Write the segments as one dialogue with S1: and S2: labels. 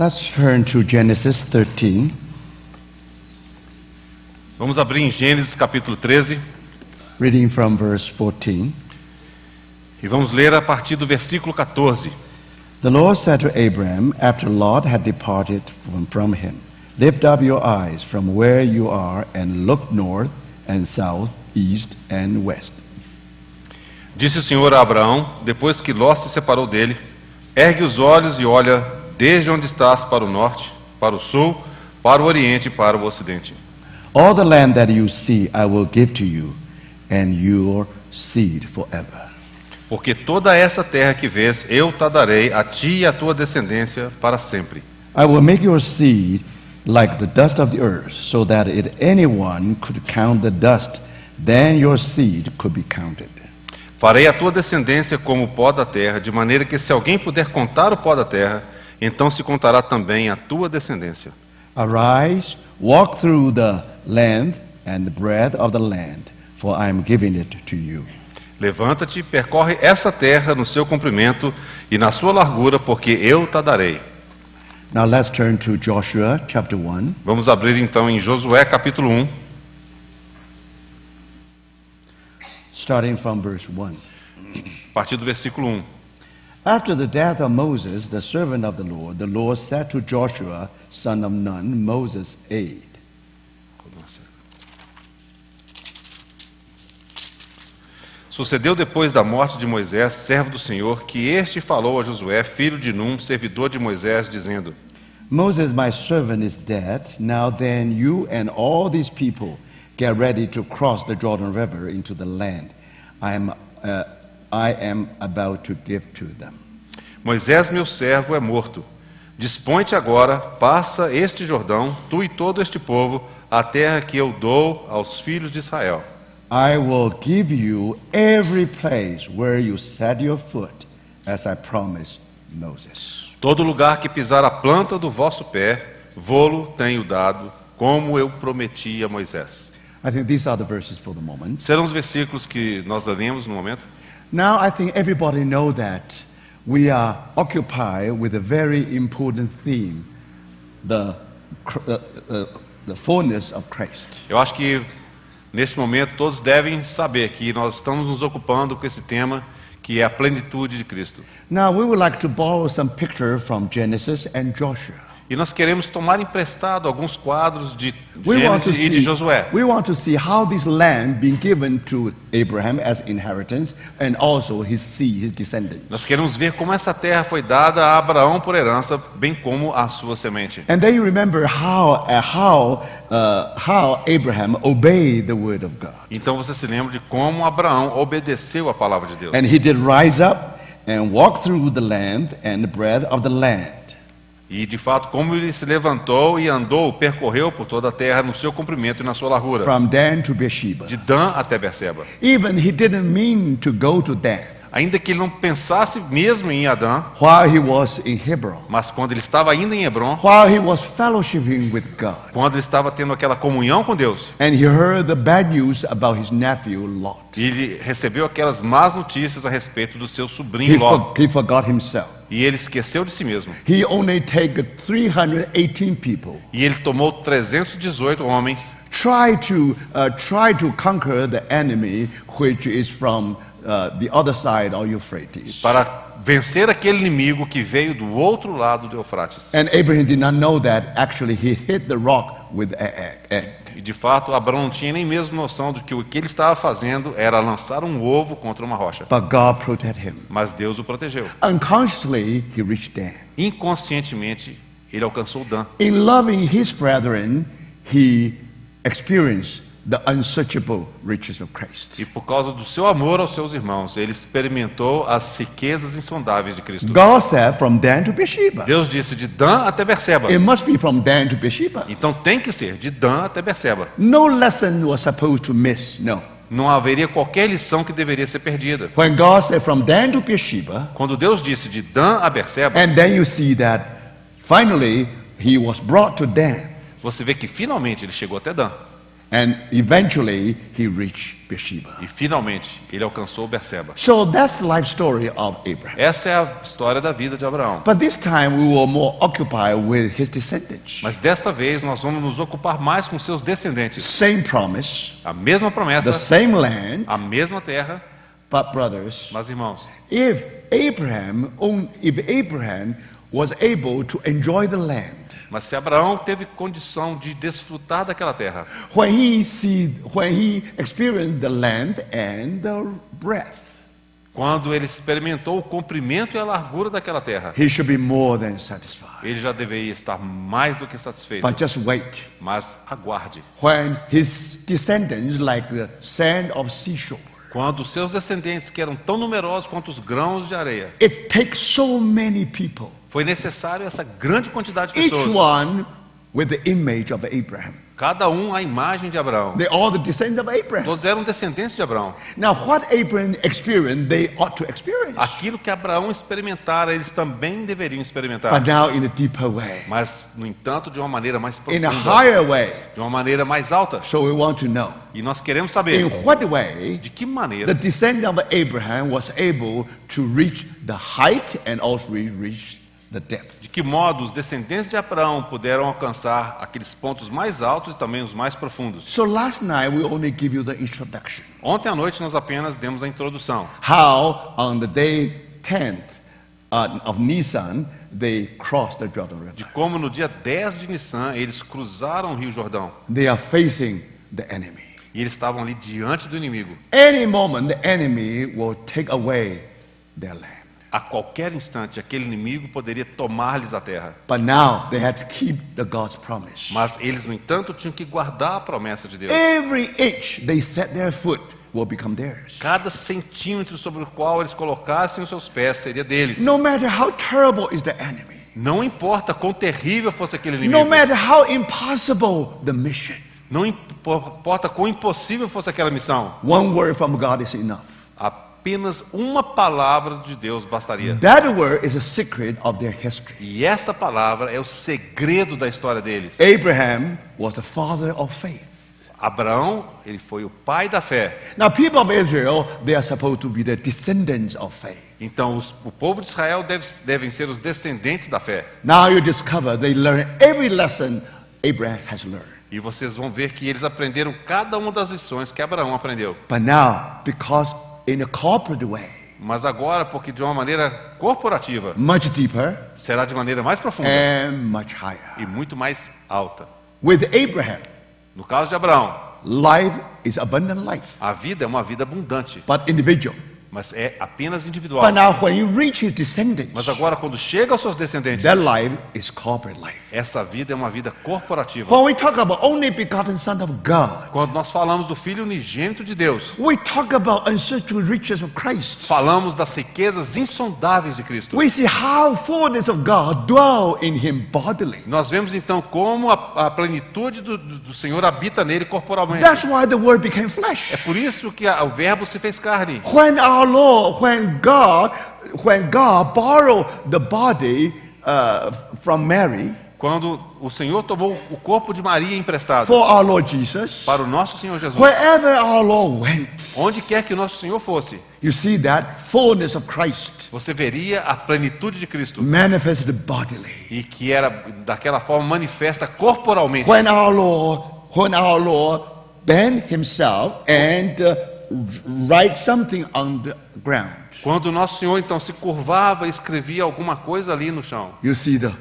S1: Let's turn to Genesis 13.
S2: Vamos abrir em Gênesis capítulo 13
S1: Reading from verse 14.
S2: e vamos ler a partir do versículo 14.
S1: The Lord said to Abraham, after Lot had departed from him, lift up your eyes from where you are and look north and south, east and west.
S2: Disse o Senhor a Abraão, depois que Ló se separou dele, ergue os olhos e olha desde onde estás para o norte, para o sul, para o oriente e para o ocidente.
S1: All the land that you see I will give to you and your seed forever.
S2: Porque toda essa terra que vês, eu te darei a ti e a tua descendência para sempre.
S1: I will make your seed like the dust of the earth, so that if anyone could count the dust, then your seed could be counted.
S2: Farei a tua descendência como o pó da terra, de maneira que se alguém puder contar o pó da terra, então se contará também a tua descendência.
S1: Arise, walk through the land and the breadth of the land, for I am giving it to you.
S2: Levanta-te, percorre essa terra no seu comprimento e na sua largura, porque eu te darei.
S1: Now let's turn to Joshua chapter 1.
S2: Vamos abrir então em Josué capítulo 1,
S1: Starting from verse 1.
S2: a partir do versículo 1.
S1: After the death of Moses, the servant of the Lord said to Joshua, son of Nun, Moses' aide.
S2: Sucedeu depois da morte de Moisés, servo do Senhor, que este falou a Josué, filho de Num, servidor de Moisés, dizendo:
S1: Moses, my servant, is dead. Now then, you and all these people get ready to cross the Jordan River into the land I am about to give to them.
S2: Moisés, meu servo, é morto. Dispõe-te agora, passa este Jordão, tu e todo este povo, a terra que eu dou aos filhos de Israel.
S1: I will give you every place where you set your foot, as I promised Moses.
S2: Todo lugar que pisar a planta do vosso pé, vô-lo tenho dado, como eu prometi a Moisés.
S1: I think these are the verses for the moment.
S2: Serão os versículos que nós lemos no momento.
S1: Now I think everybody knows that we are occupied with a very important theme, the fullness of Christ.
S2: Eu acho que neste momento todos devem saber que nós estamos nos ocupando com esse tema, que é a plenitude de Cristo.
S1: Now we would like to borrow some picture from Genesis and Joshua.
S2: E nós queremos tomar emprestado alguns quadros de
S1: We want to
S2: Gênesis e de Josué.
S1: see how this land being given to Abraham as inheritance and also his seed, his descendants.
S2: Nós queremos ver como essa terra foi dada a Abraão por herança, bem como a sua semente.
S1: And then you remember how Abraham obeyed the word of God.
S2: Então você se lembra de como Abraão obedeceu a palavra de Deus.
S1: And he did rise up and walk through the land and the breadth of the land.
S2: E de fato, como ele se levantou e andou, percorreu por toda a terra no seu comprimento e na sua largura,
S1: From Dan to Beersheba.
S2: de Dan até Berseba.
S1: Even he didn't mean to go to Dan
S2: Ainda que ele não pensasse mesmo em Adã,
S1: while he was in Hebron,
S2: mas quando ele estava ainda em Hebron,
S1: while he was fellowshipping with God.
S2: quando ele estava tendo aquela comunhão com Deus,
S1: And he heard the bad news about his nephew Lot.
S2: e ele recebeu aquelas más notícias a respeito do seu sobrinho Ló,
S1: He forgot himself.
S2: e ele esqueceu de si mesmo.
S1: He only take 318 people.
S2: E ele tomou 318 homens
S1: Try to conquer the enemy, which is from the other side of Euphrates.
S2: para vencer aquele inimigo que veio do outro lado do Eufrates.
S1: And Abraham did not know that actually he hit the rock with egg.
S2: E de fato, Abraão não tinha nem mesmo noção de que o que ele estava fazendo era lançar um ovo contra uma rocha.
S1: But God protected him.
S2: Mas Deus o protegeu.
S1: Unconsciously, he reached Dan.
S2: Inconscientemente, ele alcançou Dan.
S1: In loving his brethren, he experienced the unsearchable riches of Christ.
S2: E por causa do seu amor aos seus irmãos, ele experimentou as riquezas insondáveis de Cristo.
S1: God said, from Dan to Beersheba.
S2: Deus disse de Dan até Berseba.
S1: It must be from Dan to Beersheba.
S2: Então tem que ser de Dan até Berseba.
S1: No lesson was supposed to miss. No.
S2: Não haveria qualquer lição que deveria ser perdida.
S1: When God said from Dan to Beersheba,
S2: Quando Deus disse de Dan a Berseba,
S1: and then you see that finally he was brought to Dan.
S2: você vê que finalmente ele chegou até Dan.
S1: And eventually he reached Beersheba.
S2: E finalmente ele alcançou Berseba.
S1: So that's the life story of Abraham.
S2: Essa é a história da vida de Abraão.
S1: But this time we were more occupied with his descendants.
S2: Mas desta vez nós vamos nos ocupar mais com seus descendentes.
S1: Same promise,
S2: A mesma promessa,
S1: the same land,
S2: a mesma terra.
S1: but brothers,
S2: Mas irmãos,
S1: if Abraham was able to enjoy the land,
S2: mas se Abraão teve condição de desfrutar daquela terra,
S1: when he experienced the land and the breadth,
S2: quando ele experimentou o comprimento e a largura daquela terra,
S1: he should be more than satisfied.
S2: ele já deveria estar mais do que satisfeito.
S1: But just wait.
S2: Mas aguarde.
S1: When his descendants, like the sand of seashore,
S2: Quando os seus descendentes, que eram tão numerosos quanto os grãos de areia,
S1: it takes so many people,
S2: foi necessário essa grande quantidade de
S1: each
S2: pessoas,
S1: one with the image of Abraham.
S2: cada um a imagem de Abraão.
S1: They're all the descendants of Abraham.
S2: Todos eram descendentes de Abraão.
S1: Now, what Abraham experienced, they ought to experience.
S2: Aquilo que Abraão experimentara, eles também deveriam experimentar.
S1: But now in a deeper way,
S2: Mas, no entanto, de uma maneira mais
S1: in a
S2: profunda,
S1: higher way.
S2: de uma maneira mais alta.
S1: So we want to know,
S2: E nós queremos
S1: in
S2: saber
S1: what way
S2: de que
S1: the
S2: maneira
S1: descendant of Abraham was able to reach the height and also reach the depth.
S2: de que modo os descendentes de Abraão puderam alcançar aqueles pontos mais altos e também os mais profundos.
S1: So last night we only give you the introduction.
S2: Ontem à noite nós apenas demos a introdução.
S1: How on the day 10th of Nisan they crossed the Jordan
S2: De
S1: River.
S2: como no dia 10 de Nissan eles cruzaram o Rio Jordão.
S1: They are facing the enemy.
S2: E eles estavam ali diante do inimigo.
S1: Any moment the enemy will take away their land.
S2: A qualquer instante aquele inimigo poderia tomar-lhes a terra.
S1: But now they had to keep the God's promise.
S2: Mas eles, no entanto, tinham que guardar a promessa de Deus.
S1: Every inch they set their foot will become theirs.
S2: Cada centímetro sobre o qual eles colocassem os seus pés seria deles.
S1: No matter how terrible is the enemy,
S2: Não importa quão terrível fosse aquele
S1: no
S2: inimigo.
S1: matter how impossible the mission,
S2: Não importa quão impossível fosse aquela missão.
S1: one word from God is enough.
S2: Apenas uma palavra de Deus bastaria.
S1: That word is a secret of their history.
S2: E essa palavra é o segredo da história deles.
S1: Abraham was the father of faith.
S2: Abraão, ele foi o pai da fé.
S1: Now, people of Israel, they are supposed to be the descendants of faith.
S2: Então, o povo de Israel devem ser os descendentes da fé.
S1: Now you discover they learn every lesson Abraham has learned.
S2: E vocês vão ver que eles aprenderam cada uma das lições que Abraão aprendeu.
S1: But now, because in a corporate way,
S2: Mas agora, porque de uma maneira corporativa,
S1: much deeper
S2: será de maneira mais profunda
S1: and much
S2: e
S1: higher.
S2: muito mais alta.
S1: With Abraham,
S2: No caso de Abraão,
S1: life is abundant life,
S2: a vida é uma vida abundante,
S1: but individual.
S2: mas é apenas individual.
S1: But now when you reach his descendants,
S2: Mas agora, quando chega aos seus descendentes,
S1: that life is corporate life.
S2: essa vida é uma vida corporativa.
S1: When we talk about only begotten Son of God,
S2: Quando nós falamos do Filho unigênito de Deus,
S1: we talk about unsearchable riches of Christ.
S2: falamos das riquezas insondáveis de Cristo.
S1: We see how fullness of God dwell in him bodily.
S2: Nós vemos então como a plenitude do Senhor habita nele corporalmente.
S1: That's why the word became
S2: É
S1: flesh.
S2: por isso que o Verbo se fez carne.
S1: When our Lord, when God borrowed the body from Mary
S2: Quando o Senhor tomou o corpo de Maria emprestado
S1: for our Lord Jesus,
S2: para o nosso Senhor Jesus,
S1: wherever our Lord went,
S2: onde quer que o nosso Senhor fosse,
S1: you see that fullness of Christ
S2: você veria a plenitude de Cristo
S1: manifested bodily.
S2: e que era daquela forma manifesta corporalmente.
S1: When our Lord bent himself and write something on the ground,
S2: Quando o nosso Senhor então se curvava e escrevia alguma coisa ali no chão,
S1: you see the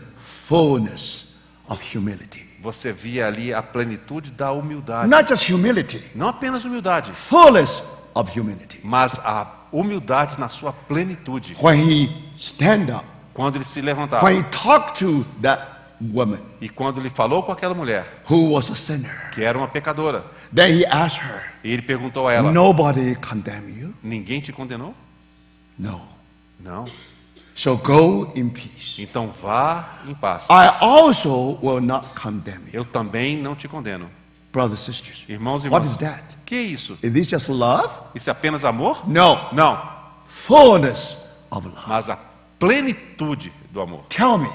S1: fullness of humility.
S2: você via ali a plenitude da humildade.
S1: Not just humility,
S2: Não apenas humildade,
S1: fullness of humility.
S2: mas a humildade na sua plenitude.
S1: When he stand up,
S2: Quando ele se levantava
S1: when he talked to that woman
S2: e quando ele falou com aquela mulher,
S1: who was a sinner,
S2: que era uma pecadora,
S1: then he asked her,
S2: e ele perguntou a ela:
S1: nobody condemn you?
S2: Ninguém te condenou?
S1: No.
S2: Não.
S1: So go in peace.
S2: Então vá em paz.
S1: I also will not condemn you.
S2: Eu também não te condeno.
S1: Brothers and sisters,
S2: Irmãos e
S1: what
S2: irmãs,
S1: is that?
S2: que é isso?
S1: Is this just love?
S2: Isso é apenas amor?
S1: No.
S2: Não,
S1: Fullness of love.
S2: mas a plenitude do amor.
S1: Tell me,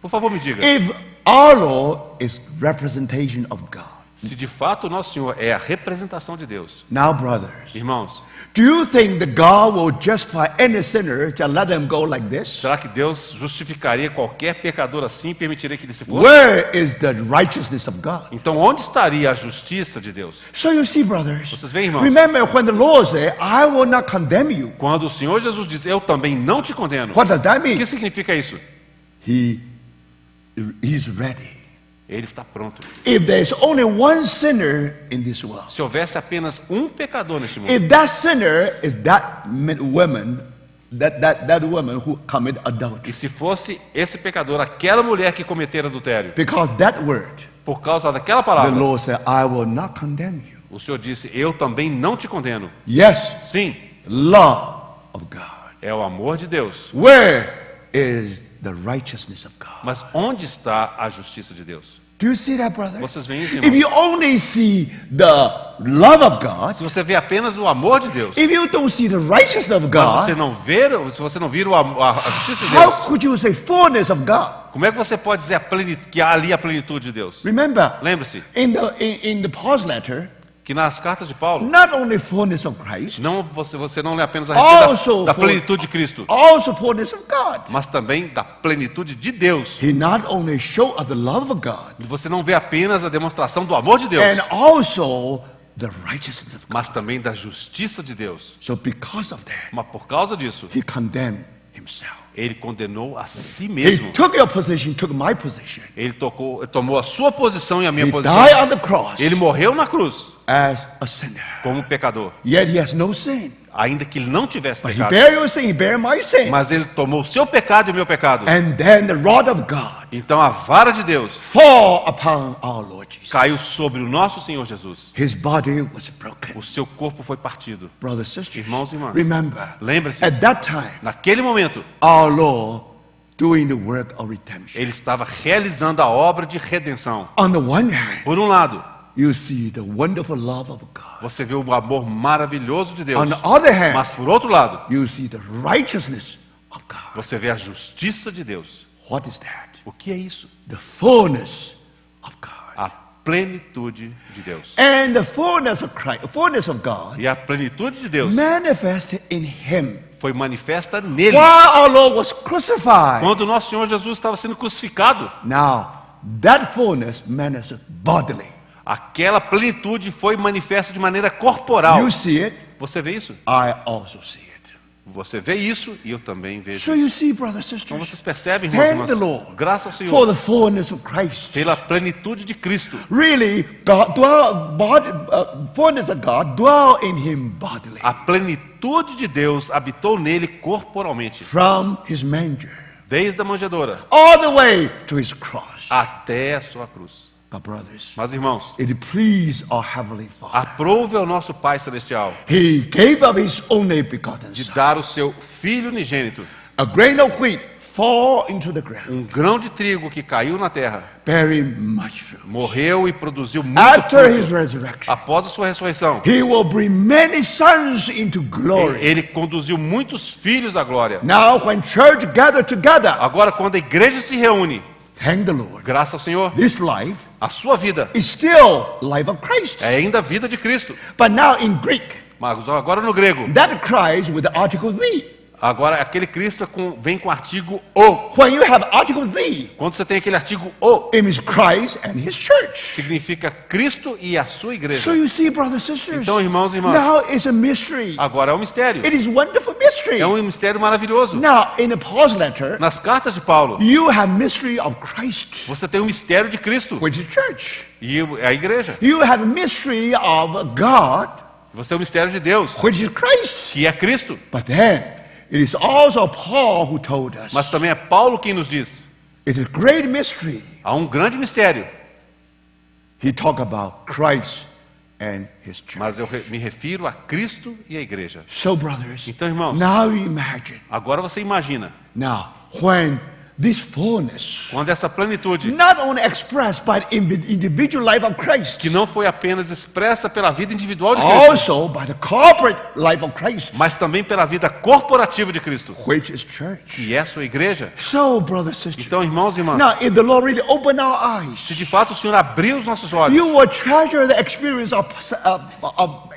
S2: Por favor, me diga.
S1: if our Lord is representation of God,
S2: Se de fato o nosso Senhor é a representação de Deus,
S1: Now, brothers,
S2: irmãos,
S1: do you think that God will justify any sinner to let them go like this?
S2: será que Deus justificaria qualquer pecador assim e permitiria que ele se fosse?
S1: Where is the righteousness of God?
S2: Então onde estaria a justiça de Deus?
S1: So you see, brothers,
S2: Vocês veem, irmãos?
S1: remember when the Lord said, I will not condemn you.
S2: Quando o Senhor Jesus diz, eu também não te condeno,
S1: What does that
S2: o que
S1: mean?
S2: significa isso?
S1: He's ready.
S2: Ele está pronto.
S1: If there's only one sinner in this world,
S2: Se houvesse apenas um pecador neste mundo,
S1: if that sinner is that woman, that woman who committed
S2: e
S1: adultery,
S2: se fosse esse pecador, aquela mulher que cometera adultério,
S1: because that word,
S2: por causa daquela
S1: the
S2: palavra,
S1: Lord said, I will not condemn you.
S2: o Senhor disse, eu também não te condeno.
S1: Yes,
S2: Sim,
S1: love of God.
S2: é o amor de Deus.
S1: Where is the righteousness of God?
S2: Mas onde está a justiça de Deus?
S1: Do you see that, brother?
S2: Vocês veem isso,
S1: If
S2: irmãos?
S1: you only see the love of God,
S2: Se você vê apenas o amor de Deus,
S1: if you don't see the righteousness of
S2: mas você
S1: God,
S2: não vê, se você não vira a justiça de
S1: how
S2: Deus,
S1: could you say fullness of God?
S2: como é que você pode dizer que há ali a plenitude de Deus?
S1: Remember,
S2: Lembre-se
S1: in the Paul's letter,
S2: que nas cartas de Paulo,
S1: not only fullness of Christ,
S2: não, você não lê apenas a respeito
S1: also
S2: da plenitude de Cristo,
S1: also fullness of God.
S2: mas também da plenitude de Deus.
S1: He not only showed us the love of God,
S2: Você não vê apenas a demonstração do amor de Deus,
S1: and also the righteousness of God.
S2: mas também da justiça de Deus.
S1: So because of that,
S2: Mas por causa disso,
S1: he condemned himself.
S2: ele condenou a si
S1: He
S2: mesmo.
S1: took your position, took my position.
S2: Ele tomou a sua posição e a minha
S1: He
S2: posição.
S1: died on the cross
S2: Ele morreu na cruz
S1: as a sinner.
S2: como pecador,
S1: Yet he has no sin.
S2: ainda que ele não tivesse
S1: But he
S2: pecado.
S1: bare your sin, he bare my sin.
S2: Mas ele tomou o seu pecado e o meu pecado.
S1: And then the rod of God
S2: Então a vara de Deus
S1: fall upon our Lord Jesus.
S2: caiu sobre o nosso Senhor Jesus.
S1: His body was broken.
S2: O seu corpo foi partido.
S1: Brothers and sisters,
S2: Irmãos e irmãs,
S1: remember,
S2: lembre-se,
S1: at that time,
S2: naquele momento,
S1: our Lord doing the work of redemption.
S2: ele estava realizando a obra de redenção.
S1: On the one hand,
S2: Por um lado,
S1: you see the wonderful love of God.
S2: você vê o amor maravilhoso de Deus.
S1: On the other hand,
S2: Mas por outro lado,
S1: you see the righteousness of God.
S2: você vê a justiça de Deus.
S1: What is that?
S2: O que é isso?
S1: The fullness of God.
S2: A plenitude de Deus.
S1: And the fullness of Christ, fullness of God,
S2: E a plenitude de Deus
S1: manifested in Him.
S2: foi manifesta nele.
S1: While our Lord was crucified,
S2: Quando o nosso Senhor Jesus estava sendo crucificado,
S1: now that fullness manifested bodily.
S2: aquela plenitude foi manifesta de maneira corporal.
S1: You see it,
S2: Você vê isso?
S1: I also see it.
S2: Você vê isso e eu também vejo
S1: So
S2: isso.
S1: you see, brothers and
S2: Então
S1: sisters,
S2: vocês percebem, irmãos e
S1: thank the
S2: irmãs,
S1: Lord
S2: graças ao
S1: for
S2: Senhor,
S1: the fullness of Christ.
S2: pela plenitude de Cristo.
S1: Really, fullness of God dwell in Him bodily.
S2: A plenitude de Deus habitou nele corporalmente,
S1: From His manger
S2: desde a manjedoura
S1: all the way to His cross.
S2: até a sua cruz.
S1: But brothers,
S2: Mas, irmãos,
S1: it pleased our Heavenly Father.
S2: aprove ao nosso Pai Celestial
S1: He gave up His only begotten
S2: de
S1: Son.
S2: dar o seu Filho unigênito,
S1: A grain of wheat fall into the ground,
S2: grão de trigo que caiu na terra,
S1: bearing much fruit.
S2: morreu e produziu muito
S1: After His
S2: fruto.
S1: resurrection,
S2: Após a sua ressurreição,
S1: He will bring many sons into glory.
S2: ele conduziu muitos filhos à glória.
S1: Now, when church gather together,
S2: Agora, quando a igreja se reúne,
S1: thank the Lord.
S2: graças ao Senhor,
S1: This life
S2: a sua vida
S1: is still life of Christ.
S2: é ainda a vida de Cristo.
S1: But now in Greek,
S2: Mas agora no grego,
S1: that Christ with the article the.
S2: agora aquele Cristo vem com o artigo o.
S1: When you have article the,
S2: Quando você tem aquele artigo o,
S1: it means Christ and His church.
S2: significa Cristo e a sua igreja.
S1: So you see, brothers and sisters,
S2: Então, irmãos e irmãs,
S1: now it's a mystery.
S2: agora é um mistério.
S1: It is wonderful mystery.
S2: É um mistério maravilhoso.
S1: Now, in the Paul's letter,
S2: Nas cartas de Paulo,
S1: you have mystery of Christ,
S2: você tem o mistério de Cristo
S1: which is church.
S2: e a igreja.
S1: You have mystery of God,
S2: Você tem o mistério de Deus,
S1: which is Christ.
S2: que é Cristo.
S1: But then, it is also Paul who told us.
S2: Mas também é Paulo quem nos diz.
S1: It is great mystery.
S2: Há um grande mistério.
S1: He talked about Christ and His church.
S2: Mas eu me refiro a Cristo e a igreja.
S1: So, brothers,
S2: Então, irmãos,
S1: now you imagine.
S2: agora você imagina.
S1: Now, when this fullness,
S2: quando essa plenitude,
S1: not only expressed by the individual life of Christ,
S2: que não foi apenas expressa pela vida individual de Cristo,
S1: also by the corporate life of Christ,
S2: mas também pela vida corporativa de Cristo,
S1: which is church.
S2: que é a sua igreja.
S1: So, brothers and sisters,
S2: Então, irmãos e irmãs,
S1: now if the Lord really open our
S2: se
S1: eyes,
S2: de fato o Senhor abrir os nossos olhos,
S1: you will treasure the experience of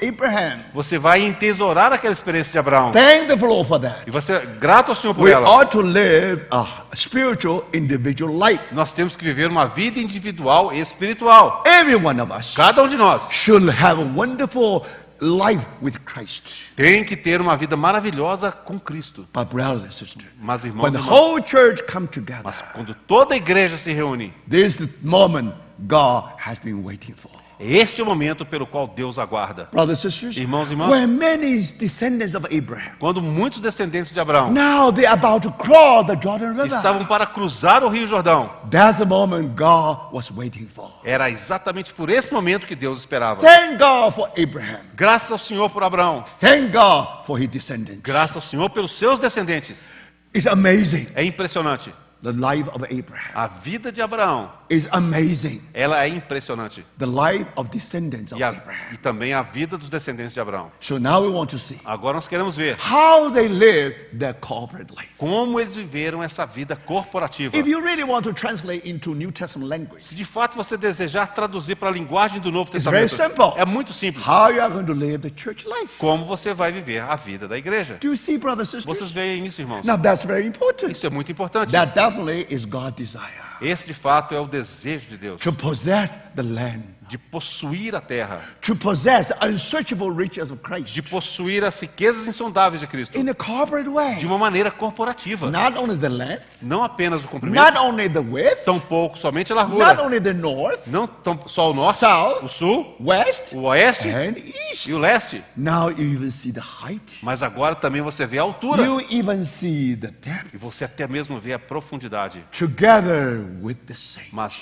S1: Abraham.
S2: você vai entesourar aquela experiência de Abraão.
S1: Thank the Lord for that.
S2: E você é grato ao Senhor por
S1: We
S2: ela.
S1: ought to live a spiritual individual life.
S2: Nós temos que viver uma vida individual e espiritual.
S1: Every one of us
S2: Cada um de nós
S1: should have a wonderful life with Christ.
S2: tem que ter uma vida maravilhosa com Cristo.
S1: But brothers and sisters,
S2: Mas, irmãos
S1: when
S2: e
S1: the
S2: irmãs,
S1: whole church come together,
S2: mas quando toda a igreja se reúne,
S1: this is the moment God has been waiting for.
S2: este é o momento pelo qual Deus aguarda.
S1: Brothers and sisters,
S2: Irmãos e irmãs,
S1: when many descendants of Abraham,
S2: quando muitos descendentes de Abraão
S1: now they're about to cross the Jordan River.
S2: estavam para cruzar o Rio Jordão,
S1: That's the moment God was waiting for.
S2: era exatamente por esse momento que Deus esperava.
S1: Thank God for Abraham.
S2: Graças ao Senhor por Abraão,
S1: Thank God for his descendants.
S2: graças ao Senhor pelos seus descendentes.
S1: It's amazing.
S2: É impressionante.
S1: The life of Abraham
S2: A vida de Abraão,
S1: is amazing.
S2: ela é impressionante.
S1: The life of descendants of
S2: E
S1: Abraham.
S2: também a vida dos descendentes de Abraão.
S1: So now we want to see
S2: Agora nós queremos ver
S1: how they live their corporate life.
S2: como eles viveram essa vida corporativa.
S1: If you really want to translate into New Testament language,
S2: Se de fato você desejar traduzir para a linguagem do Novo
S1: It's very
S2: Testamento,
S1: simple.
S2: é muito simples.
S1: how you are going to live the church life.
S2: Como você vai viver a vida da igreja.
S1: Do you see, brothers and
S2: Vocês
S1: sisters?
S2: veem isso, irmãos?
S1: Now that's very important.
S2: Isso é muito importante.
S1: That definitely is God's desire
S2: Esse, de fato, é o desejo de Deus.
S1: to possess the land,
S2: De possuir a terra.
S1: to possess the unsearchable riches of Christ
S2: De possuir as riquezas insondáveis de Cristo.
S1: in a corporate
S2: De
S1: way.
S2: uma maneira corporativa.
S1: Not only the length,
S2: Não apenas o comprimento,
S1: not only the width,
S2: tampouco somente a
S1: not
S2: largura.
S1: only the north,
S2: Não só o norte,
S1: South,
S2: o sul,
S1: west,
S2: o oeste
S1: and
S2: e
S1: east.
S2: o leste.
S1: Now you even see the height.
S2: Mas agora também você vê a altura.
S1: You even see the depth.
S2: E você até mesmo vê a profundidade.
S1: Together with the saints.
S2: Mas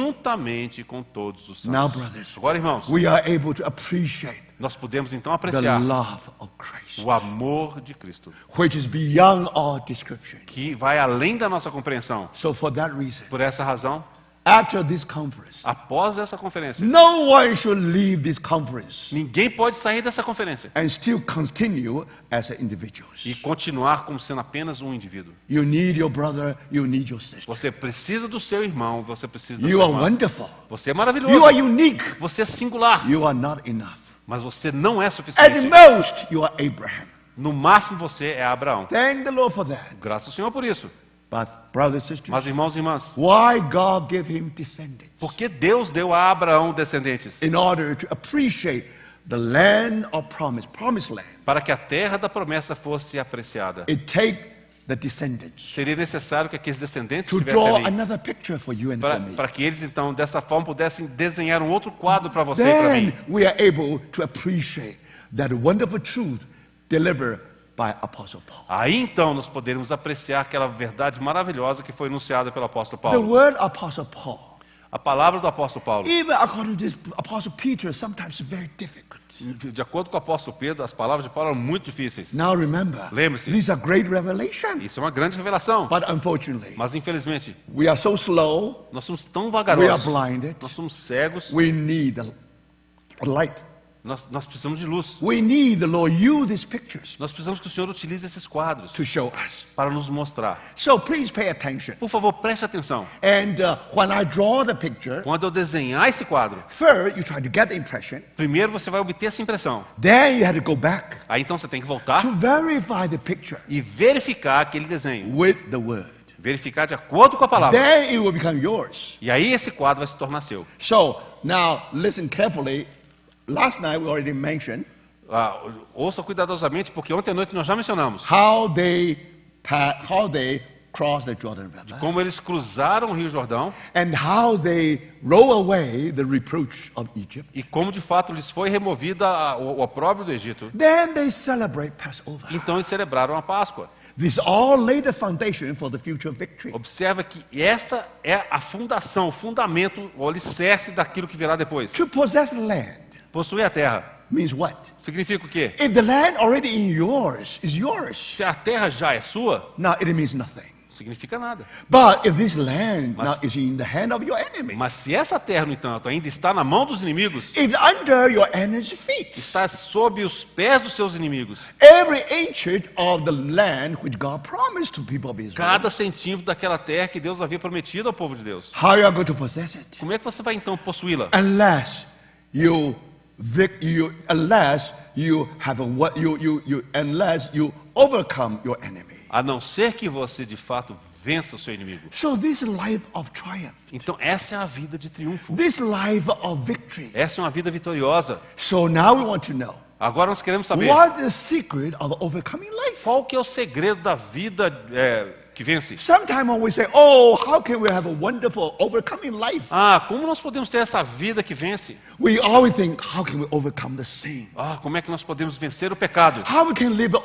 S2: juntamente com todos os
S1: Now,
S2: santos.
S1: brothers,
S2: Agora, irmãos,
S1: we are able to appreciate
S2: nós podemos então
S1: the
S2: apreciar
S1: love of Christ,
S2: o amor de Cristo,
S1: which is beyond all description.
S2: que vai além da nossa compreensão.
S1: So for that reason,
S2: Por essa razão,
S1: after this conference,
S2: após essa conferência,
S1: no one should leave this conference
S2: ninguém pode sair dessa conferência
S1: and still continue as individuals.
S2: e continuar como sendo apenas um indivíduo.
S1: You need your brother, you need your sister.
S2: Você precisa do seu irmão, você precisa da
S1: You
S2: sua
S1: are
S2: irmã.
S1: wonderful.
S2: Você é
S1: You
S2: maravilhoso,
S1: are unique.
S2: você é singular,
S1: You are not enough.
S2: mas você não é
S1: At
S2: suficiente.
S1: most, you are Abraham.
S2: No máximo você é Abraão.
S1: Thank the Lord for that.
S2: Graças ao Senhor por isso.
S1: But, brothers and sisters,
S2: Mas, irmãos e irmãs,
S1: why God gave him descendants?
S2: por que Deus deu a Abraão descendentes?
S1: In order to appreciate the land of promise, promised land.
S2: Para que a terra da promessa fosse apreciada.
S1: It take the descendants
S2: Seria necessário que aqueles descendentes
S1: to
S2: estivessem
S1: draw
S2: ali.
S1: another picture for you and for me.
S2: Para que eles, então, dessa forma, pudessem desenhar um outro quadro para você e para
S1: Then
S2: mim.
S1: we are able to appreciate that wonderful truth delivered by Apostle Paul.
S2: Aí, então, nós poderemos apreciar aquela verdade maravilhosa que foi anunciada pelo apóstolo
S1: The
S2: Paulo.
S1: word Apostle Paul,
S2: A palavra do apóstolo Paulo.
S1: even according to this Apostle Peter, is sometimes very difficult.
S2: De acordo com o apóstolo Pedro, as palavras de Paulo eram muito difíceis.
S1: Now remember,
S2: Lembre-se.
S1: these are great revelation.
S2: Isso é uma grande revelação.
S1: But unfortunately,
S2: Mas, infelizmente,
S1: we are so slow,
S2: nós somos tão
S1: we are
S2: vagarosos.
S1: blinded.
S2: Nós somos cegos.
S1: We need a light.
S2: Nós precisamos de luz.
S1: We need the Lord use these pictures
S2: Nós precisamos que o Senhor utilize esses quadros
S1: to show us.
S2: para nos mostrar.
S1: So please pay attention.
S2: Por favor, preste atenção.
S1: And when I draw the picture,
S2: Quando eu desenhar esse quadro,
S1: first you try to get the impression.
S2: primeiro você vai obter essa impressão.
S1: Then you have to go back
S2: Aí então você tem que voltar
S1: to verify the picture
S2: e verificar aquele desenho.
S1: with the word.
S2: Verificar de acordo com a palavra.
S1: Then it will become yours.
S2: E aí esse quadro vai se tornar seu.
S1: So now listen carefully. Last night we already mentioned
S2: Ouça cuidadosamente, porque ontem à noite nós já mencionamos
S1: how they crossed the Jordan River
S2: como eles cruzaram o Rio Jordão
S1: and how they roll away the reproach of Egypt.
S2: e como de fato lhes foi removido o opróbrio do Egito.
S1: Then they celebrate Passover.
S2: Então eles celebraram a Páscoa.
S1: This all laid the foundation for the future victory.
S2: Observa que essa é a fundação, o fundamento, o alicerce daquilo que virá depois.
S1: To possess the land
S2: Possuir a terra
S1: means what?
S2: significa o quê?
S1: If the land already is yours,
S2: Se a terra já é sua,
S1: now it means nothing.
S2: significa nada.
S1: But if this land
S2: Mas-
S1: now is in the hand of your enemy,
S2: Mas se essa terra, no entanto, ainda está na mão dos inimigos,
S1: if under your enemy's feet,
S2: está sob os pés dos seus inimigos,
S1: every inch of the land which God promised to people of Israel,
S2: cada centímetro daquela terra que Deus havia prometido ao povo de Deus,
S1: how you are going to possess it?
S2: como é que você vai então possuí-la?
S1: Unless unless you have a what unless you overcome your enemy.
S2: A não ser que você de fato vença o seu inimigo.
S1: So this life of triumph,
S2: Então essa é a vida de triunfo.
S1: this life of victory.
S2: Essa é uma vida vitoriosa.
S1: So now we want to know,
S2: Agora nós queremos saber
S1: what is the secret of overcoming life?
S2: qual que é o segredo da vida que vence.
S1: Sometimes when we say, oh, how can we have a wonderful overcoming life?
S2: Ah, como nós podemos ter essa vida que vence?
S1: We always think, how can we overcome the sin?
S2: Ah, como é que nós podemos vencer o pecado?
S1: How we can live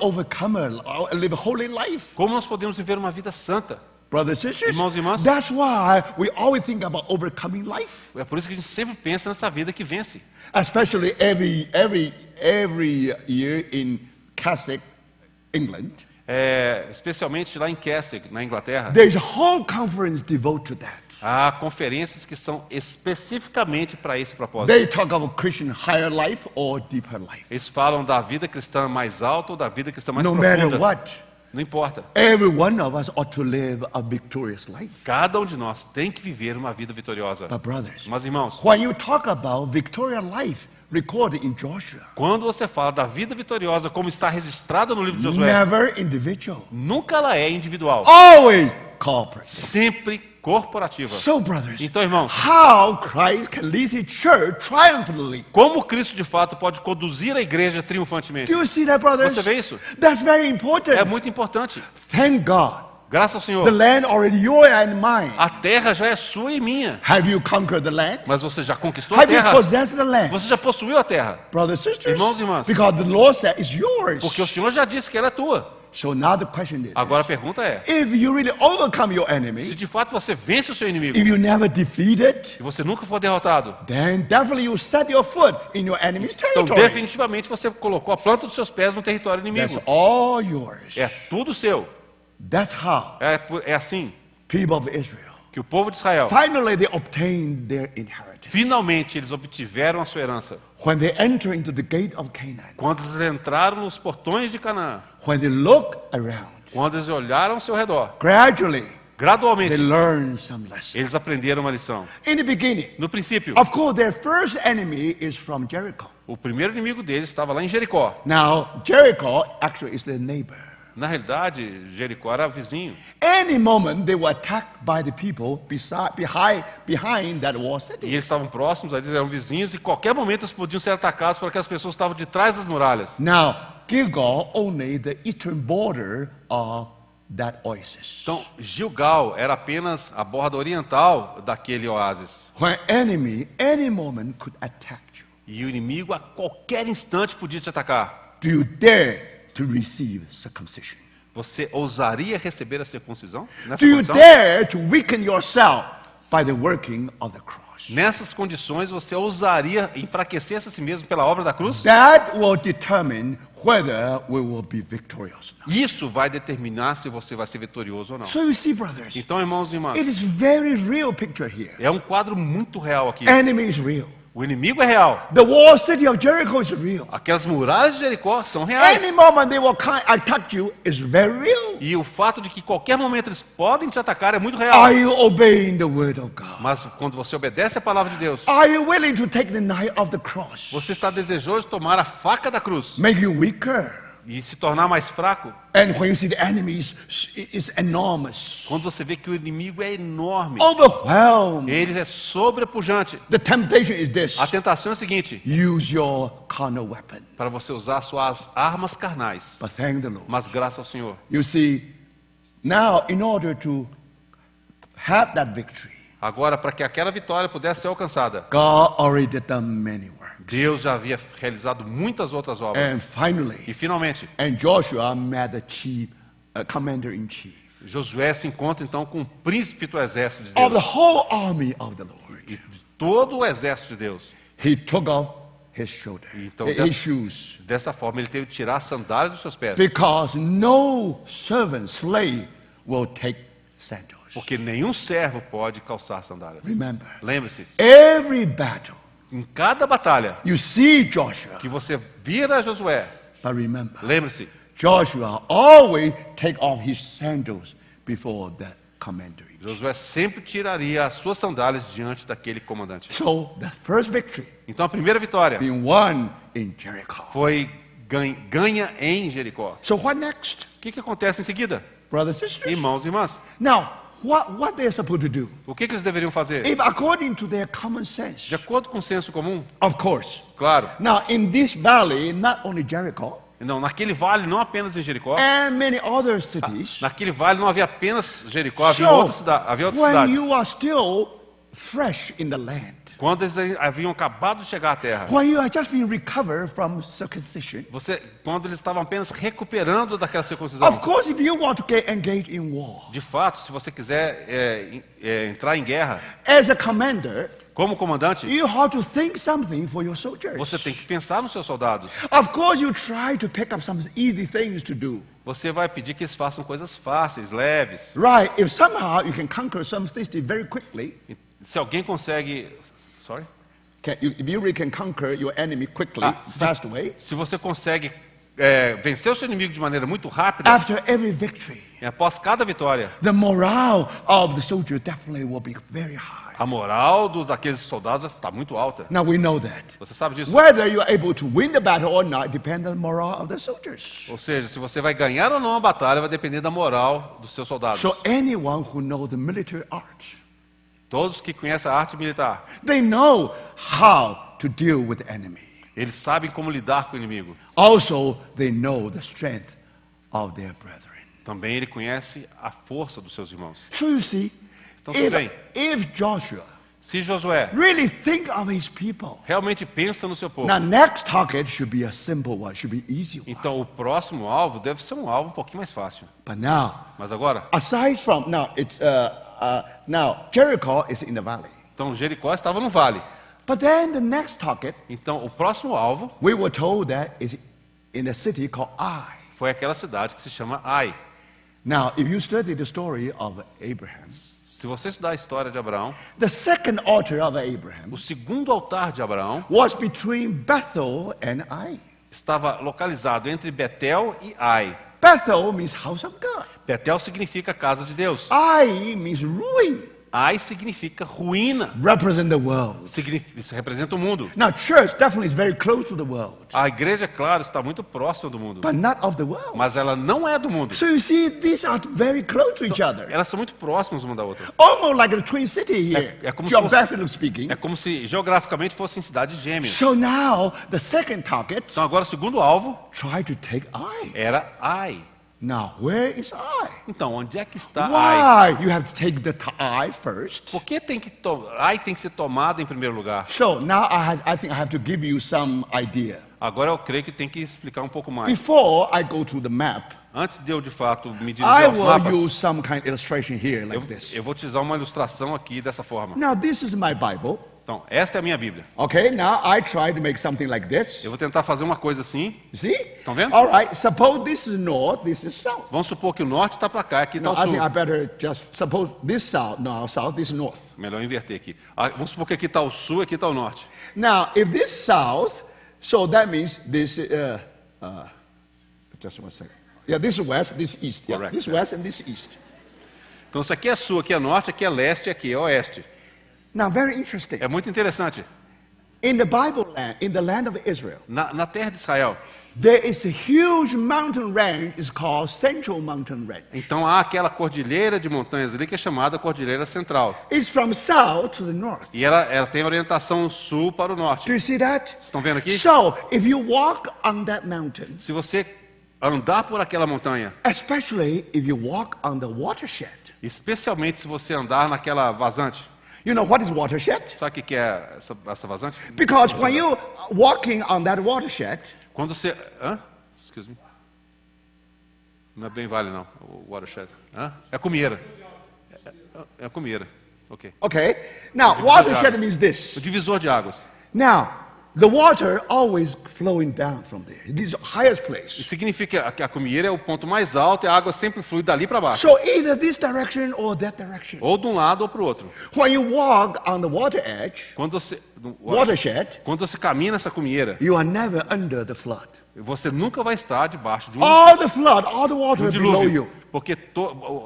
S1: live a holy life?
S2: Como nós podemos viver uma vida santa?
S1: Brothers and sisters,
S2: Irmãos e irmãs.
S1: that's why we always think about overcoming life.
S2: É por isso que a gente sempre pensa nessa vida que vence.
S1: Especially every year in Catholic England,
S2: Especialmente lá em Keswick, na Inglaterra,
S1: there's a whole conference devoted to that.
S2: há conferências que são especificamente para esse propósito.
S1: They talk about Christian higher life or deeper life.
S2: Eles falam da vida cristã mais alta ou da vida cristã mais
S1: No matter
S2: profunda.
S1: what,
S2: Não importa.
S1: every one of us ought to live a victorious life.
S2: Cada um de nós tem que viver uma vida vitoriosa.
S1: But brothers,
S2: Mas irmãos,
S1: when you talk about victorious life recorded in Joshua,
S2: quando você fala da vida vitoriosa como está registrada no livro de Josué,
S1: never individual,
S2: nunca ela é individual,
S1: always corporate.
S2: sempre corporativa.
S1: So brothers,
S2: Então, irmãos,
S1: how Christ can lead his church triumphantly?
S2: como Cristo de fato pode conduzir a igreja triunfantemente?
S1: Do you see that, brothers?
S2: Você vê isso?
S1: That's very important.
S2: É muito importante.
S1: Thank God.
S2: Graças ao
S1: The
S2: Senhor.
S1: land already yours and mine.
S2: A terra já é sua e minha.
S1: Have you conquered the land?
S2: Mas você já conquistou a
S1: Have you
S2: terra.
S1: possessed the land?
S2: Você já possuiu a terra.
S1: Brothers and sisters,
S2: Irmãos e irmãs.
S1: because the Lord said it's yours.
S2: Porque o Senhor já disse que ela é tua.
S1: So now the question is,
S2: Agora a pergunta é,
S1: if you really overcome your
S2: se
S1: enemy,
S2: de fato você vence o seu inimigo
S1: if you never defeat it,
S2: e você nunca for derrotado,
S1: then definitely you set your foot in your enemy's
S2: então
S1: territory.
S2: definitivamente você colocou a planta dos seus pés no território
S1: That's
S2: inimigo.
S1: all yours.
S2: É tudo seu.
S1: That's how
S2: É assim
S1: people of Israel,
S2: que o povo de Israel,
S1: finally they obtained their inheritance.
S2: finalmente eles obtiveram a sua herança.
S1: When they enter into the gate of Canaan,
S2: Quando eles entraram nos portões de Canaã,
S1: when they look around,
S2: quando eles olharam ao seu redor,
S1: gradually they
S2: gradualmente
S1: learn some lessons.
S2: eles aprenderam uma lição.
S1: In the beginning,
S2: No princípio,
S1: of course, their first enemy is from Jericho.
S2: o primeiro inimigo deles estava lá em Jericó.
S1: Now, Jericho actually is their neighbor.
S2: Na realidade, Jericó era vizinho.
S1: Any moment they were attacked by the people behind that wall
S2: E
S1: city.
S2: eles estavam próximos, eles eram vizinhos, e qualquer momento eles podiam ser atacados por aquelas pessoas que estavam de trás das muralhas.
S1: Now, Gilgal only the eastern border of that oasis.
S2: Então, Gilgal era apenas a borda oriental daquele oásis.
S1: When enemy, any moment could attack you.
S2: E o inimigo a qualquer instante podia te atacar.
S1: Do you dare to receive circumcision?
S2: Você ousaria receber a circuncisão? Nessa
S1: Do you
S2: condição?
S1: dare to weaken yourself by the working of the cross?
S2: Nessas condições, você ousaria enfraquecer-se a si mesmo pela obra da cruz?
S1: That will determine whether we will be victorious or not.
S2: Isso vai determinar se você vai ser vitorioso ou não.
S1: So you see, brothers,
S2: Então, irmãos e irmãs,
S1: it is very real picture here.
S2: é um quadro muito real aqui.
S1: Enemy is real.
S2: O inimigo é real.
S1: The wall city of Jericho is real.
S2: Aquelas muralhas de Jericó são reais.
S1: Any moment they will attack you is very real.
S2: E o fato de que qualquer momento eles podem te atacar é muito real.
S1: Are you obeying the word of God?
S2: Mas quando você obedece a palavra de Deus,
S1: Are you willing to take the knife of the cross?
S2: você está desejoso de tomar a faca da cruz
S1: Make you weaker.
S2: e se tornar mais fraco.
S1: And when you see the enemy is enormous,
S2: Quando você vê que o inimigo é enorme,
S1: overwhelmed,
S2: ele é sobrepujante.
S1: the temptation is this.
S2: A tentação é a seguinte,
S1: Use your carnal weapon.
S2: para você usar suas armas carnais.
S1: But thank the Lord.
S2: Mas graças ao Senhor.
S1: You see, now in order to have that victory,
S2: Agora, para que aquela vitória pudesse ser alcançada,
S1: God already done many works.
S2: Deus já havia realizado muitas outras
S1: And
S2: obras.
S1: finally,
S2: E finalmente,
S1: and Joshua met the chief, commander-in-chief
S2: Josué se encontra então com o príncipe do exército de
S1: of the
S2: Deus.
S1: whole army of the Lord.
S2: E todo o exército de Deus.
S1: He took off his shoulder,
S2: Então,
S1: his shoes,
S2: dessa forma, ele teve que tirar as sandálias dos seus pés.
S1: because no servant, slave will take sandals.
S2: Porque nenhum servo pode calçar sandálias.
S1: Remember,
S2: Lembre-se,
S1: every battle
S2: em cada batalha
S1: you see Joshua,
S2: que você vira Josué,
S1: but remember,
S2: lembre-se,
S1: Joshua always take off his sandals before the commander.
S2: Josué sempre tiraria as suas sandálias diante daquele comandante.
S1: So the first victory
S2: Então a primeira vitória
S1: being won in Jericho.
S2: foi ganha em Jericó.
S1: So what next,
S2: O que acontece em seguida?
S1: brothers and sisters?
S2: Irmãos e irmãs,
S1: Now, what they're supposed to do?
S2: o que eles deveriam fazer?
S1: If according to their common sense,
S2: De acordo com o senso comum,
S1: of course.
S2: claro.
S1: Now, in this valley, not only Jericho,
S2: Não, naquele vale, não apenas em Jericó,
S1: and many other cities.
S2: naquele vale não havia apenas Jericó, havia
S1: So,
S2: outras cidades.
S1: when you are still fresh in the land,
S2: Quando eles haviam acabado de chegar à terra,
S1: when you are just being recovered from circumcision,
S2: quando eles estavam apenas recuperando daquela circuncisão.
S1: of course, if you want to get engaged in war,
S2: De fato, se você quiser entrar em guerra,
S1: as a commander,
S2: como comandante,
S1: you have to think something for your soldiers.
S2: você tem que pensar nos seus soldados.
S1: Of course, you try to pick up some easy things to do.
S2: Você vai pedir que eles façam coisas fáceis, leves.
S1: Right? If somehow you can conquer some cities very quickly,
S2: E se alguém consegue, sorry,
S1: if you really can conquer your enemy quickly, fast way,
S2: se você consegue vencer o seu inimigo de maneira muito rápida,
S1: after every victory,
S2: e após cada vitória,
S1: the morale of the soldier definitely will be very high.
S2: a moral daqueles soldados está muito alta.
S1: Now we know that.
S2: Você sabe disso?
S1: Whether you are able to win the battle or not depends on the morale of the soldiers.
S2: Ou seja, se você vai ganhar ou não a batalha, vai depender da moral dos seus soldados.
S1: So anyone who knows the military art,
S2: Todos que conhecem a arte militar,
S1: they know how to deal with the enemy.
S2: eles sabem como lidar com o inimigo.
S1: Also, they know the strength of their brethren.
S2: Também ele conhece a força dos seus irmãos.
S1: So you see,
S2: Então, tudo bem.
S1: if Joshua
S2: Se Josué
S1: really think of his people,
S2: realmente pensa no seu povo,
S1: now next target should be a simple one, should be easy one.
S2: então o próximo alvo deve ser um alvo um pouquinho mais fácil.
S1: But now,
S2: Mas agora,
S1: aside from now Jericho is in the valley.
S2: então Jericó estava no vale.
S1: But then the next target,
S2: Então o próximo alvo
S1: we were told that is in a city called Ai.
S2: foi aquela cidade que se chama Ai.
S1: Now, if you study the story of Abraham,
S2: Se você estudar a história de Abraão,
S1: the second altar of Abraham
S2: o segundo altar de Abraão
S1: was between Bethel and Ai.
S2: estava localizado entre Betel e Ai.
S1: Bethel means house of God.
S2: Betel significa casa de Deus.
S1: Ai means ruin,
S2: Ai significa ruína.
S1: represent the world.
S2: Isso representa o mundo.
S1: Now, church definitely is very close to the world,
S2: A igreja, claro, está muito próxima do mundo,
S1: but not of the world.
S2: mas ela não é do mundo.
S1: So you see, these are very close to each other.
S2: Elas são muito próximas uma da outra.
S1: Almost like a twin city here,
S2: É como se
S1: geographically speaking.
S2: É como se geograficamente fossem cidades gêmeas.
S1: So now, the second target,
S2: Então agora o segundo alvo
S1: try to take Ai.
S2: era Ai.
S1: Now, where is Ai?
S2: Então, onde é que está Ai?
S1: Why you have to take the Ai first?
S2: Por que Ai tem que ser tomada em primeiro lugar?
S1: So now I think I have to give you some idea.
S2: Agora eu creio que tem que explicar um pouco mais.
S1: Before I go to the map,
S2: Antes de eu, de fato, me dirigir
S1: I
S2: aos
S1: will
S2: mapas,
S1: use some kind of illustration here like this.
S2: eu vou utilizar uma ilustração aqui dessa forma.
S1: Now, this is my Bible.
S2: Então, esta é a minha Bíblia.
S1: Okay, now I try to make something like this.
S2: Eu vou tentar fazer uma coisa assim.
S1: See?
S2: Estão vendo?
S1: All right, suppose this is north, this is south.
S2: Vamos supor que o norte está para cá, aqui está
S1: No,
S2: o
S1: I
S2: sul.
S1: think I better just suppose this south, no, south, this north.
S2: Melhor inverter aqui. Vamos supor que aqui está o sul e aqui está o norte.
S1: Now, if this south, so that means this, just one second. Yeah, this is west, this is east. Yeah,
S2: Correct.
S1: this west and this east.
S2: Então, isso aqui é sul, aqui é norte, aqui é leste, aqui é oeste.
S1: Now, very interesting.
S2: É muito interessante.
S1: In the Bible land, in the land of Israel,
S2: Na terra de Israel,
S1: there is a huge mountain range. It's called Central Mountain Range.
S2: então há aquela cordilheira de montanhas ali que é chamada Cordilheira Central.
S1: It's from south to the north.
S2: E ela tem orientação sul para o norte.
S1: Do you see that?
S2: Vocês estão vendo aqui?
S1: So, if you walk on that mountain,
S2: Se você andar por aquela montanha,
S1: especially if you walk on the watershed,
S2: especialmente se você andar naquela vazante,
S1: you know what is watershed?
S2: sabe o que é essa vazante?
S1: Because when you walking on that watershed,
S2: Quando você... Excuse me. Não é bem vale, não. O watershed. É cumieira. É a cumieira. Ok.
S1: okay. Now,
S2: divisor de
S1: watershed
S2: águas.
S1: means this.
S2: O divisor de águas.
S1: Now, the water always flowing down from there. It is the highest place.
S2: Isso significa que a cumieira é o ponto mais alto e a água sempre flui dali para baixo.
S1: So either this direction or that direction.
S2: Ou de um lado ou para o outro.
S1: When you walk on the water edge,
S2: Quando você,
S1: watershed,
S2: quando você caminha nessa cumieira,
S1: you are never under the flood.
S2: você nunca vai estar debaixo de
S1: All the flood, all the water
S2: de
S1: below
S2: dilúvio.
S1: you.
S2: Porque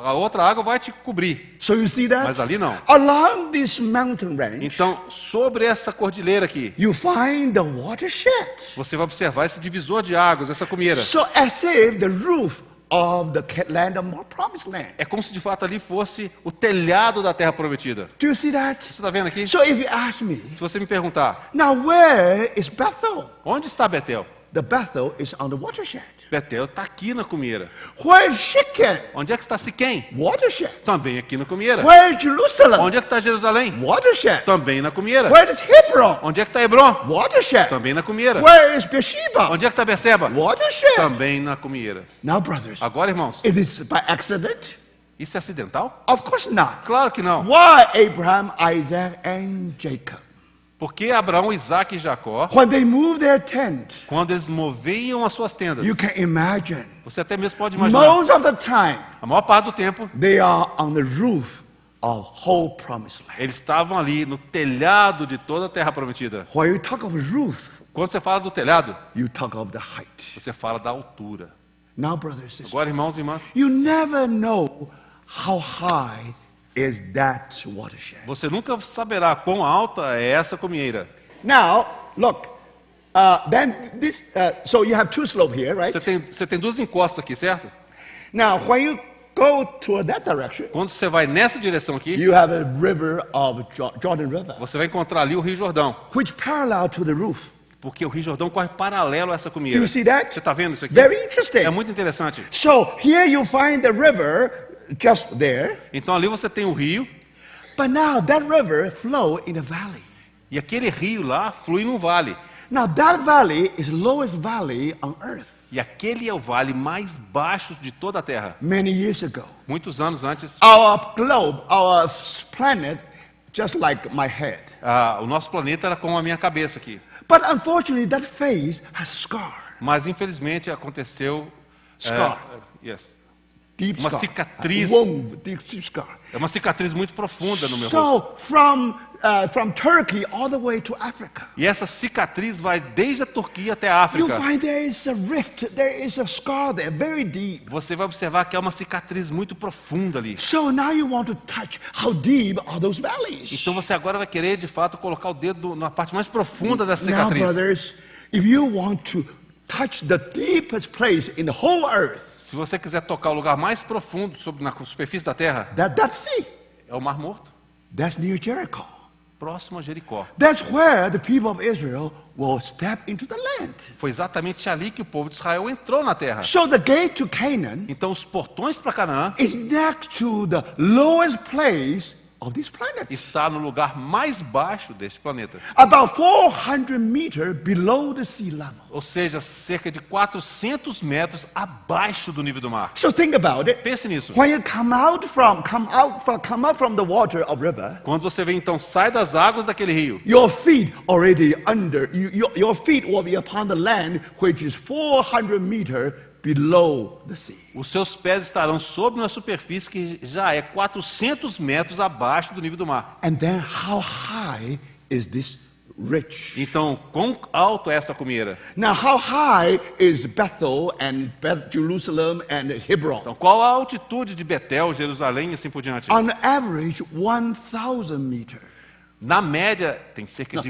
S2: a outra água vai te cobrir.
S1: So you see that?
S2: Mas ali não.
S1: Along this mountain range,
S2: Então, sobre essa cordilheira aqui,
S1: you find the watershed.
S2: você vai observar esse divisor de águas, essa cumieira.
S1: So as if the roof of the land of promised land.
S2: É como se de fato ali fosse o telhado da terra prometida.
S1: Do you see that?
S2: Você está vendo aqui?
S1: So if you ask me,
S2: Se você me perguntar,
S1: now where is Bethel?
S2: onde está Betel?
S1: The Bethel is on the watershed.
S2: Betel está aqui na cumieira.
S1: Where is Shechem?
S2: Onde é que está Siquém?
S1: Watershed.
S2: Também aqui na cumieira.
S1: Where is Jerusalem?
S2: Onde é que está Jerusalém?
S1: Watershed.
S2: Também na cumieira.
S1: Where is Hebron?
S2: Onde é que está Hebron?
S1: Watershed.
S2: Também na cumieira.
S1: Where is Beersheba?
S2: Onde é que está Beceba?
S1: Watershed.
S2: Também na cumieira.
S1: Now, brothers,
S2: Agora, irmãos,
S1: it is by accident?
S2: isso é acidental?
S1: Of course not.
S2: Claro que não.
S1: Why Abraham, Isaac, and Jacob?
S2: Porque Abraão, Isaac e Jacó,
S1: When they moved their tent,
S2: quando eles moviam as suas tendas,
S1: you can imagine.
S2: você até mesmo pode imaginar,
S1: Most of the time,
S2: a maior parte do tempo,
S1: they are on the roof of whole promised land.
S2: eles estavam ali no telhado de toda a terra prometida.
S1: When you talk of roof,
S2: Quando você fala do telhado,
S1: you talk of the height.
S2: você fala da altura.
S1: Now, brothers and sisters,
S2: Agora, irmãos e irmãs,
S1: you never know how high is that watershed.
S2: você nunca saberá quão alta é essa cumieira.
S1: Now, look. So you have two slopes here, right?
S2: Você tem duas encostas aqui, certo?
S1: Now, when you go toward that direction,
S2: Quando você vai nessa direção aqui,
S1: you have a river of Jordan River,
S2: você vai encontrar ali o Rio Jordão.
S1: which parallel to the roof.
S2: Porque o Rio Jordão corre paralelo a essa
S1: Do
S2: cumieira.
S1: you see that?
S2: Você está vendo isso aqui?
S1: Very interesting.
S2: É muito interessante.
S1: So here you find the river just there,
S2: Então ali você tem o rio,
S1: but now that river flow in a valley.
S2: e aquele rio lá flui num vale.
S1: Now that valley is lowest valley on earth.
S2: E aquele é o vale mais baixo de toda a Terra.
S1: Many years ago,
S2: Muitos anos antes,
S1: our globe, our planet, just like my head.
S2: o nosso planeta era como a minha cabeça aqui.
S1: But unfortunately, that face has a scar.
S2: Mas infelizmente aconteceu...
S1: Scar.
S2: Yes.
S1: Deep
S2: Uma
S1: scar.
S2: cicatriz.
S1: Wound, deep scar.
S2: É uma cicatriz muito profunda no meu rosto.
S1: So from Turkey all the way to Africa,
S2: E essa cicatriz vai desde a Turquia até a
S1: you
S2: África.
S1: find there is a rift, there is a scar there, very deep.
S2: Você vai observar que é uma cicatriz muito profunda ali.
S1: So now you want to touch how deep are those valleys.
S2: Então você agora vai querer, de fato, colocar o dedo na parte mais profunda dessa
S1: Now,
S2: cicatriz.
S1: brothers, if you want to touch the deepest place in the whole earth,
S2: Se você quiser tocar o lugar mais profundo na superfície da terra,
S1: that sea,
S2: é o Mar Morto,
S1: that's near Jericho.
S2: próximo a Jericó.
S1: That's where the people of Israel will step into the land.
S2: Foi exatamente ali que o povo de Israel entrou na terra.
S1: So the gate to Canaan
S2: Então os portões para Canaã
S1: is next to the lowest place of this planet.
S2: está no lugar mais baixo deste planeta.
S1: About 400 meters below the sea level.
S2: Ou seja, cerca de 400 metros abaixo do nível do mar.
S1: So think about it.
S2: Pense nisso.
S1: When you come out from the water of river,
S2: Quando você vem, então, sai das águas daquele rio,
S1: your feet already under, your feet will be upon the land, which is 400 meters below the sea.
S2: os seus pés estarão sobre uma superfície que já é 400 metros abaixo do nível do mar.
S1: And then how high is this ridge?
S2: Então, quão alto é essa cumieira?
S1: Now how high is Bethel and Jerusalem and Hebron?
S2: Então, qual a altitude de Betel, Jerusalém e assim por diante?
S1: On average, 1,000 meters.
S2: Na média, tem cerca de...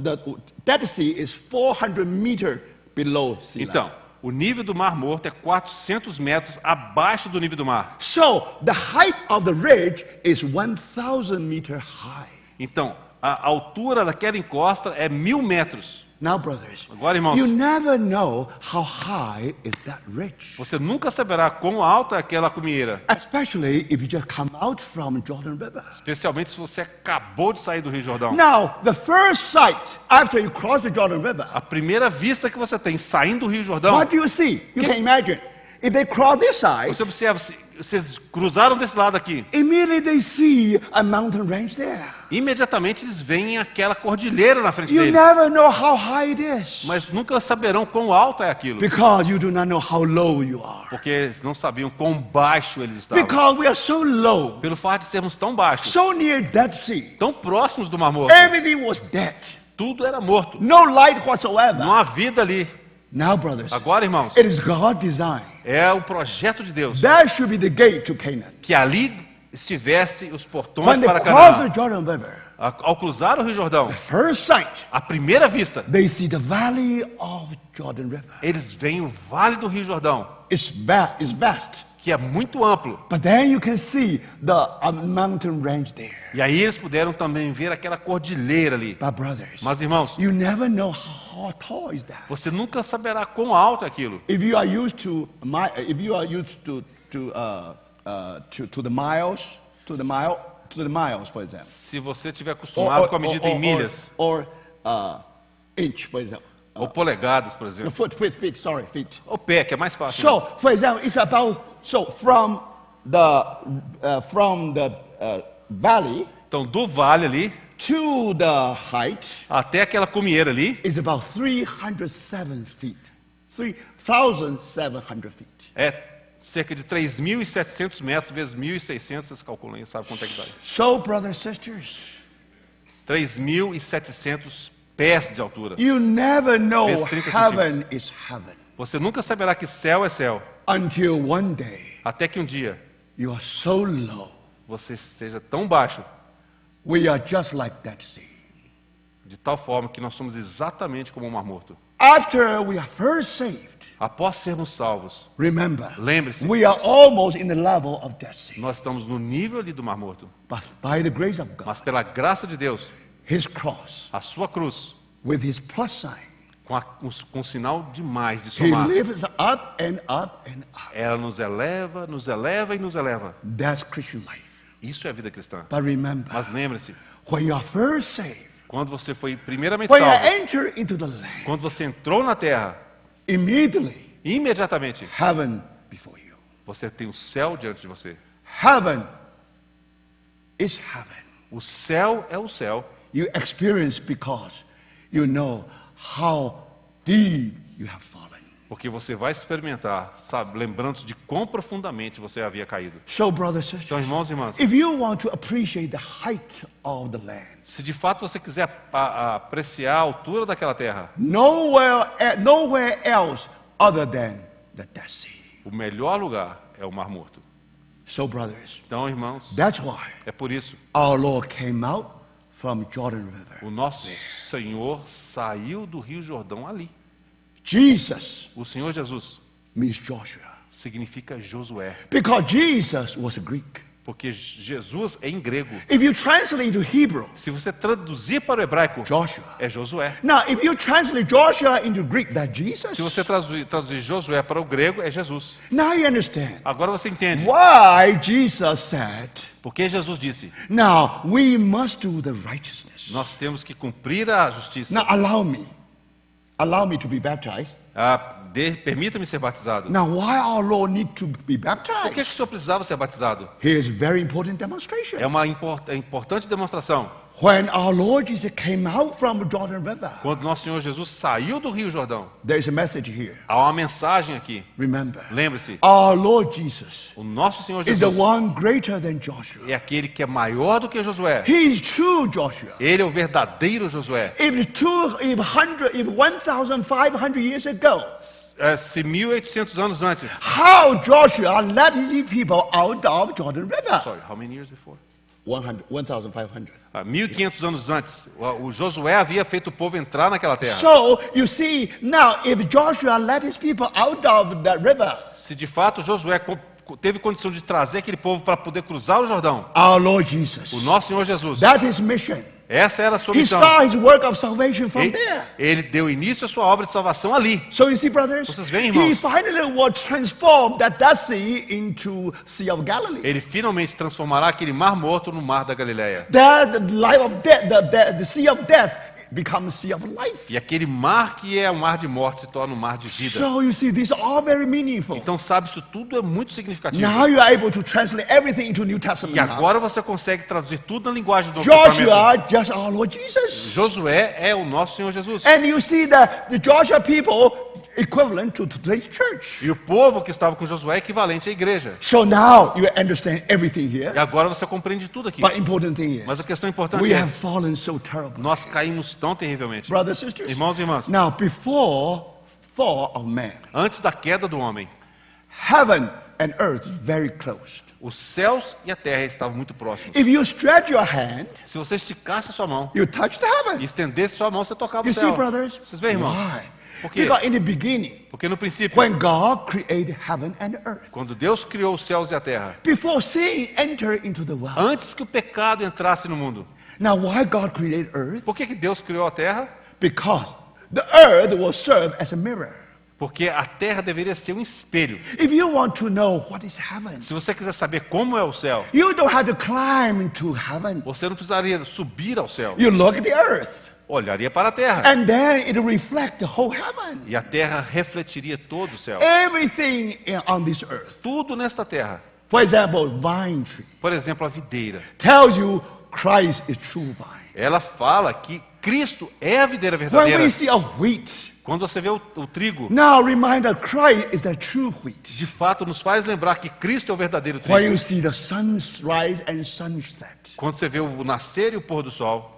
S1: The Dead Sea is 400 meters below sea level.
S2: Então, o nível do Mar Morto é 400 metros abaixo do nível do mar.
S1: So the height of the ridge is 1,000 meters high.
S2: Então, a altura daquela encosta é 1.000 metros.
S1: Now, brothers,
S2: Agora, irmãos,
S1: you never know how high is that ridge.
S2: você nunca saberá quão alta é aquela cumieira.
S1: Especially if you just come out from Jordan River.
S2: Especialmente se você acabou de sair do Rio Jordão.
S1: Now, the first sight after you cross the Jordan River,
S2: A primeira vista que você tem saindo do Rio Jordão,
S1: what do you see? You can imagine. If they cross this side,
S2: você observa, vocês cruzaram desse lado aqui.
S1: Immediately they see a mountain range there.
S2: Imediatamente eles veem aquela cordilheira na frente
S1: You
S2: deles.
S1: never know how high it is
S2: Mas nunca saberão quão alto é aquilo.
S1: because you do not know how low you are.
S2: Porque eles não sabiam quão baixo eles estavam.
S1: Because we are so low,
S2: Pelo fato de sermos tão baixos,
S1: so near Dead Sea.
S2: tão próximos do Mar Morto,
S1: Everything was dead.
S2: tudo era morto.
S1: No light whatsoever.
S2: Não há vida ali.
S1: Now, brothers,
S2: Agora, irmãos,
S1: it is God's design.
S2: é o projeto de Deus
S1: That should be the gate to Canaan.
S2: que ali estivesse os portões
S1: When they
S2: para
S1: cross the
S2: Canaã.
S1: Jordan River,
S2: Ao cruzar o Rio Jordão,
S1: first sight,
S2: à primeira vista,
S1: they see the valley of Jordan River.
S2: eles veem o Vale do Rio Jordão,
S1: It's vast.
S2: que é muito amplo.
S1: But then you can see the mountain range there.
S2: E aí eles puderam também ver aquela cordilheira ali.
S1: But brothers,
S2: Mas, irmãos,
S1: you never know how tall is that.
S2: você nunca saberá quão alto é aquilo.
S1: If you are used to the miles, for example,
S2: Se você estiver acostumado com a medida em milhas,
S1: or inch, for example,
S2: ou polegadas, por
S1: no
S2: exemplo,
S1: feet.
S2: ou pé, que é mais fácil.
S1: So, for example, it's about from the valley
S2: Então, do vale ali
S1: to the height
S2: até aquela cumieira ali,
S1: is about 307 feet. 3,700 feet.
S2: é cerca de 3.700 metros vezes 1.600, vocês calculam aí, sabe quanto é que dá?
S1: So, brothers and sisters,
S2: 3.700 pés de altura.
S1: you never know
S2: Vezes 30
S1: heaven is heaven
S2: Você nunca saberá que céu é céu,
S1: until one day
S2: até que um dia
S1: you are so low.
S2: você esteja tão baixo,
S1: We are just like that sea.
S2: de tal forma que nós somos exatamente como o Mar Morto.
S1: After we are first saved,
S2: Após sermos salvos,
S1: remember,
S2: lembre-se,
S1: we are almost in the level of that sea.
S2: nós estamos no nível ali do Mar Morto.
S1: But by the grace of God,
S2: Mas pela graça de Deus,
S1: His cross,
S2: a sua cruz,
S1: with His plus sign,
S2: com um sinal de mais, de
S1: He
S2: somar,
S1: lifts up and up and up.
S2: ela nos eleva e nos eleva.
S1: That's Christian life.
S2: Isso é a vida cristã.
S1: But remember,
S2: Mas lembre-se,
S1: when you are first saved,
S2: quando você foi primeiramente
S1: when you
S2: salvo,
S1: enter into the land,
S2: quando você entrou na terra,
S1: immediately
S2: imediatamente
S1: heaven before you.
S2: você tem o céu diante de você.
S1: Heaven is heaven.
S2: O céu é o céu.
S1: You experience because you know how deep you have fallen.
S2: Porque você vai experimentar, sabe, lembrando-se de quão profundamente você havia caído.
S1: So, brothers and
S2: Então,
S1: sisters,
S2: irmãos e irmãs,
S1: if you want to appreciate the height of the land,
S2: se de fato você quiser apreciar a altura daquela terra,
S1: nowhere else other than the Dead Sea.
S2: o melhor lugar é o Mar Morto.
S1: So, brothers,
S2: Então, irmãos,
S1: that's why
S2: é por isso
S1: our Lord came out from Jordan River.
S2: o nosso Senhor saiu do Rio Jordão ali.
S1: Jesus
S2: O Senhor Jesus
S1: means Joshua.
S2: significa Josué,
S1: Because Jesus was a Greek.
S2: porque Jesus é em grego.
S1: If you translate into Hebrew,
S2: Se você traduzir para o hebraico,
S1: Joshua.
S2: é Josué.
S1: Now, if you translate Joshua into Greek, that's Jesus.
S2: Se você traduzir Josué para o grego, é Jesus.
S1: Now you understand
S2: Agora você entende
S1: why Jesus said,
S2: porque Jesus disse:
S1: now we must do the righteousness.
S2: nós temos que cumprir a justiça.
S1: Now allow me to be baptized.
S2: Permita-me ser batizado.
S1: Now why our Lord need to be
S2: Por que o
S1: baptized?
S2: senhor precisava ser batizado?
S1: Here's a very important demonstration.
S2: É uma importante demonstração.
S1: When our Lord Jesus came out from the Jordan River,
S2: Quando nosso Senhor Jesus saiu do Rio Jordão,
S1: there's a message here.
S2: há uma mensagem aqui.
S1: Remember,
S2: Lembre-se,
S1: our Lord Jesus
S2: o nosso Senhor
S1: is the
S2: Jesus
S1: one greater than Joshua.
S2: é aquele que é maior do que Josué.
S1: He is true Joshua.
S2: Ele é o verdadeiro Josué.
S1: If 1,500 years ago,
S2: Se 1800 anos antes.
S1: how Joshua led his people out of Jordan River?
S2: Sorry, how many years before?
S1: 1,500.
S2: 1500 anos antes, o Josué havia feito o povo entrar naquela terra.
S1: So you see now, if Joshua led his people out of that river,
S2: Se de fato Josué teve condição de trazer aquele povo para poder cruzar o Jordão,
S1: our Lord Jesus,
S2: o nosso Senhor Jesus,
S1: that is mission.
S2: essa era a sua
S1: He
S2: missão.
S1: started his work of salvation from there.
S2: Ele deu início à sua obra de salvação ali.
S1: So you see, brothers,
S2: Vocês veem,
S1: he
S2: irmãos?
S1: finally will transform that sea into Sea of Galilee.
S2: Ele finalmente transformará aquele mar morto no mar da Galileia.
S1: The life of death, the sea of death, becomes sea of life.
S2: E aquele mar que é um mar de morte se torna um mar de vida.
S1: So you see, these are all very meaningful.
S2: Então, sabe, isso tudo é muito significativo.
S1: Now you are able to translate everything into New Testament.
S2: E agora você consegue traduzir tudo na linguagem do Novo Testamento.
S1: Joshua, just our Lord Jesus.
S2: Josué é o nosso Senhor Jesus.
S1: And you see that the Joshua people equivalent to today's church.
S2: E o povo que estava com Josué é equivalente à igreja.
S1: So now you understand everything here.
S2: E agora você compreende tudo aqui.
S1: But important thing is,
S2: Mas a questão importante
S1: we
S2: é,
S1: have fallen so terribly.
S2: nós caímos tão terrivelmente.
S1: Brothers and sisters.
S2: Irmãos e irmãs,
S1: Now before fall of man,
S2: antes da queda do homem,
S1: heaven and earth is very close.
S2: os céus e a terra estavam muito próximos.
S1: If you stretch your hand,
S2: Se você esticasse a sua mão
S1: you touch the heaven.
S2: e estendesse sua mão, você tocava
S1: You
S2: o
S1: see,
S2: céu.
S1: brothers?
S2: Vocês veem, irmãos?
S1: Why?
S2: Por quê?
S1: Because in the beginning,
S2: Porque no princípio,
S1: when God created heaven and earth,
S2: quando Deus criou os céus e a terra,
S1: before sin entered into the world.
S2: antes que o pecado entrasse no mundo,
S1: Now, why God created earth?
S2: por que Deus criou a terra?
S1: Because the earth will serve as a mirror.
S2: Porque a terra deveria ser um espelho.
S1: If you want to know what is heaven,
S2: Se você quiser saber como é o céu,
S1: you don't have to climb into heaven.
S2: você não precisaria subir ao céu.
S1: You look at the earth,
S2: Olharia para a terra.
S1: and then it reflects the whole heaven.
S2: E a terra refletiria todo o céu.
S1: Everything on this earth.
S2: Tudo nesta terra.
S1: For example, vine tree
S2: Por exemplo, a videira.
S1: tells you Christ is true vine.
S2: Ela fala que Cristo é a videira
S1: When
S2: verdadeira.
S1: we see a wheat,
S2: Quando você vê o trigo,
S1: now remind us Christ is the true wheat.
S2: de fato nos faz lembrar que Cristo é o verdadeiro
S1: When
S2: trigo.
S1: you see the sunrise and sunset,
S2: Quando você vê o nascer e o pôr do sol,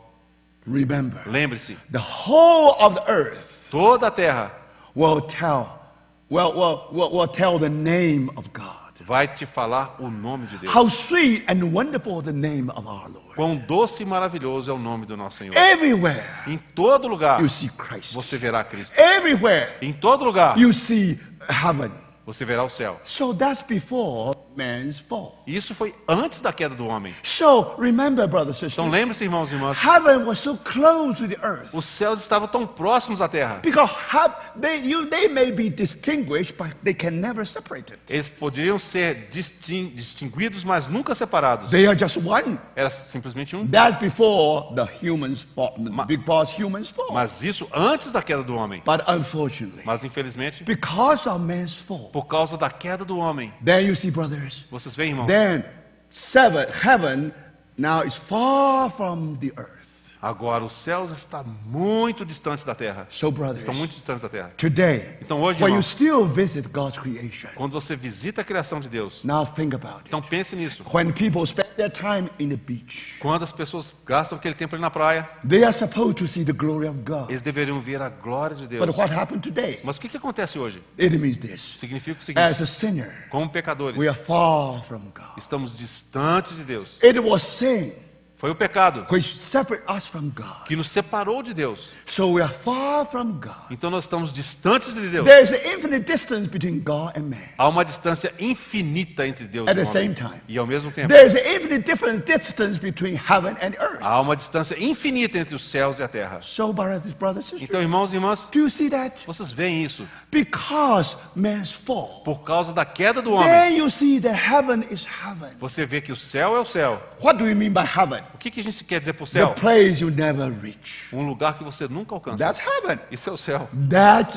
S1: remember
S2: lembre-se,
S1: the whole of the earth
S2: toda a terra
S1: will tell the name of God.
S2: vai te falar o nome de Deus.
S1: How sweet and wonderful the name of our Lord.
S2: Quão doce e maravilhoso é o nome do nosso Senhor.
S1: Everywhere
S2: Em todo lugar
S1: you see Christ.
S2: você verá Cristo.
S1: Everywhere
S2: Em todo lugar
S1: you see heaven.
S2: você verá o céu.
S1: So that's before man's fall.
S2: E isso foi antes da queda do homem.
S1: So remember, brothers and
S2: Então
S1: sisters,
S2: lembre-se, irmãos e irmãs,
S1: heaven was so close to the earth.
S2: os céus estavam tão próximos à terra.
S1: Because they may be distinguished, but they can never separate it.
S2: Eles poderiam ser distinguidos, mas nunca separados.
S1: They are just one.
S2: Era simplesmente um.
S1: That's before the humans fall, because humans fall.
S2: Mas isso antes da queda do homem.
S1: But unfortunately,
S2: Mas infelizmente,
S1: because of man's fall,
S2: por causa da queda do homem,
S1: then you see, brothers,
S2: vocês veem, irmãos,
S1: then heaven now is far from the earth.
S2: agora os céus estão muito distantes da terra.
S1: So, brothers,
S2: Estão muito distantes da terra.
S1: today,
S2: Então hoje,
S1: when you
S2: irmãos,
S1: still visit God's creation,
S2: quando você visita a criação de Deus,
S1: now think about it.
S2: então pense nisso.
S1: When people spend their time in the beach,
S2: Quando as pessoas gastam aquele tempo ali na praia,
S1: they are supposed to see the glory of God.
S2: eles deveriam ver a glória de Deus.
S1: But what happened today?
S2: Mas o que acontece hoje?
S1: It means this.
S2: Significa o seguinte:
S1: As a sinner,
S2: como pecadores,
S1: we are far from God.
S2: estamos distantes de Deus.
S1: It was sin
S2: Foi o pecado
S1: which separated us from God.
S2: que nos separou de Deus.
S1: So we are far from God.
S2: Então nós estamos distantes de Deus.
S1: There is an infinite distance between God and man.
S2: Há uma distância infinita entre Deus
S1: At
S2: e o
S1: the same
S2: homem.
S1: time,
S2: E ao mesmo tempo,
S1: there is an infinite different distance between heaven and earth.
S2: há uma distância infinita entre os céus e a terra.
S1: So, brothers and sisters,
S2: Então, irmãos e irmãs,
S1: do you see that?
S2: vocês veem isso.
S1: Because man's fall,
S2: Por causa da queda do homem,
S1: then you see that heaven is heaven.
S2: você vê que o céu é o céu.
S1: What do you mean by heaven?
S2: O que a gente quer dizer por
S1: The
S2: céu?
S1: place you never reach.
S2: Um lugar que você nunca alcança.
S1: That's heaven.
S2: Isso é o céu.
S1: That's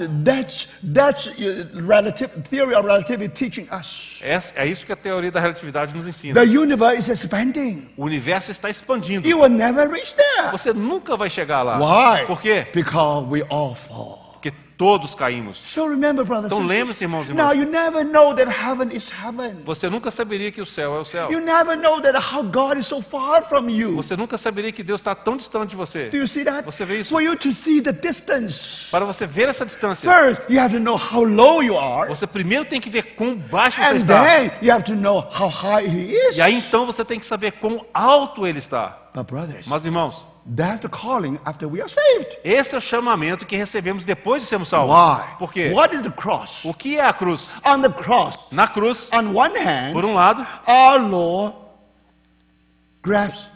S1: relative theory of relativity teaching us.
S2: É isso que a teoria da relatividade nos ensina.
S1: The universe is expanding.
S2: O universo está expandindo.
S1: You will never reach there.
S2: Você nunca vai chegar lá.
S1: Why?
S2: Por quê?
S1: Because we all fall.
S2: Porque todos caímos.
S1: So remember, brothers
S2: Então
S1: and
S2: lembre-se,
S1: sisters.
S2: irmãos e
S1: Now
S2: irmãs,
S1: you never know that heaven is heaven.
S2: você nunca saberia que o céu é o céu.
S1: You never know that how God is so far from you.
S2: Você nunca saberia que Deus está tão distante de você.
S1: Do you see that?
S2: Você vê isso?
S1: For you to see the distance,
S2: Para você ver essa distância,
S1: first you have to know how low you are,
S2: você primeiro tem que ver quão baixo você
S1: and
S2: está.
S1: then you have to know how high He is.
S2: E aí então você tem que saber quão alto ele está.
S1: But brothers,
S2: Mas irmãos,
S1: that's the calling after we are saved.
S2: esse é o chamamento que recebemos depois de sermos salvos.
S1: Why?
S2: Por quê?
S1: What is the cross?
S2: O que é a cruz?
S1: On the cross,
S2: Na cruz,
S1: on one hand,
S2: por um lado,
S1: our Lord grabs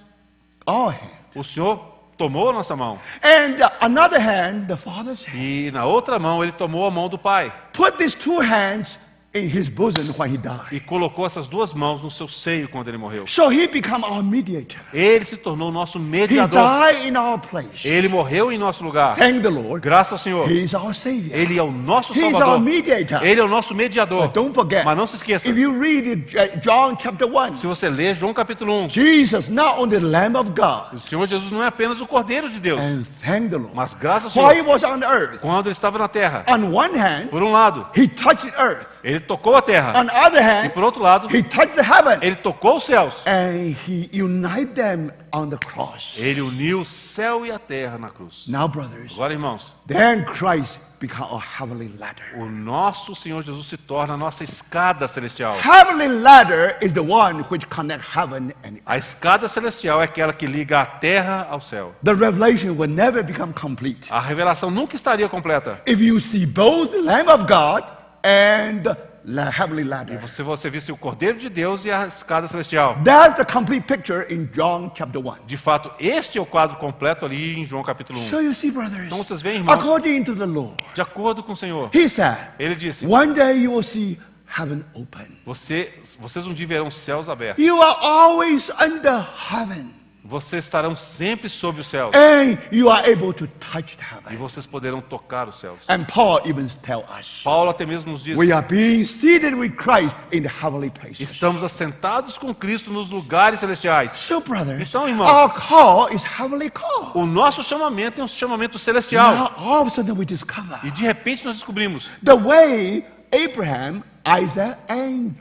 S1: our hand,
S2: o Senhor tomou a nossa mão.
S1: and another hand, the Father's hand.
S2: E na outra mão ele tomou a mão do Pai.
S1: Put these two hands in his bosom when he died.
S2: e colocou essas duas mãos no seu seio quando ele morreu.
S1: So he became our mediator.
S2: Ele se tornou o nosso
S1: He
S2: mediador.
S1: died in our place.
S2: Ele morreu em nosso lugar.
S1: Thank the Lord.
S2: Graças ao Senhor.
S1: He is our Savior.
S2: Ele é o nosso
S1: He is our
S2: Salvador.
S1: mediator.
S2: Ele é o nosso mediador.
S1: But don't forget,
S2: Mas não se esqueça,
S1: if you read John chapter 1,
S2: se você ler João capítulo 1,
S1: Jesus, not only the Lamb of God,
S2: o Senhor Jesus não é apenas o Cordeiro de Deus,
S1: and thank the Lord.
S2: mas graças ao
S1: While he
S2: Senhor,
S1: was on earth,
S2: quando ele estava na terra,
S1: on one hand,
S2: por um lado,
S1: he touched earth.
S2: ele tocou a terra,
S1: On the other
S2: e
S1: hand,
S2: por outro lado,
S1: he touched the heaven.
S2: ele tocou os céus.
S1: And he united them on the cross.
S2: Ele uniu o céu e a terra na cruz.
S1: Now, brothers,
S2: Agora, irmãos,
S1: then Christ became a heavenly ladder.
S2: o nosso Senhor Jesus se torna a nossa escada celestial.
S1: Heavenly ladder is the one which connects heaven and earth.
S2: A escada celestial é aquela que liga a terra ao céu.
S1: The revelation will never become complete
S2: A revelação nunca estaria completa
S1: if you see both the Lamb of God and the heavenly ladder.
S2: se você visse o Cordeiro de Deus e a escada celestial.
S1: That's the complete picture in John chapter 1.
S2: De fato, este é o quadro completo ali em João capítulo 1.
S1: So you see, brothers,
S2: Então vocês veem, irmãos,
S1: according to the Lord,
S2: de acordo com o Senhor,
S1: he said,
S2: ele disse,
S1: one day you will see heaven open.
S2: vocês um dia verão os céus abertos.
S1: You are always under heaven.
S2: Vocês estarão sempre sob os céus.
S1: And you are able to touch the
S2: E
S1: heaven.
S2: vocês poderão tocar os céus.
S1: And Paul even tells us,
S2: Paulo até mesmo nos diz,
S1: we are being seated with Christ in the heavenly places.
S2: estamos assentados com Cristo nos lugares celestiais.
S1: So, brothers,
S2: Então, irmão,
S1: our call is heavenly call.
S2: o nosso chamamento é um chamamento celestial.
S1: Now, all of a sudden we discover
S2: E de repente nós descobrimos
S1: the way Abraham, Isaac, and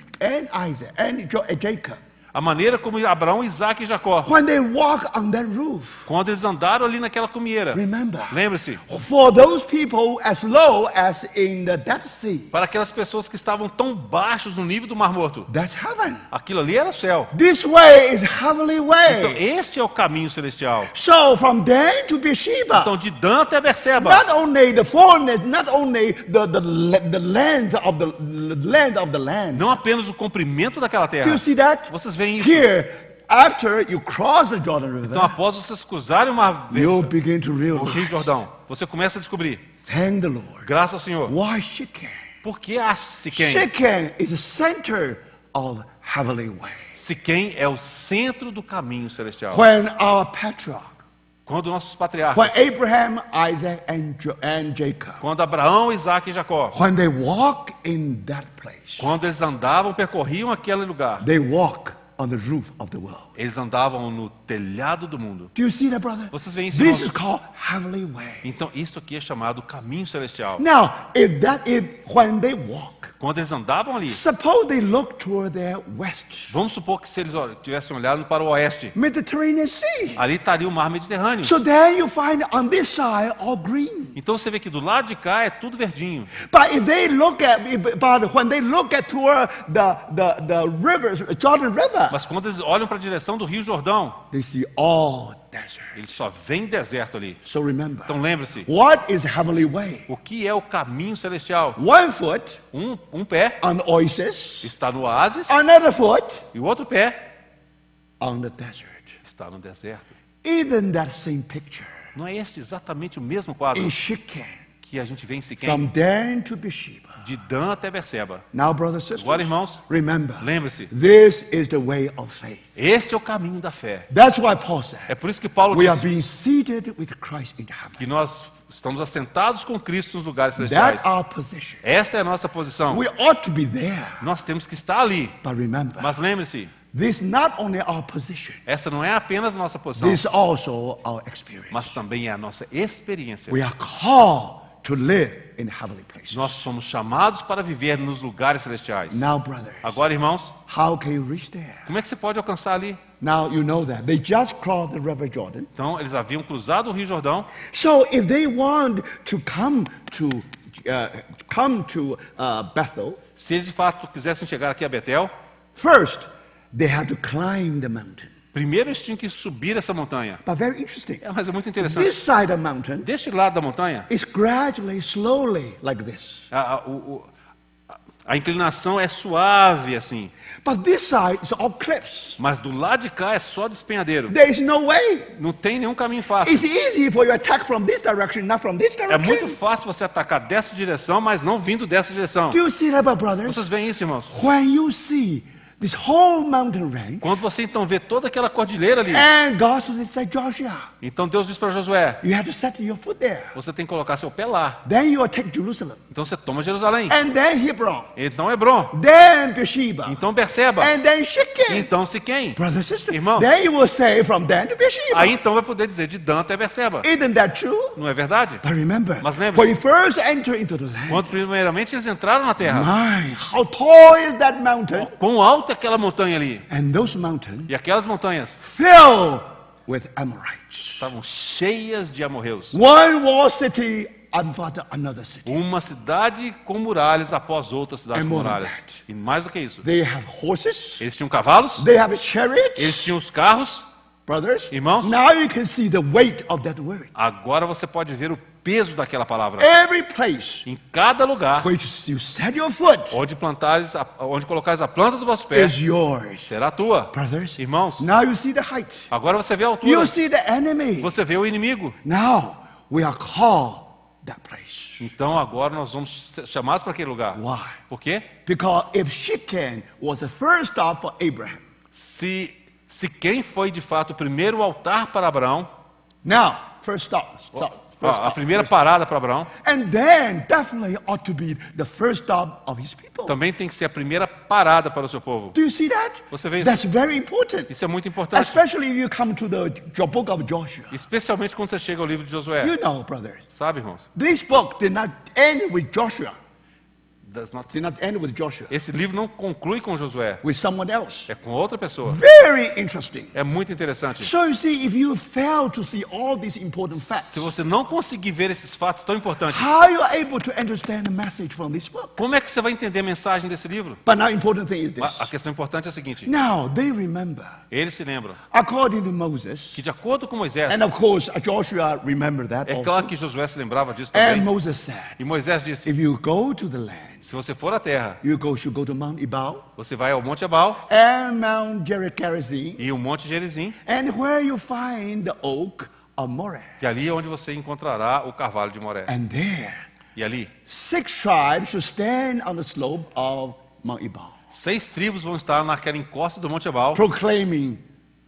S1: Jacob,
S2: a maneira como Abraão, Isaac e Jacó,
S1: when they walk on that roof,
S2: quando eles andaram ali naquela cumieira.
S1: remember,
S2: Lembre-se,
S1: for those people as low as in the Dead Sea,
S2: para aquelas pessoas que estavam tão baixos no nível do Mar Morto,
S1: that's heaven.
S2: aquilo ali era o céu.
S1: This way is heavenly
S2: Então,
S1: way.
S2: este é o caminho celestial.
S1: So from Dan to Beersheba,
S2: Então, de Dan até Berseba,
S1: not only the fullness, not only the length of the land.
S2: não apenas o comprimento daquela
S1: Do
S2: terra.
S1: you see that?
S2: Vocês veem isso?
S1: Here, after you cross the Jordan
S2: Então,
S1: River,
S2: após vocês cruzarem
S1: you begin to
S2: o Rio
S1: realize,
S2: Jordão, você começa a descobrir,
S1: thank the Lord.
S2: graças ao Senhor,
S1: Why Shechem?
S2: por que a Siquém?
S1: Shechem is the center of heavenly way.
S2: Siquém é o centro do caminho celestial.
S1: When our patriarch,
S2: Quando nossos
S1: when
S2: patriarcas,
S1: Abraham, Isaac, and Jacob,
S2: quando Abraão, Isaac e Jacó,
S1: when they walk in that place,
S2: quando eles andavam, percorriam aquele lugar,
S1: they walk on the roof of the world.
S2: eles andavam no telhado do mundo.
S1: Do you see that, brother?
S2: Vocês veem isso,
S1: This
S2: irmãos?
S1: is called heavenly way.
S2: Então, isso aqui é chamado caminho celestial.
S1: Now, when they walk,
S2: Quando eles andavam ali,
S1: suppose they look toward their west,
S2: vamos supor que se eles tivessem olhado para o oeste,
S1: Mediterranean Sea.
S2: ali estaria o mar Mediterrâneo.
S1: So then you find on this side all green.
S2: Então você vê que do lado de cá é tudo verdinho.
S1: But when they look at toward the rivers, Jordan River,
S2: Mas quando eles olham para a direção do Rio Jordão,
S1: they see all desert.
S2: eles só veem deserto ali.
S1: So remember,
S2: Então lembre-se,
S1: what is heavenly way?
S2: o que é o caminho celestial?
S1: One foot
S2: Um pé
S1: on oasis,
S2: está no oásis
S1: another foot
S2: e o outro pé
S1: on the desert.
S2: está no deserto.
S1: Isn't that same picture
S2: Não é este exatamente o mesmo quadro
S1: in Shechem,
S2: que a gente vê em Siquém,
S1: from Dan to Beersheba?
S2: de Dan até Berseba?
S1: Now, brothers and
S2: Agora,
S1: sisters,
S2: irmãos,
S1: remember,
S2: lembre-se,
S1: this is the way of faith.
S2: este é o caminho da fé.
S1: That's why Paul said,
S2: É por isso que Paulo
S1: we are
S2: disse
S1: being seated with Christ in heaven.
S2: que nós estamos assentados com Cristo nos lugares celestiais.
S1: That's our position.
S2: Esta é a nossa posição.
S1: We ought to be there.
S2: Nós temos que estar ali.
S1: But remember,
S2: Mas lembre-se,
S1: this is not only our position,
S2: essa não é apenas a nossa posição,
S1: this is also our experience.
S2: mas também é a nossa experiência.
S1: We are called to live in heavenly places.
S2: Nós somos chamados para viver nos lugares celestiais.
S1: Now, brothers,
S2: Agora, irmãos,
S1: how can you reach there?
S2: como é que você pode alcançar ali?
S1: Now, you know that. They just crossed the River Jordan.
S2: Então, eles haviam cruzado o Rio Jordão.
S1: So, if they want to come to Bethel,
S2: Se eles de fato quisessem chegar aqui a Betel,
S1: first, they had to climb the mountain.
S2: primeiro eles tinham que subir essa montanha.
S1: But very interesting.
S2: Mas é muito interessante.
S1: This side of the mountain
S2: Deste lado da montanha,
S1: is gradually, slowly, like this.
S2: A inclinação é suave assim,
S1: But this side is all cliffs.
S2: mas do lado de cá é só despenhadeiro.
S1: There is no way.
S2: Não tem nenhum caminho fácil.
S1: It's easy for you to attack from this direction, not from this
S2: É muito
S1: direction.
S2: fácil você atacar dessa direção, mas não vindo dessa direção.
S1: Do you see that, my brothers?
S2: Vocês veem isso, irmãos?
S1: When you see this whole mountain range,
S2: Quando você então vê toda aquela cordilheira ali,
S1: and God said, Joshua,
S2: então Deus diz para Josué,
S1: you have to set your foot there.
S2: você tem que colocar seu pé lá.
S1: Then you will take Jerusalem.
S2: Então você toma Jerusalém.
S1: And then Hebron.
S2: Então Hebron.
S1: Then Beersheba.
S2: Então Berseba.
S1: And then Shechem.
S2: Então Siquém.
S1: Brother and sister.
S2: Irmãos.
S1: Then you will say from Dan to Beersheba.
S2: Aí então vai poder dizer de Dan até Berseba.
S1: Isn't that true?
S2: Não é verdade?
S1: But remember,
S2: Mas lembre-se.
S1: when you first enter into the land,
S2: Quando primeiramente eles entraram na terra.
S1: my, how tall is that mountain?
S2: Quão alta é aquela montanha ali?
S1: And those mountains
S2: E aquelas montanhas
S1: filled with Amorites.
S2: estavam cheias de amorreus.
S1: One wall city after another city.
S2: Uma cidade com muralhas após outra cidade
S1: And
S2: com
S1: more than
S2: muralhas.
S1: that.
S2: E mais do que isso.
S1: They have horses.
S2: Eles tinham cavalos,
S1: They have
S2: eles
S1: chariots.
S2: tinham os carros.
S1: Brothers,
S2: Irmãos.
S1: now you can see the weight of that word.
S2: Agora você pode ver o peso daquela palavra.
S1: Every place
S2: Em cada lugar
S1: where you set your foot
S2: onde colocares a planta do vosso pé,
S1: is yours.
S2: será tua.
S1: Brothers,
S2: Irmãos,
S1: now you see the height.
S2: agora você vê a
S1: You
S2: altura.
S1: see the enemy.
S2: Você vê o inimigo.
S1: Now we are called that place.
S2: Então agora nós vamos ser chamados para aquele lugar.
S1: Why?
S2: Por quê?
S1: Because if Shechem was the first stop for Abraham,
S2: Se quem foi de fato o primeiro altar para Abraão,
S1: now first stop,
S2: a primeira parada para Abraão,
S1: and then definitely ought to be the first stop of his people.
S2: também tem que ser a primeira parada para o seu povo.
S1: Do you see that?
S2: Você vê isso?
S1: That's very important,
S2: Isso é muito importante,
S1: especially if you come to the book of Joshua.
S2: especialmente quando você chega ao livro de Josué.
S1: You know, brothers,
S2: Sabe, irmãos?
S1: this book did not end with Joshua.
S2: Does not-
S1: Did not end with Joshua.
S2: Esse livro não conclui com Josué,
S1: With someone else.
S2: é com outra pessoa.
S1: Very interesting.
S2: É muito interessante.
S1: So you see, if you fail to see all these important facts,
S2: Se você não conseguir ver esses fatos tão importantes,
S1: how you are able to understand the message from this book?
S2: como é que você vai entender a mensagem desse livro?
S1: But now important thing is
S2: A
S1: this.
S2: questão importante é a seguinte:
S1: Now they remember,
S2: eles se lembram
S1: according to Moses,
S2: que, de acordo com Moisés,
S1: and of course Joshua remembered that
S2: é claro
S1: also.
S2: que Josué se lembrava disso
S1: And
S2: também.
S1: Moses said,
S2: E Moisés disse:
S1: if you go to the land,
S2: se você for à terra,
S1: should go to Mount Ebal
S2: você vai ao Monte Ebal
S1: and Mount Gerizim,
S2: e o Monte Gerizim,
S1: and where you find the oak of Moreh.
S2: e ali é onde você encontrará o carvalho de Moré.
S1: And there,
S2: E ali,
S1: 6 tribes should stand on the slope of Mount Ebal,
S2: 6 tribos vão estar naquela encosta do Monte Ebal,
S1: proclaiming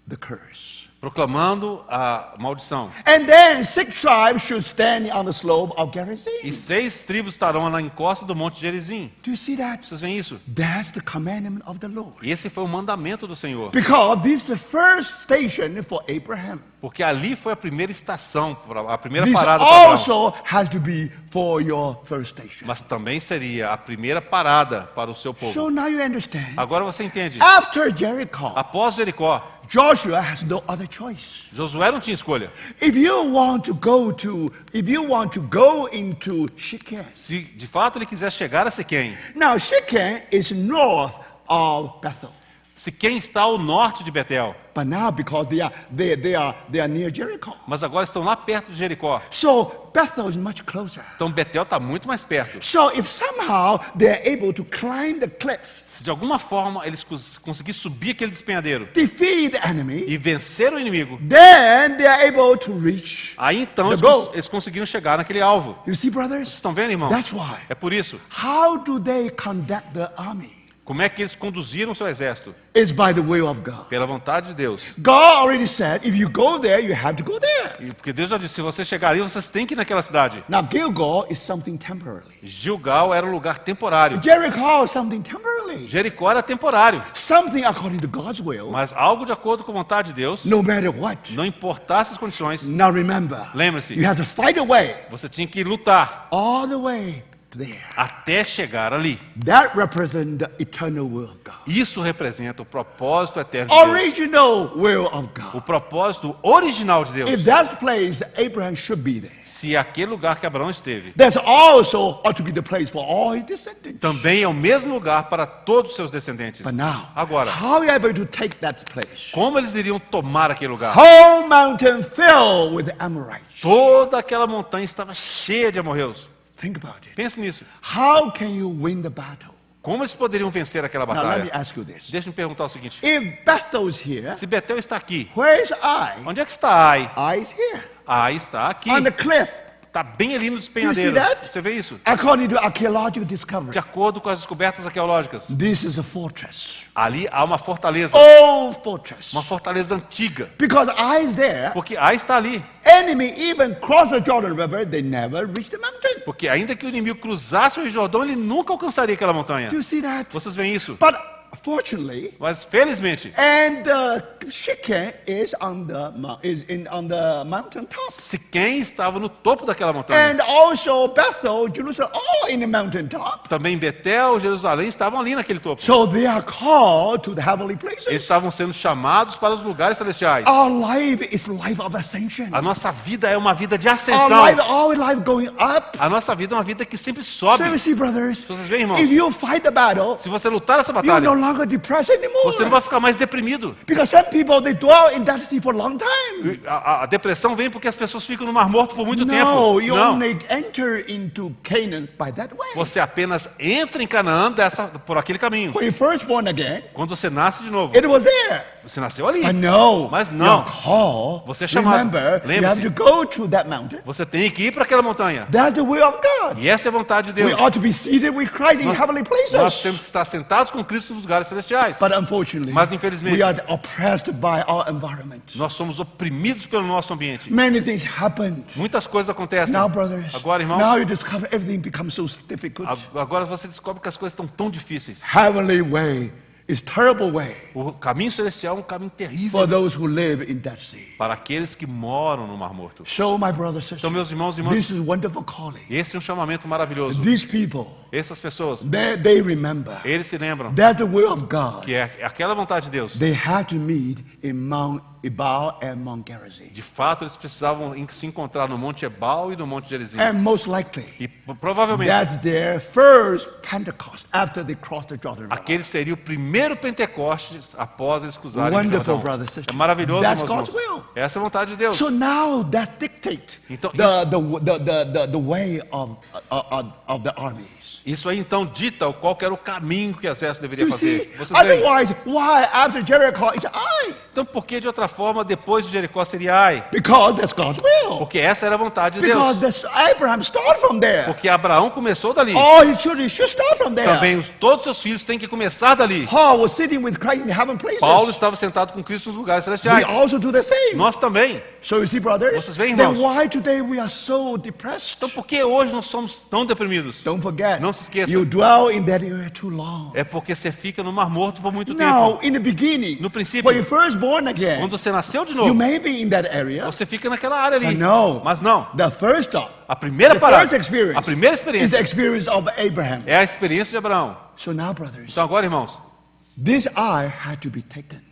S1: the curse.
S2: proclamando a maldição.
S1: And then 6 tribes should stand on the slope of
S2: E
S1: Gerizim.
S2: 6 tribos estarão na encosta do Monte Gerizim.
S1: Do you see that?
S2: Vocês veem isso?
S1: That's the commandment of the Lord.
S2: E esse foi o mandamento do Senhor.
S1: Because this is the first station for Abraham.
S2: Porque ali foi a primeira estação, a primeira
S1: This
S2: parada para Abraão.
S1: also has to be for your first station.
S2: Mas também seria a primeira parada para o seu povo.
S1: So now you understand.
S2: Agora você entende.
S1: After Jericho,
S2: Após Jericó,
S1: Joshua has no other choice.
S2: Josué não tinha escolha.
S1: If you want to go into Shechem.
S2: Se de fato ele quiser chegar a Siquém,
S1: Now Shechem is north of Bethel.
S2: Siquém está ao norte de Betel,
S1: But now because they are near Jericho.
S2: mas agora estão lá perto de Jericó.
S1: So Bethel is much closer.
S2: Então Betel está muito mais perto.
S1: So if somehow they are able to climb the cliff,
S2: Se de alguma forma eles conseguirem subir aquele despenhadeiro
S1: defeat the enemy,
S2: e vencer o inimigo,
S1: then they are able to reach.
S2: aí então
S1: The
S2: eles,
S1: goal.
S2: eles conseguiram chegar naquele alvo.
S1: You see,
S2: Vocês
S1: brothers?
S2: estão vendo, irmão?
S1: That's why.
S2: É por isso.
S1: How do they conduct the army?
S2: Como é que eles conduziram o seu exército?
S1: It's by the will of God.
S2: Pela vontade de Deus.
S1: God already said, if you go there, you have to go there.
S2: E porque Deus já disse, se você chegar ali, vocês têm que ir naquela cidade.
S1: Now, Gilgal is something temporary.
S2: Gilgal era um lugar temporário.
S1: Jericho is something temporary.
S2: Jericó era temporário.
S1: Something according to God's will,
S2: Mas algo de acordo com a vontade de Deus,
S1: no matter what.
S2: não importasse as condições,
S1: Now remember,
S2: lembre-se,
S1: you have to fight away
S2: você tinha que lutar
S1: all the way to there.
S2: até chegar ali.
S1: That represents the eternal will of God.
S2: Isso representa o propósito eterno de Deus.
S1: Original will of
S2: O
S1: God.
S2: propósito original de Deus.
S1: If that's the place, Abraham should be there.
S2: Se aquele lugar que Abraão esteve
S1: That's also ought to be the place for all his descendants.
S2: também é o mesmo lugar para todos os seus descendentes.
S1: But now,
S2: Agora,
S1: how are you able to take that place?
S2: como eles iriam tomar aquele lugar?
S1: Whole mountain filled with Amorites.
S2: Toda aquela montanha estava cheia de amorreus.
S1: Think about it.
S2: Pense nisso.
S1: How can you win the battle?
S2: Como eles poderiam vencer aquela
S1: Now let
S2: batalha?
S1: me ask you this.
S2: Deixa eu me perguntar o seguinte.
S1: If Bethel is here,
S2: Se Betel está aqui,
S1: where is Ai?
S2: onde é que está Ai?
S1: Ai is here.
S2: Ai está aqui.
S1: On the cliff.
S2: Está bem ali no
S1: Do you
S2: despenhadeiro.
S1: see that?
S2: Você vê isso?
S1: According to archaeological discovery,
S2: De acordo com as descobertas arqueológicas,
S1: this is a fortress.
S2: ali há uma fortaleza.
S1: Old fortress.
S2: Uma fortaleza antiga.
S1: Because Ai is there,
S2: Porque Ai está ali.
S1: enemy even cross the Jordan River, they never reach the mountain.
S2: Porque ainda que o inimigo cruzasse o Rio Jordão, ele nunca alcançaria aquela montanha.
S1: Do you see that?
S2: Vocês veem isso?
S1: But fortunately,
S2: Mas felizmente,
S1: and Shechem is on the mountain top.
S2: Siquém estava no topo daquela montanha.
S1: And also Bethel, Jerusalem, all in the mountain top.
S2: Também Betel, Jerusalém estavam ali naquele topo.
S1: So they are called to the heavenly
S2: Eles
S1: places.
S2: estavam sendo chamados para os lugares celestiais.
S1: Our life is life of ascension.
S2: A nossa vida é uma vida de
S1: Our
S2: ascensão.
S1: life going up.
S2: A nossa vida é uma vida que sempre
S1: So
S2: sobe.
S1: you see, brothers,
S2: Vocês veem, irmãos?
S1: if you fight the battle,
S2: Se você lutar essa
S1: you're
S2: batalha,
S1: no longer depressed
S2: você não
S1: anymore.
S2: vai ficar mais deprimido.
S1: Because some people, they dwell in that sea for a long time.
S2: A depressão vem porque as pessoas ficam no Mar Morto por muito
S1: No,
S2: tempo.
S1: you
S2: Não.
S1: only enter into Canaan by that way.
S2: Você apenas entra em Canaã por aquele caminho.
S1: When you first born again,
S2: Quando você nasce de novo,
S1: it was there.
S2: você nasceu ali.
S1: But no,
S2: Mas não.
S1: you're called.
S2: Você é chamado.
S1: Remember, you
S2: Lembre-se.
S1: have to go to that mountain.
S2: Você tem que ir para aquela montanha.
S1: That's the will of God.
S2: E essa é a vontade de
S1: We
S2: Deus.
S1: ought to be seated with Christ in heavenly
S2: Nós
S1: places.
S2: temos que estar sentados com Cristo nos lugares celestiais.
S1: But unfortunately,
S2: Mas infelizmente,
S1: we are oppressed by our environment.
S2: nós somos oprimidos pelo nosso ambiente.
S1: Many things happened.
S2: Muitas coisas acontecem.
S1: Now, brothers,
S2: Agora, irmãos,
S1: now you discover everything becomes so difficult.
S2: agora você descobre que as coisas estão tão difíceis.
S1: Heavenly way is terrible way
S2: O caminho celestial é um caminho terrível
S1: for those who live in that sea.
S2: para aqueles que moram no Mar Morto.
S1: So, my brothers and
S2: Então,
S1: sisters,
S2: meus irmãos e irmãs,
S1: this is wonderful calling.
S2: esse é um chamamento maravilhoso.
S1: These people,
S2: Essas pessoas,
S1: they remember
S2: eles se lembram
S1: that's the will of God.
S2: que é aquela vontade de Deus.
S1: They had to meet in Mount Ebal and Mount Gerizim.
S2: De fato, eles precisavam se encontrar no Monte Ebal e no Monte Gerizim.
S1: And most likely,
S2: E provavelmente,
S1: that's their first Pentecost after they crossed the Jordan River.
S2: aquele seria o primeiro Pentecostes após eles cruzarem o
S1: Wonderful,
S2: Jordão.
S1: brothers and sisters.
S2: É maravilhoso,
S1: That's
S2: irmãos e
S1: God's
S2: irmãs.
S1: will.
S2: Essa é a vontade de Deus.
S1: So now that dictate
S2: Então,
S1: the way of the armies.
S2: Isso aí então dita qual que era o caminho que o exército deveria
S1: You
S2: fazer.
S1: see,
S2: Vocês veem?
S1: otherwise, why after Jericho it's I?
S2: Então por que de outra forma depois de Jericó seria Ai?
S1: Because that's God's will.
S2: Porque essa era a vontade de
S1: Because
S2: Deus.
S1: Abraham started from there.
S2: Porque Abraão começou dali.
S1: All his children should start from there.
S2: Também todos os seus filhos têm que começar dali.
S1: Paul was sitting with Christ in heaven places.
S2: Paulo estava sentado com Cristo nos lugares
S1: We
S2: celestiais.
S1: also do the same.
S2: Nós também.
S1: So you see, brothers,
S2: Vocês veem,
S1: then
S2: irmãos?
S1: why today we are so depressed?
S2: Então por que hoje nós somos tão deprimidos?
S1: Don't forget,
S2: Não se esqueça.
S1: you dwell in that area too long.
S2: É porque você fica no Mar Morto por muito
S1: Now,
S2: tempo.
S1: in the beginning,
S2: No princípio,
S1: when you first born again,
S2: quando você nasceu de
S1: you
S2: novo,
S1: may be in that area.
S2: você fica naquela área ali.
S1: But no.
S2: Mas não.
S1: The first stop,
S2: A primeira
S1: the
S2: parada,
S1: first experience,
S2: a primeira
S1: is the
S2: experiência
S1: experience of Abraham.
S2: é a experiência de Abraão.
S1: So now, brothers,
S2: Então agora, irmãos,
S1: this eye had to be taken.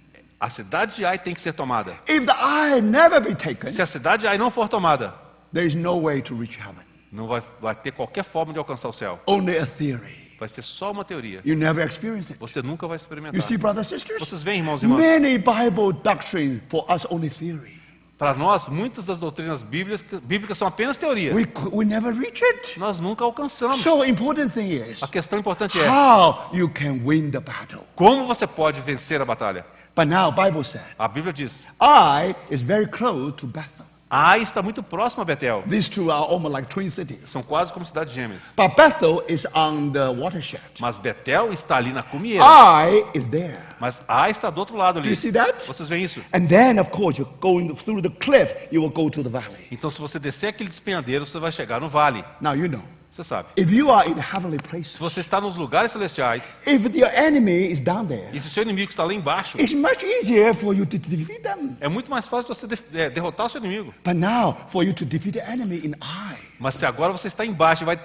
S2: a cidade de Ai tem que ser tomada.
S1: If the eye never be taken,
S2: Se a cidade de Ai não for tomada,
S1: there is no way to reach heaven.
S2: não vai ter qualquer forma de alcançar o céu.
S1: Only a theory.
S2: Vai ser só uma teoria.
S1: You never experience it.
S2: Você nunca vai experimentar.
S1: You see, brothers and sisters,
S2: Vocês veem, irmãos e irmãs,
S1: many Bible doctrines for us only theory.
S2: para nós, muitas das doutrinas bíblicas são apenas teoria.
S1: We never reach it.
S2: Nós nunca alcançamos.
S1: So important thing is
S2: A questão importante é
S1: how you can win the battle.
S2: como você pode vencer a batalha.
S1: But now Bible said,
S2: A Bíblia diz,
S1: I is very close to Bethel.
S2: Ai está muito próximo a Betel.
S1: These two are almost like twin cities.
S2: São quase como cidades gêmeas.
S1: But Bethel is on the watershed.
S2: Mas Betel está ali na cumieira.
S1: I is there.
S2: Mas Ai está do outro lado
S1: Do
S2: ali.
S1: you see that?
S2: Vocês veem isso?
S1: And then, of course, you're going through the cliff, you will go to the valley.
S2: Então, se você descer aquele despenhadeiro, você vai chegar no vale.
S1: Now you know.
S2: Você sabe.
S1: If you are in heavenly places,
S2: Se você está nos lugares celestiais
S1: if your enemy is down there,
S2: e se o seu inimigo está lá embaixo,
S1: it's much easier for you to defeat them.
S2: é muito mais fácil você derrotar o seu inimigo.
S1: But now, for you to defeat the enemy in I,
S2: Mas se agora você está embaixo e vai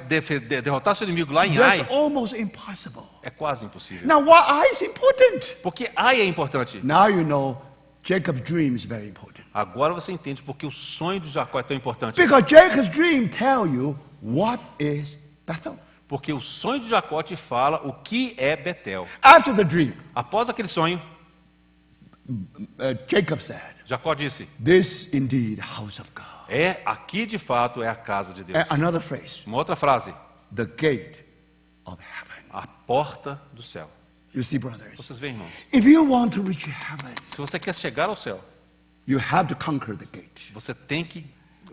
S2: derrotar seu inimigo lá em
S1: that's
S2: Ai,
S1: almost impossible.
S2: é quase impossível.
S1: Now, why I is important?
S2: Porque Ai é importante.
S1: Now you know Jacob's dream is very important.
S2: Agora você entende porque o sonho de Jacó é tão importante.
S1: Because Jacob's dream tell you what is Bethel.
S2: Porque o sonho de Jacó te fala o que é Betel.
S1: After the dream,
S2: Após aquele sonho,
S1: Jacob said,
S2: Jacó disse,
S1: this indeed house of God.
S2: aqui de fato é a casa de Deus.
S1: Another phrase,
S2: Uma outra frase,
S1: the gate of heaven.
S2: a porta do céu.
S1: You see, brothers,
S2: Vocês veem, irmãos?
S1: if you want to reach heaven,
S2: Se você quer chegar ao céu,
S1: you have to conquer the gate.
S2: você tem que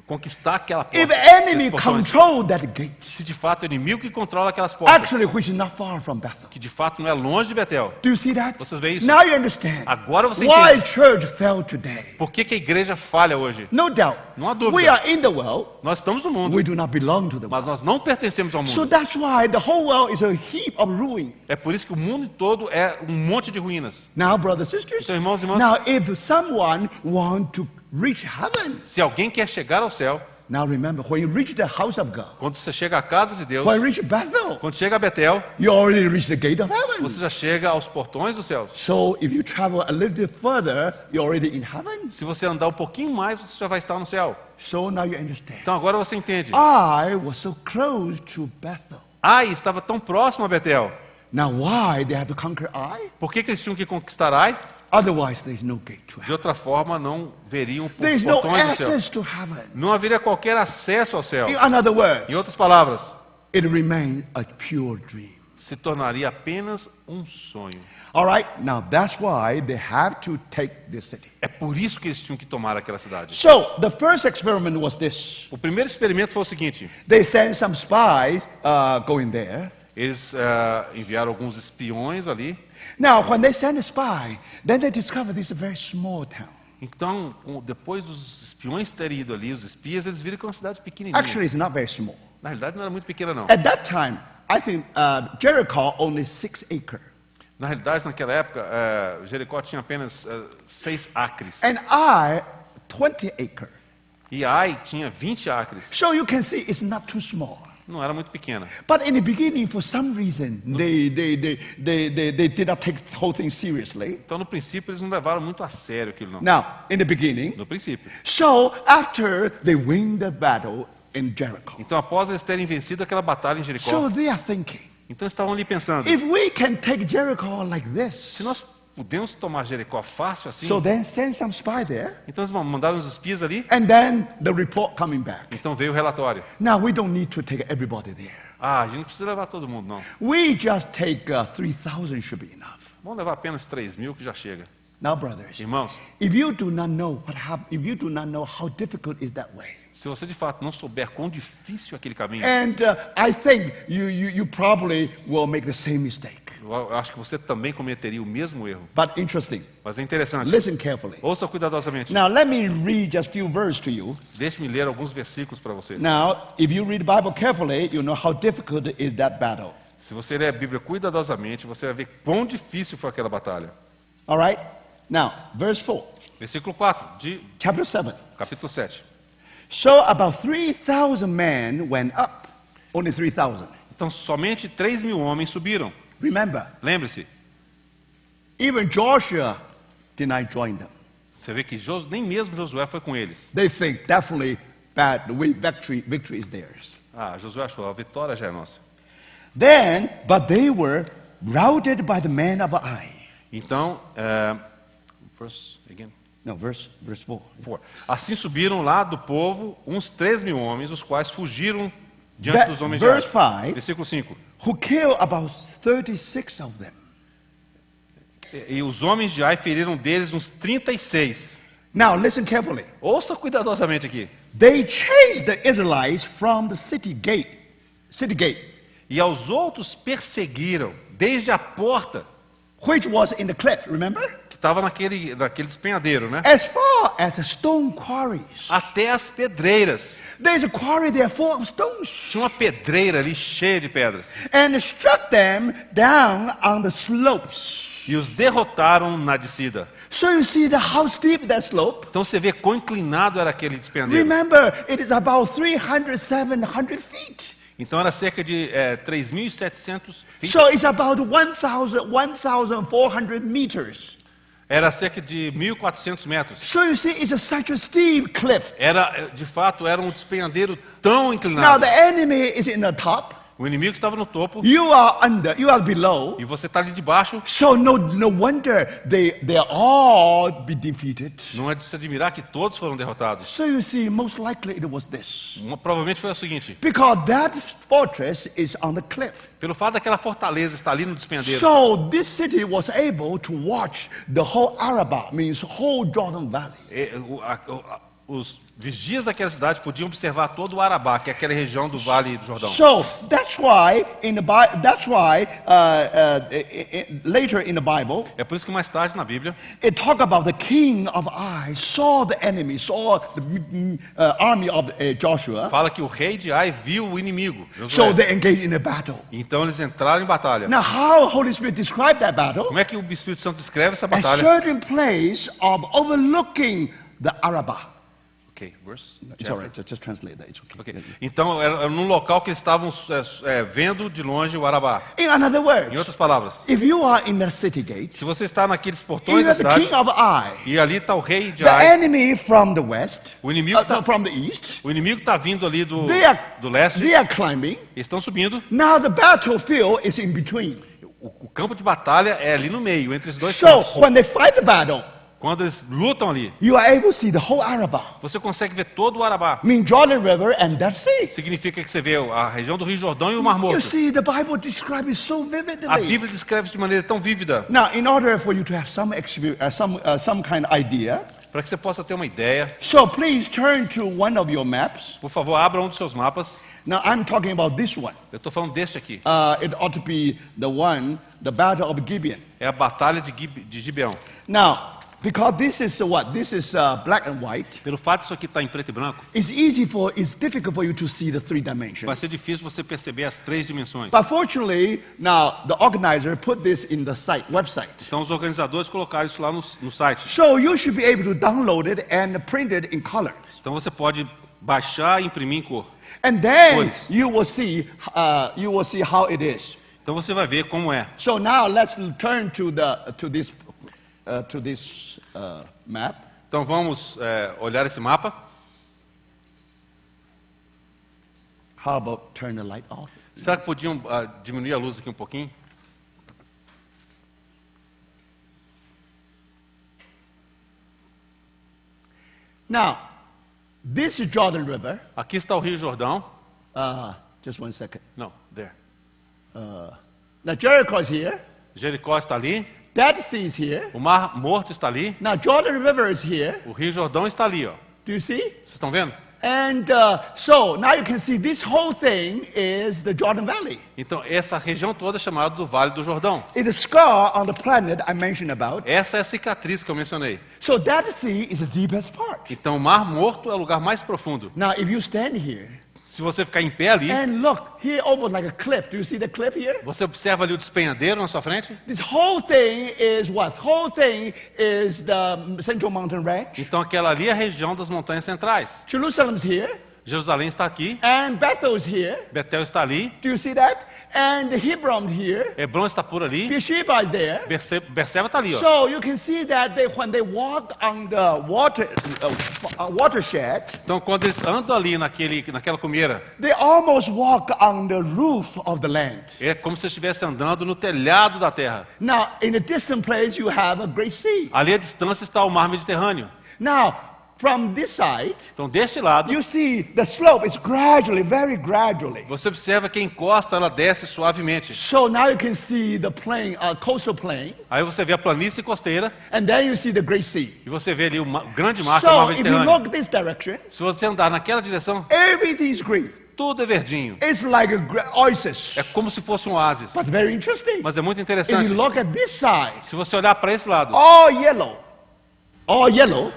S2: conquistar aquela porta.
S1: If enemy
S2: aqueles portões.
S1: control that gate,
S2: Se de fato é o inimigo que controla aquelas portas,
S1: actually, which is not far from Bethel.
S2: que de fato não é longe de Betel.
S1: Do you see that?
S2: Vocês veem isso?
S1: Now you understand
S2: Agora você
S1: why
S2: entende.
S1: church fell today.
S2: Por que a igreja falha hoje?
S1: No doubt.
S2: Não há dúvida.
S1: We are in the world.
S2: Nós estamos no mundo,
S1: We do not belong to the
S2: mas
S1: world.
S2: nós não pertencemos ao
S1: So
S2: mundo.
S1: that's why the whole world is a heap of ruin.
S2: É por isso que o mundo todo é um monte de ruínas.
S1: Now, brothers and sisters,
S2: Então, irmãos e irmãs,
S1: now if someone want to reach heaven,
S2: se alguém quer chegar ao céu,
S1: now remember, when you reach the house of God,
S2: quando você chega à casa de Deus,
S1: when you reach Bethel,
S2: quando chega a Betel,
S1: you already reached the gate of heaven.
S2: você já chega aos portões dos céus.
S1: So if you travel a little bit further, you're already in heaven.
S2: Se você andar um pouquinho mais, você já vai estar no céu.
S1: So now you understand.
S2: Então agora você entende.
S1: I was so close to Bethel.
S2: Ai estava tão próximo a Betel.
S1: Now why they have to conquer Ai?
S2: Por que eles tinham que conquistar Ai?
S1: Otherwise, there is no gate to heaven.
S2: De outra forma, não veriam
S1: There
S2: os
S1: is no
S2: portões do céu.
S1: access to heaven.
S2: Não haveria qualquer acesso ao céu.
S1: In other words,
S2: Em outras palavras,
S1: it remains a pure dream.
S2: se tornaria apenas um sonho.
S1: All right, now that's why they have to take this city.
S2: É por isso que eles tinham que tomar aquela cidade.
S1: So the first experiment was this.
S2: O primeiro experimento foi o seguinte:
S1: They sent some spies going there.
S2: eles enviaram alguns espiões ali.
S1: Now, when they sent a spy, then they discovered this is a very small town.
S2: Então, depois dos espiões terem ido ali, os espias, eles viram que é uma cidade pequenininha.
S1: Actually, it's not very small.
S2: Na realidade, não era muito pequena, não.
S1: At that time, I think Jericho only 6 acres.
S2: Na realidade, naquela época, Jericó tinha apenas 6 acres.
S1: And Ai, 20 acres.
S2: E Ai tinha 20 acres.
S1: So you can see it's not too small.
S2: Não era muito pequena.
S1: But in the beginning, for some reason, they did not take the whole thing seriously.
S2: Então, no princípio, eles não levaram muito a sério aquilo, não.
S1: Now, in the beginning,
S2: No princípio.
S1: so after they win the battle in Jericho,
S2: Então, após eles terem vencido aquela batalha em Jericó,
S1: so they are thinking,
S2: então eles estavam ali pensando,
S1: if we can take Jericho like this,
S2: se nós podemos tomar Jericó fácil assim,
S1: so then send some spy there,
S2: então eles mandaram os espias ali,
S1: and then the report coming back.
S2: então veio o relatório.
S1: Now we don't need to take everybody there.
S2: Ah, a gente não precisa levar todo mundo, não.
S1: We just take 3,000 should be enough.
S2: Vamos levar apenas 3.000 que já chega.
S1: Now, brothers,
S2: Irmãos,
S1: if you do not know what happened, if you do not know how difficult is that way,
S2: se você de fato não souber quão difícil é aquele caminho,
S1: and I think you probably will make the same mistake.
S2: eu acho que você também cometeria o mesmo erro.
S1: But interesting.
S2: Mas é interessante.
S1: Listen carefully.
S2: Ouça cuidadosamente.
S1: Now, let me read just a few verses to you.
S2: Deixe-me ler alguns versículos para você.
S1: Now, if you read the Bible carefully, you know how difficult is that battle.
S2: Se você ler a Bíblia cuidadosamente, você vai ver quão difícil foi aquela batalha.
S1: All right? Now, verse 4,
S2: Versículo 4 de
S1: chapter 7.
S2: capítulo 7.
S1: So about 3,000 men went up. Only 3,000.
S2: Então, somente 3.000 homens subiram.
S1: Remember,
S2: Lembre-se,
S1: even Joshua did not join them.
S2: você vê que nem mesmo Josué foi com eles.
S1: They think definitely that the victory is theirs.
S2: Ah, Josué achou, a vitória já é nossa.
S1: Then, but they were routed by the men of Ai.
S2: Então, verse
S1: 4.
S2: Assim subiram lá do povo uns 3.000 homens, os quais fugiram diante dos homens de
S1: Verse
S2: Ai.
S1: 5.
S2: Versículo 5.
S1: Who killed about 36 of them.
S2: E os homens de Ai feriram deles uns 36.
S1: Now listen carefully.
S2: Ouça cuidadosamente aqui.
S1: They chased the Israelites from the city gate.
S2: E aos outros perseguiram desde a porta,
S1: Which was in the cliff, remember?
S2: que estava naquele despenhadeiro, né?
S1: As far as the stone quarries.
S2: Até as pedreiras.
S1: There's a quarry there full of stones.
S2: Tinha uma pedreira ali cheia de pedras.
S1: And struck them down on the slopes.
S2: E os derrotaram na descida.
S1: So you see how steep that slope?
S2: Então você vê quão inclinado era aquele despenhadeiro.
S1: Remember, it is about 700 feet.
S2: Então era cerca de 3.700 feet.
S1: So it's about 1,400 meters.
S2: Era cerca de 1.400 metros.
S1: So you see, it's such a steep cliff.
S2: De fato, era um despenhadeiro tão
S1: Now
S2: inclinado.
S1: the enemy is in the top.
S2: O inimigo estava no topo
S1: you are under, you are below.
S2: e você está ali debaixo.
S1: So no wonder they all be defeated.
S2: Não é de se admirar que todos foram derrotados.
S1: So you see, most likely it was this.
S2: Provavelmente foi o seguinte:
S1: Because that fortress is on the cliff.
S2: pelo fato daquela fortaleza estar ali no despendeiro,
S1: So this city was able to watch the whole Arabah, means whole Jordan Valley.
S2: os vigias daquela cidade podiam observar todo o Arabá, que é aquela região do Vale do Jordão.
S1: So that's why later in the Bible
S2: É por isso que mais tarde na Bíblia
S1: it talk about the king of Ai saw the enemy, saw the army of Joshua.
S2: fala que o rei de Ai viu o inimigo, Josué.
S1: So they engaged in a battle.
S2: Então eles entraram em batalha.
S1: Now how Holy Spirit described that battle?
S2: Como é que o Espírito Santo descreve essa
S1: A
S2: batalha?
S1: certain place of overlooking the Arabah.
S2: Ok, verse.
S1: It's all right. Just translate that. It's okay.
S2: Ok. Então era num local que eles estavam vendo de longe o Arabá.
S1: In other
S2: Em
S1: words,
S2: outras palavras,
S1: if you are in the city gates,
S2: se você está naqueles
S1: you
S2: portões da
S1: are the
S2: cidade
S1: king of Ai.
S2: e ali está o rei de
S1: The
S2: Ai,
S1: enemy from the west,
S2: o inimigo está
S1: from the east,
S2: vindo ali do
S1: they
S2: leste,
S1: are climbing.
S2: eles estão subindo.
S1: Now the battlefield is in between.
S2: O campo de batalha é ali no meio, entre os dois
S1: So
S2: campos.
S1: when they fight the battle,
S2: Quando eles lutam ali,
S1: you are able to see the whole Arabah,
S2: você consegue ver todo o Arabá.
S1: mean Jordan River and that sea.
S2: Significa que você vê a região do Rio Jordão e o Mar
S1: You
S2: Morto.
S1: see, the Bible describes it so
S2: A
S1: vividly.
S2: Bíblia descreve de maneira tão vívida.
S1: Now, in order for you to have some kind of idea,
S2: Para que você possa ter uma ideia,
S1: so please turn to one of your maps.
S2: por favor, abra um dos seus mapas.
S1: Now, I'm talking about this one.
S2: Eu estou falando deste aqui.
S1: It ought to be the Battle of Gibeon.
S2: É a Batalha de Gibeão.
S1: Now, because this is what? This is black and white.
S2: Pelo fato de isso aqui estar em preto e branco,
S1: It's difficult for you to see the three dimensions.
S2: vai ser difícil você perceber as três dimensões.
S1: But fortunately, now the organizer put this in the website.
S2: Então os organizadores colocaram isso lá no site.
S1: So you should be able to download it and print it in colors.
S2: Então você pode baixar e imprimir em cor.
S1: And then
S2: Cores.
S1: you will see how it is.
S2: Então você vai ver como é.
S1: So now let's turn to this map.
S2: Então vamos olhar esse mapa.
S1: How about turn the light off?
S2: Será que podiam diminuir a luz aqui um pouquinho?
S1: Now, this is Jordan River.
S2: Aqui está o Rio Jordão.
S1: Just one second.
S2: Não, there.
S1: Now Jericho is here.
S2: Jericó está ali.
S1: Dead Sea is here.
S2: O Mar Morto está ali.
S1: Now Jordan River is here.
S2: O Rio Jordão está ali, ó.
S1: Do you see?
S2: Vocês estão vendo?
S1: And so now you can see this whole thing is the Jordan Valley.
S2: Então essa região toda é chamada do Vale do Jordão.
S1: It's a scar on the planet I mentioned about.
S2: Essa é a cicatriz que eu mencionei.
S1: So Dead Sea is the deepest part.
S2: Então o Mar Morto é o lugar mais profundo.
S1: Now if you stand here
S2: Se você ficar em pé ali,
S1: and look here, almost like a cliff. Do you see the cliff here?
S2: você observa ali o despenhadeiro na sua frente.
S1: This whole thing is what? Whole thing is the Central Mountain Range.
S2: Então aquela ali é a região das montanhas centrais.
S1: Jerusalem's here,
S2: Jerusalém está aqui,
S1: and Bethel's here.
S2: Betel está ali,
S1: Do you see that? And Hebron's here.
S2: Hebron está por ali,
S1: Beersheba is there.
S2: Berseba está ali, ó.
S1: So you can see that when they walk on the watershed,
S2: Então quando eles andam ali naquela cumeira,
S1: they almost walk on the roof of the land.
S2: é como se estivesse andando no telhado da terra.
S1: Now, in a distant place, you have a great sea.
S2: Ali à distância está o mar Mediterrâneo.
S1: Now, from this side,
S2: Então deste lado,
S1: you see the slope is very gradually.
S2: você observa que a encosta ela desce suavemente.
S1: So now you can see the plain, coastal plain,
S2: Aí você vê a planície costeira
S1: and then you see the great sea.
S2: e você vê ali o grande mar que é o mar
S1: So if you
S2: Mediterrâneo.
S1: look this direction,
S2: Se você andar naquela direção,
S1: everything is green.
S2: tudo é verdinho.
S1: It's like a oasis,
S2: É como se fosse um oásis.
S1: but very interesting.
S2: Mas é muito
S1: If
S2: interessante.
S1: you look at this side,
S2: Se você olhar para esse lado,
S1: all yellow,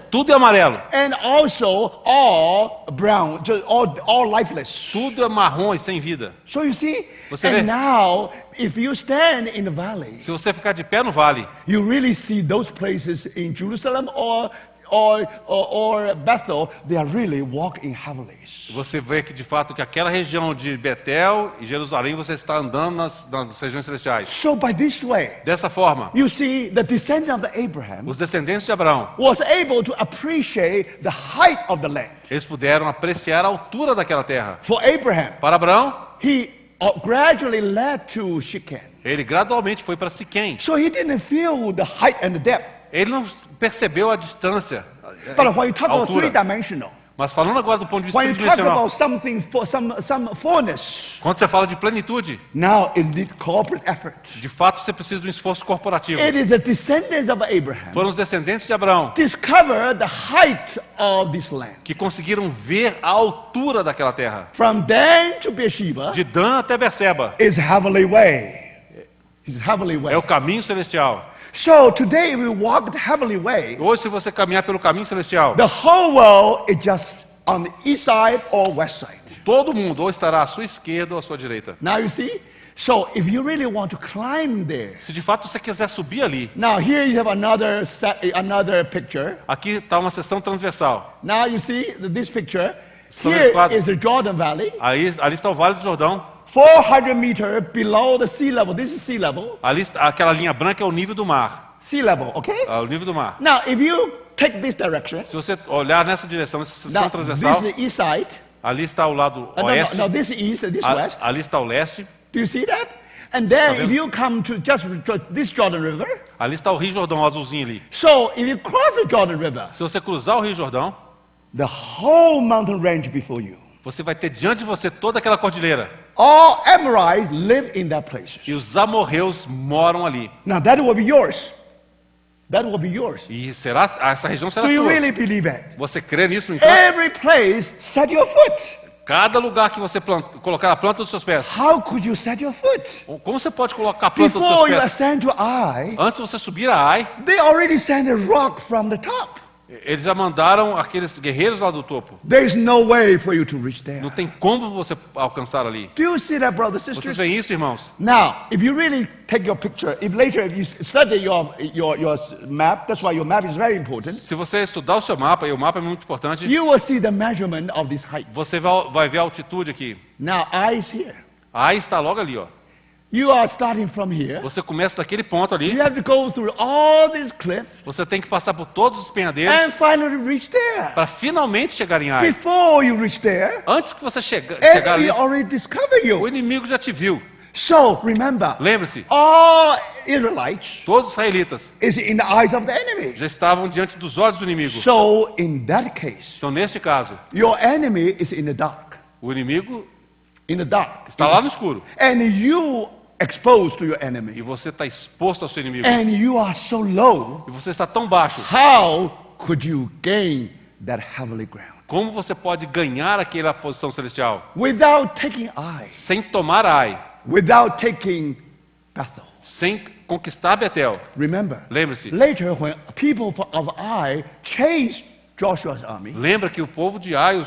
S2: tudo é amarelo.
S1: and also all brown, just all lifeless.
S2: Tudo é marrom e sem vida.
S1: So you see,
S2: Você vê?
S1: and now if you stand in the valley,
S2: Se você ficar de pé no vale,
S1: you really see those places in Jerusalem or Bethel. They are really walking heavily.
S2: você vê que de fato que aquela região de Betel e Jerusalém você está andando nas regiões celestiais.
S1: So by this way,
S2: Dessa forma,
S1: you see the descendant of Abraham
S2: os descendentes de Abraão,
S1: was able to appreciate the height of the land.
S2: eles puderam apreciar a altura daquela terra.
S1: For Abraham,
S2: Para Abraão,
S1: he gradually led to Shechem.
S2: Ele gradualmente foi para Siquém.
S1: So he didn't feel the height and the depth.
S2: Ele não percebeu a distância,
S1: But when you talk
S2: a
S1: about
S2: altura.
S1: three-dimensional,
S2: Mas falando agora do ponto de vista
S1: when you talk
S2: tridimensional,
S1: about something for some fullness,
S2: quando você fala de plenitude,
S1: now it needs corporate effort.
S2: de fato você precisa de um esforço corporativo.
S1: It is the descendants of Abraham
S2: Foram os descendentes de Abraão
S1: discover the height of this land.
S2: que conseguiram ver a altura daquela terra.
S1: From Dan to Beersheba
S2: De Dan até Berseba.
S1: is heavenly way. It's heavenly way.
S2: É o caminho celestial.
S1: So today we walk the heavenly way.
S2: Hoje, se você caminhar pelo caminho celestial,
S1: The whole world is just on the east side or west side.
S2: todo mundo ou estará à sua esquerda ou à sua direita.
S1: Now you see? So if you really want to climb there,
S2: Se de fato você quiser subir ali,
S1: now here you have another picture.
S2: aqui está uma seção transversal.
S1: Now you see this picture.
S2: Estão
S1: Here
S2: nesse quadro.
S1: is the Jordan Valley,
S2: Aí, ali está o Vale do Jordão.
S1: 400 meters below the sea level. This is sea level.
S2: Ali está, aquela linha branca é o nível do mar.
S1: Sea level, okay?
S2: O nível do mar.
S1: Now if you take this direction,
S2: Se você olhar nessa direção, nessa seção
S1: now
S2: transversal,
S1: this is the east side.
S2: ali está o lado
S1: No,
S2: oeste,
S1: this is east, this
S2: a-
S1: west.
S2: ali está o leste,
S1: Do you see that? And then
S2: vendo?
S1: if you come to just this Jordan River,
S2: ali está o Rio Jordão, o azulzinho ali.
S1: so if you cross the Jordan River,
S2: Se você cruzar o Rio Jordão,
S1: the whole mountain range before you.
S2: você vai ter diante de você toda aquela cordilheira.
S1: All Amorites live in that places.
S2: E os amorreus moram ali.
S1: Now that will be yours. That will be yours.
S2: E essa região será
S1: Do you
S2: tua.
S1: really believe it?
S2: Você crê nisso, então?
S1: Every place set your foot.
S2: Cada lugar que você colocar a planta dos seus pés.
S1: How could you set your foot?
S2: Como você pode colocar a planta dos seus
S1: Before you
S2: pés?
S1: ascend to Ai,
S2: Antes de você subir a Ai,
S1: they already sent a rock from the top.
S2: eles já mandaram aqueles guerreiros lá do topo.
S1: There is no way for you to reach there.
S2: Não tem como você alcançar ali.
S1: Do you see that, brothers and
S2: Vocês
S1: sisters?
S2: veem isso, irmãos?
S1: Now, if you really take your picture, if later you study your map, that's why your map is very important,
S2: Se você estudar o seu mapa, e o mapa é muito importante,
S1: you will see the measurement of this height.
S2: você vai ver a altitude aqui.
S1: Now, Ai is here.
S2: A Ai está logo ali, ó.
S1: You are starting from here.
S2: Você começa daquele ponto ali,
S1: You have to go through all these cliffs
S2: você tem que passar por todos os
S1: and
S2: penhadeiros
S1: finally reach there.
S2: para finalmente chegar em Ai.
S1: Before you reach there,
S2: Antes que você chegar
S1: enemy
S2: ali,
S1: already discover
S2: o
S1: you.
S2: inimigo já te viu.
S1: So, remember,
S2: Lembre-se,
S1: all Israelites
S2: todos os israelitas
S1: is in the eyes of the enemy.
S2: já estavam diante dos olhos do inimigo.
S1: So, in that case,
S2: Então, neste caso,
S1: your enemy is in the dark.
S2: o inimigo
S1: In the dark.
S2: está lá no escuro
S1: And you exposed to your
S2: e
S1: enemy.
S2: você está exposto ao seu inimigo.
S1: And you are so low.
S2: E você está tão baixo.
S1: How could you gain that heavenly ground?
S2: Como você pode ganhar aquela posição celestial?
S1: Without taking Ai,
S2: Sem tomar Ai,
S1: without taking Bethel.
S2: sem conquistar Betel.
S1: Remember,
S2: Lembre-se,
S1: later when people of Ai chased Joshua's army,
S2: lembra que o povo de Ai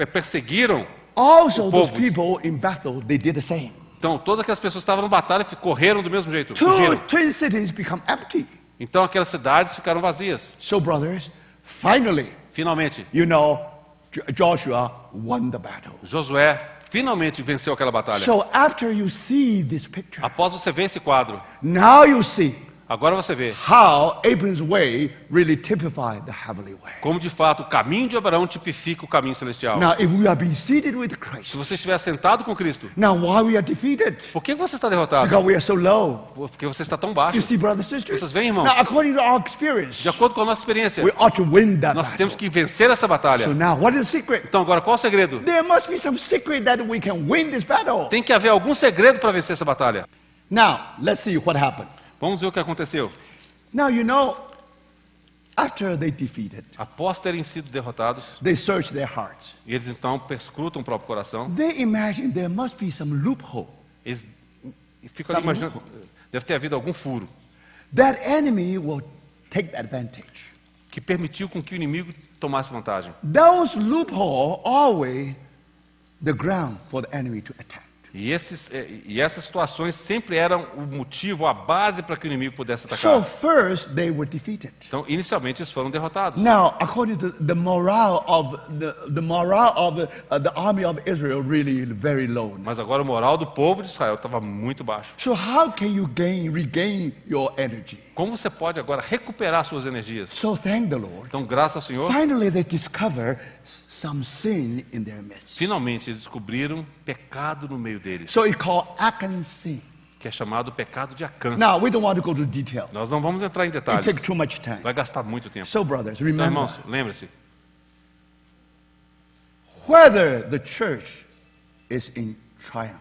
S2: perseguiram.
S1: also
S2: O
S1: those
S2: povo.
S1: people in Bethel, they did the same.
S2: Então, todas aquelas pessoas que estavam na batalha correram do mesmo jeito,
S1: Two
S2: fugiram.
S1: twin cities become empty.
S2: Então, aquelas cidades ficaram vazias.
S1: So, brothers, finally,
S2: Finalmente,
S1: you know, Joshua won the battle.
S2: Josué finalmente venceu aquela batalha.
S1: So, after you see this picture,
S2: Após você ver esse quadro,
S1: now you see
S2: agora você vê
S1: how Abraham's way really typified the heavenly way.
S2: como de fato o caminho de Abraão tipifica o caminho celestial.
S1: Now, if we are being seated with Christ,
S2: Se você estiver sentado com Cristo,
S1: now why we are defeated?
S2: por que você está derrotado?
S1: Because we are so low.
S2: Porque você está tão baixo.
S1: You see, brothers and sisters?
S2: Vocês veem, irmãos?
S1: Now, according to our experience,
S2: De acordo com a nossa experiência,
S1: we ought to win that
S2: nós
S1: battle.
S2: temos que vencer essa batalha.
S1: So now, what is the secret?
S2: Então agora, qual o segredo?
S1: There must be some secret that we can win this battle.
S2: Tem que haver algum segredo para vencer essa batalha.
S1: Now, let's see what happened.
S2: Vamos ver o que aconteceu.
S1: Now, you know, after they defeated,
S2: Após terem sido derrotados,
S1: they searched their hearts.
S2: e eles então perscrutam o próprio coração,
S1: They imagine there must be some loophole.
S2: eles ficam ali imaginando, deve ter havido algum furo
S1: That enemy will take advantage.
S2: que permitiu com que o inimigo tomasse vantagem.
S1: Those loopholes always the ground for the enemy to attack.
S2: E essas situações sempre eram o motivo, a base para que o inimigo pudesse
S1: So
S2: atacar.
S1: first they were defeated.
S2: Então, inicialmente, eles foram derrotados.
S1: Now, according to the morale of the army of Israel, really very low.
S2: Mas agora o moral do povo de Israel estava muito baixo.
S1: So how can you regain your energy?
S2: Como você pode agora recuperar suas energias?
S1: So thank the Lord.
S2: Então, graças ao Senhor,
S1: Finally, they discover some sin in their midst.
S2: finalmente eles descobriram pecado no meio deles,
S1: So it's called Achan sin.
S2: que é chamado pecado de Acã.
S1: Now, we don't want to go to detail.
S2: Nós não vamos entrar em
S1: It
S2: detalhes,
S1: takes too much time.
S2: vai gastar muito tempo.
S1: So, brothers,
S2: Então,
S1: remember,
S2: irmãos, lembre-se,
S1: whether the church is in triumph,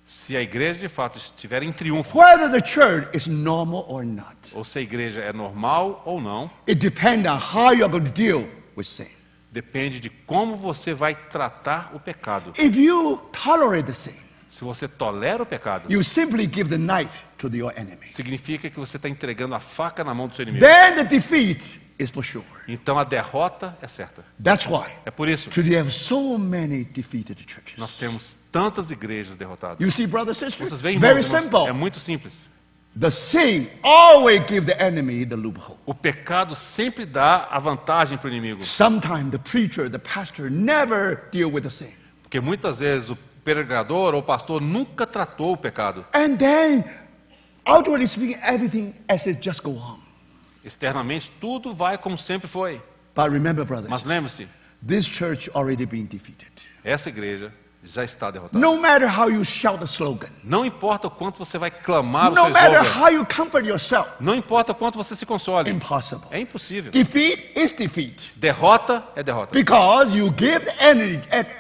S2: se a igreja de fato estiver em triunfo,
S1: whether the church is normal or not,
S2: ou se a igreja é normal ou não,
S1: it depends on how you're going to deal with sin.
S2: depende de como você vai tratar o pecado.
S1: If you tolerate the sin,
S2: Se você tolera o pecado,
S1: you simply give the knife to your enemy.
S2: significa que você está entregando a faca na mão do seu inimigo.
S1: Then the defeat is for sure.
S2: Então a derrota é certa.
S1: That's why
S2: É por isso
S1: today we have so many defeated churches.
S2: nós temos tantas igrejas derrotadas.
S1: You see, brothers and
S2: Vocês
S1: sisters,
S2: veem,
S1: very
S2: irmãos,
S1: simple.
S2: é muito simples.
S1: The sin always give the enemy the loophole.
S2: O pecado sempre dá a vantagem para o inimigo.
S1: Sometimes the preacher, the pastor never deal with the sin.
S2: Porque muitas vezes o pregador ou o pastor nunca tratou o pecado.
S1: And then, outwardly speaking, everything as it just go on.
S2: Externamente, tudo vai como sempre foi.
S1: But remember, brothers,
S2: Mas lembre-se,
S1: this church already been defeated.
S2: essa igreja já está derrotada.
S1: No matter how you shout the slogan,
S2: Não importa o quanto você vai clamar o
S1: no
S2: seu
S1: matter
S2: slogan.
S1: how you comfort yourself,
S2: Não importa o quanto você se console.
S1: impossible.
S2: É impossível.
S1: Defeat is defeat
S2: Derrota é derrota.
S1: because you give the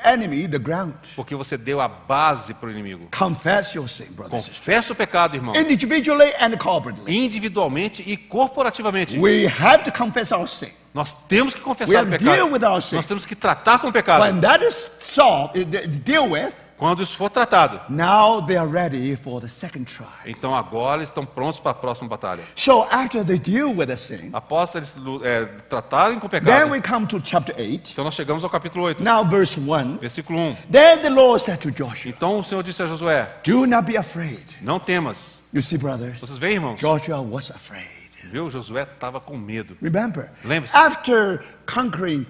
S1: enemy the ground.
S2: Porque você deu a base para o inimigo.
S1: Confess your sin, brothers.
S2: Confessa o pecado, irmão.
S1: Individually and corporately.
S2: Individualmente e corporativamente.
S1: We have to confess our sin.
S2: Nós temos que
S1: We
S2: confessar o
S1: have to
S2: pecado.
S1: deal with our sin.
S2: Nós temos que tratar com o pecado.
S1: When that is solved, deal with,
S2: Quando isso for tratado,
S1: now they are ready for the second try.
S2: então agora estão prontos para a próxima batalha.
S1: So after they deal with the sin,
S2: Após eles tratarem com o
S1: then
S2: pecado,
S1: we come to chapter 8.
S2: então nós chegamos ao capítulo 8,
S1: Now verse 1.
S2: versículo 1.
S1: Then the Lord said to Joshua,
S2: Então o Senhor disse a Josué,
S1: do not be afraid.
S2: não temas.
S1: You see, brothers,
S2: Vocês veem, irmãos?
S1: Joshua was afraid.
S2: Viu? Josué estava com medo.
S1: Remember,
S2: Lembre-se.
S1: after conquering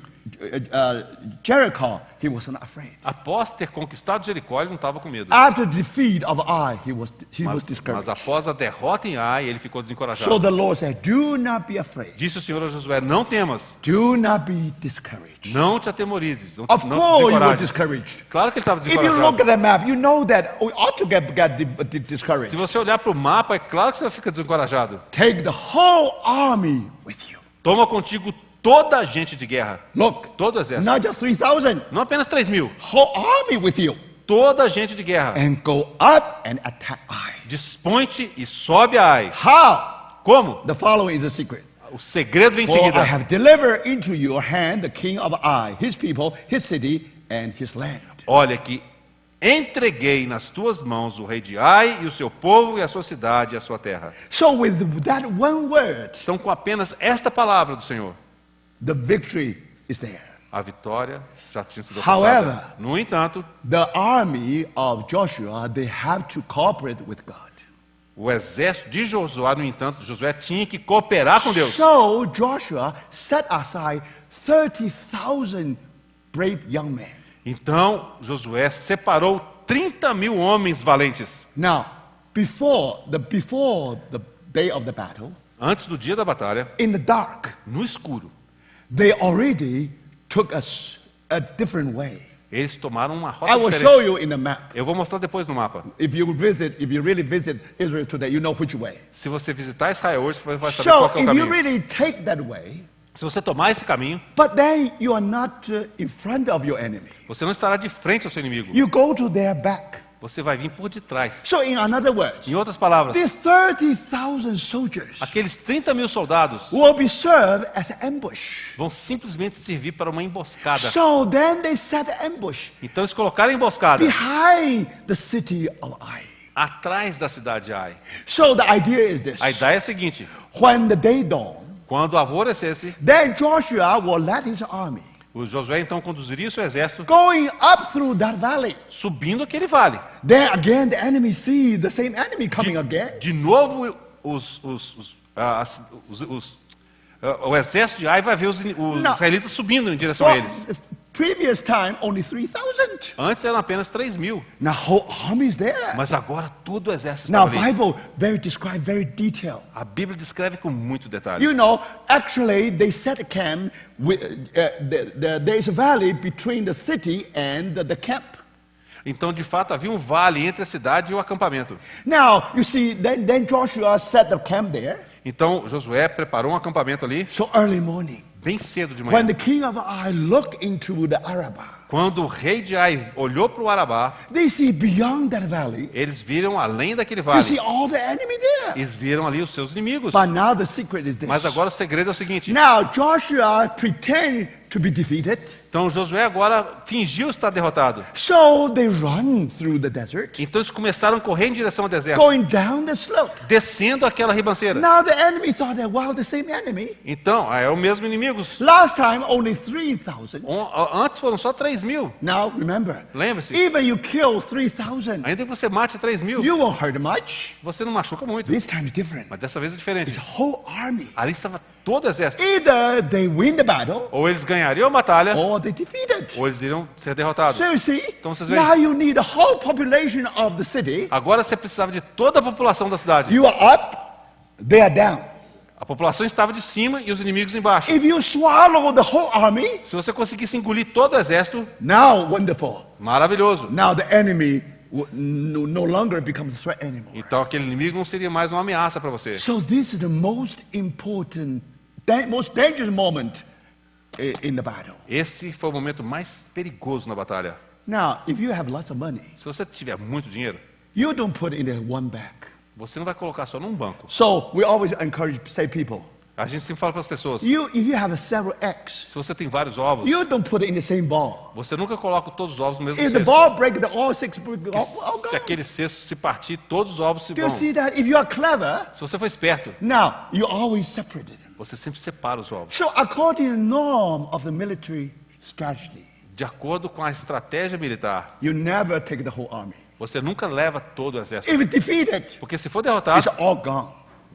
S1: Jericho, he was not afraid.
S2: Após ter conquistado Jericó, ele não estava com medo.
S1: After the defeat of Ai, he was
S2: Mas
S1: discouraged.
S2: após a derrota em Ai, ele ficou
S1: So
S2: desencorajado.
S1: the Lord said, do not be afraid.
S2: Disse o Senhor a Josué, não temas,
S1: Do not be discouraged.
S2: não te atemorizes, não,
S1: Of
S2: não te
S1: course you were
S2: desencorajes.
S1: discouraged.
S2: Claro que ele estava
S1: If you look
S2: desencorajado.
S1: at the map, you know that we ought to get discouraged.
S2: Se você olhar para o mapa, é claro que você fica desencorajado.
S1: Take the whole army with you.
S2: Toma contigo toda a gente de guerra,
S1: Look,
S2: todo o exército.
S1: not just 3,000,
S2: Não apenas 3.000,
S1: whole army with you.
S2: toda a gente de guerra.
S1: And go up and attack Ai.
S2: Dispõe-te e sobe a Ai.
S1: How?
S2: Como?
S1: The following is the secret.
S2: O segredo vem em
S1: For I
S2: seguida.
S1: have delivered into your hand the king of Ai, his people, his city, and his land.
S2: Olha que entreguei nas tuas mãos o rei de Ai e o seu povo e a sua cidade e a sua terra.
S1: So with that one word,
S2: Então, com apenas esta palavra do Senhor,
S1: the victory is there.
S2: a vitória já tinha sido
S1: However,
S2: alcançada. No entanto,
S1: The army of Joshua, they have to cooperate with God.
S2: o exército de Josué, no entanto, Josué tinha que cooperar com Deus.
S1: So Joshua set aside 30,000 brave young men.
S2: Então, Josué separou 30.000 homens valentes.
S1: Now, before the day of the battle,
S2: Antes do dia da batalha,
S1: in the dark,
S2: no escuro,
S1: they already took a different way.
S2: eles tomaram uma
S1: I
S2: rota
S1: will show
S2: diferente.
S1: you in the map.
S2: Eu vou mostrar depois no mapa.
S1: If you really visit Israel today, you know which way.
S2: Se você visitar Israel hoje, você vai saber
S1: So
S2: qual que é o
S1: if you
S2: caminho.
S1: really take that way,
S2: Se você tomar esse caminho,
S1: but then you are not in front of your enemy.
S2: você não estará de frente ao seu inimigo.
S1: You go to their back.
S2: Você vai vir por detrás.
S1: So in other words,
S2: Em outras palavras,
S1: these 30,000 soldiers
S2: aqueles 30.000 soldados
S1: will be served as an ambush.
S2: vão simplesmente servir para uma emboscada.
S1: So then they set an ambush
S2: Então eles colocaram a emboscada
S1: behind the city of Ai.
S2: atrás da cidade de Ai.
S1: So the idea is this.
S2: A ideia é a seguinte:
S1: When the day dawned,
S2: quando alvorecesse,
S1: then Joshua will lead his army
S2: o Josué então conduziria o seu exército
S1: going up through that valley.
S2: subindo aquele vale.
S1: Then again the enemy see the same enemy coming again.
S2: De novo, o exército de Ai vai ver os
S1: Não.
S2: israelitas subindo em direção a eles.
S1: Previous time, only 3,000.
S2: Antes eram apenas 3.000,
S1: Now whole army is there.
S2: mas agora todo o exército
S1: Now
S2: estava ali.
S1: Bible describe very detailed.
S2: A Bíblia descreve com muito detalhe.
S1: You know, actually, they set a camp. There is a valley between the city and the camp.
S2: Então, de fato, havia um vale entre a cidade e o acampamento.
S1: Now, you see, then Joshua set the camp there.
S2: Então, Josué preparou um acampamento ali,
S1: So early morning,
S2: bem cedo de
S1: when
S2: manhã.
S1: the king of Ai looked into the Arabah,
S2: Quando o rei de Ai olhou para o Arabá,
S1: they see beyond that valley.
S2: eles viram além daquele
S1: You
S2: vale.
S1: see all the enemy there.
S2: Eles viram ali os seus inimigos.
S1: But now the secret is this.
S2: Mas agora o segredo é o seguinte.
S1: Now Joshua pretend to be defeated,
S2: Então, Josué agora fingiu estar derrotado.
S1: so they run through the desert,
S2: Então, eles começaram a correr em direção ao deserto,
S1: going down the slope.
S2: descendo aquela ribanceira.
S1: Now the enemy thought that, wow, the same enemy.
S2: Então, é o mesmo inimigo.
S1: Last time only 3,000.
S2: Antes foram só 3.000.
S1: Now remember,
S2: Lembre-se,
S1: even you kill 3,000,
S2: ainda que você mate 3.000,
S1: you won't hurt much.
S2: você não machuca muito.
S1: This time is different.
S2: Mas dessa vez é
S1: It's
S2: diferente.
S1: a whole army.
S2: Ali estava todo o exército.
S1: Either they win the battle
S2: Ou eles ganhariam a batalha,
S1: or they defeated.
S2: ou eles iriam ser derrotados.
S1: So you see,
S2: Então vocês veem.
S1: now you need the whole population of the city.
S2: Agora você precisava de toda a população da cidade.
S1: You are up, they are down.
S2: A população estava de cima e os inimigos embaixo.
S1: If you swallow the whole army,
S2: Se você conseguisse engolir todo o exército,
S1: now wonderful.
S2: maravilhoso.
S1: Now the enemy no longer becomes a threat anymore.
S2: Então aquele inimigo não seria mais uma ameaça para você.
S1: So this is the most important, most dangerous moment in the battle.
S2: Esse foi o momento mais perigoso na batalha.
S1: Now, if you have lots of money,
S2: Se você tiver muito dinheiro,
S1: you don't put it in one bag.
S2: você não vai colocar só num banco.
S1: So we always encourage, say people,
S2: A gente sempre fala para as pessoas,
S1: if you have several eggs,
S2: se você tem vários ovos,
S1: you don't put it in the same ball.
S2: você nunca coloca todos os ovos no mesmo
S1: If the
S2: cesto.
S1: ball break, all six break, all
S2: Se
S1: gone.
S2: aquele cesto se partir, todos os ovos se
S1: Do you
S2: vão.
S1: see that? If you are clever,
S2: Se você for esperto,
S1: now you always separate it.
S2: você sempre separa os ovos.
S1: So according to the norm of the military strategy,
S2: De acordo com a estratégia militar,
S1: you never take the whole army.
S2: você nunca leva todo o exército.
S1: If it's defeated,
S2: Porque se for
S1: it's
S2: derrotado,
S1: all gone.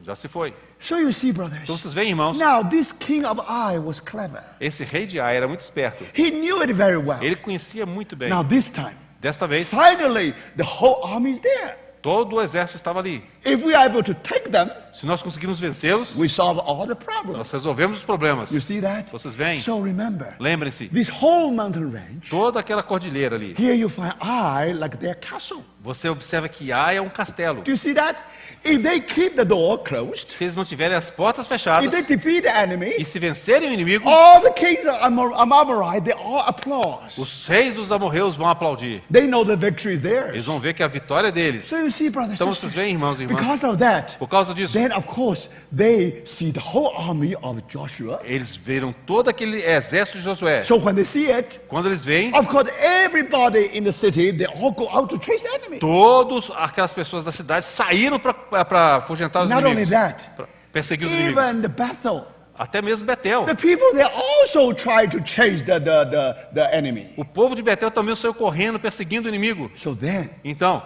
S2: já se foi.
S1: So you see, brothers.
S2: Então vocês veem, irmãos,
S1: Now this king of Ai was clever.
S2: esse rei de Ai era muito esperto.
S1: He knew it very well.
S2: Ele conhecia muito bem.
S1: Now this time,
S2: Desta vez,
S1: finally, the whole army is there.
S2: todo o exército estava ali.
S1: If we are able to take them,
S2: Se nós conseguirmos vencê-los,
S1: we solve all the problems.
S2: nós resolvemos os problemas.
S1: You see that?
S2: Vocês veem?
S1: So remember,
S2: Lembrem-se,
S1: this whole mountain range,
S2: toda aquela cordilheira ali.
S1: here you find Ai like their castle.
S2: Você observa que Ai é um castelo.
S1: Do you see that? If they keep the door closed,
S2: Se eles mantiverem as portas
S1: if
S2: fechadas
S1: they defeat the enemy,
S2: e se vencerem o inimigo,
S1: all the kings of Amorite, they all applause.
S2: os reis dos amorreus vão aplaudir.
S1: They know the victory is
S2: Eles
S1: theirs.
S2: vão ver que a vitória é deles.
S1: So you see, brothers
S2: Então
S1: and
S2: vocês
S1: sisters,
S2: veem, irmãos e irmãs,
S1: because of that,
S2: por causa disso,
S1: then of course they see the whole army of Joshua.
S2: eles viram todo aquele exército de Josué.
S1: So when they see it,
S2: Quando eles veem,
S1: of course everybody in the city, they all go out to chase the enemy.
S2: todas aquelas pessoas da cidade saíram para afugentar os
S1: Not only
S2: inimigos,
S1: that,
S2: para perseguir os inimigos.
S1: even the Bethel,
S2: Até mesmo Betel.
S1: the people they also try to chase the enemy.
S2: O povo de Betel também saiu correndo, perseguindo o inimigo.
S1: So then
S2: Então,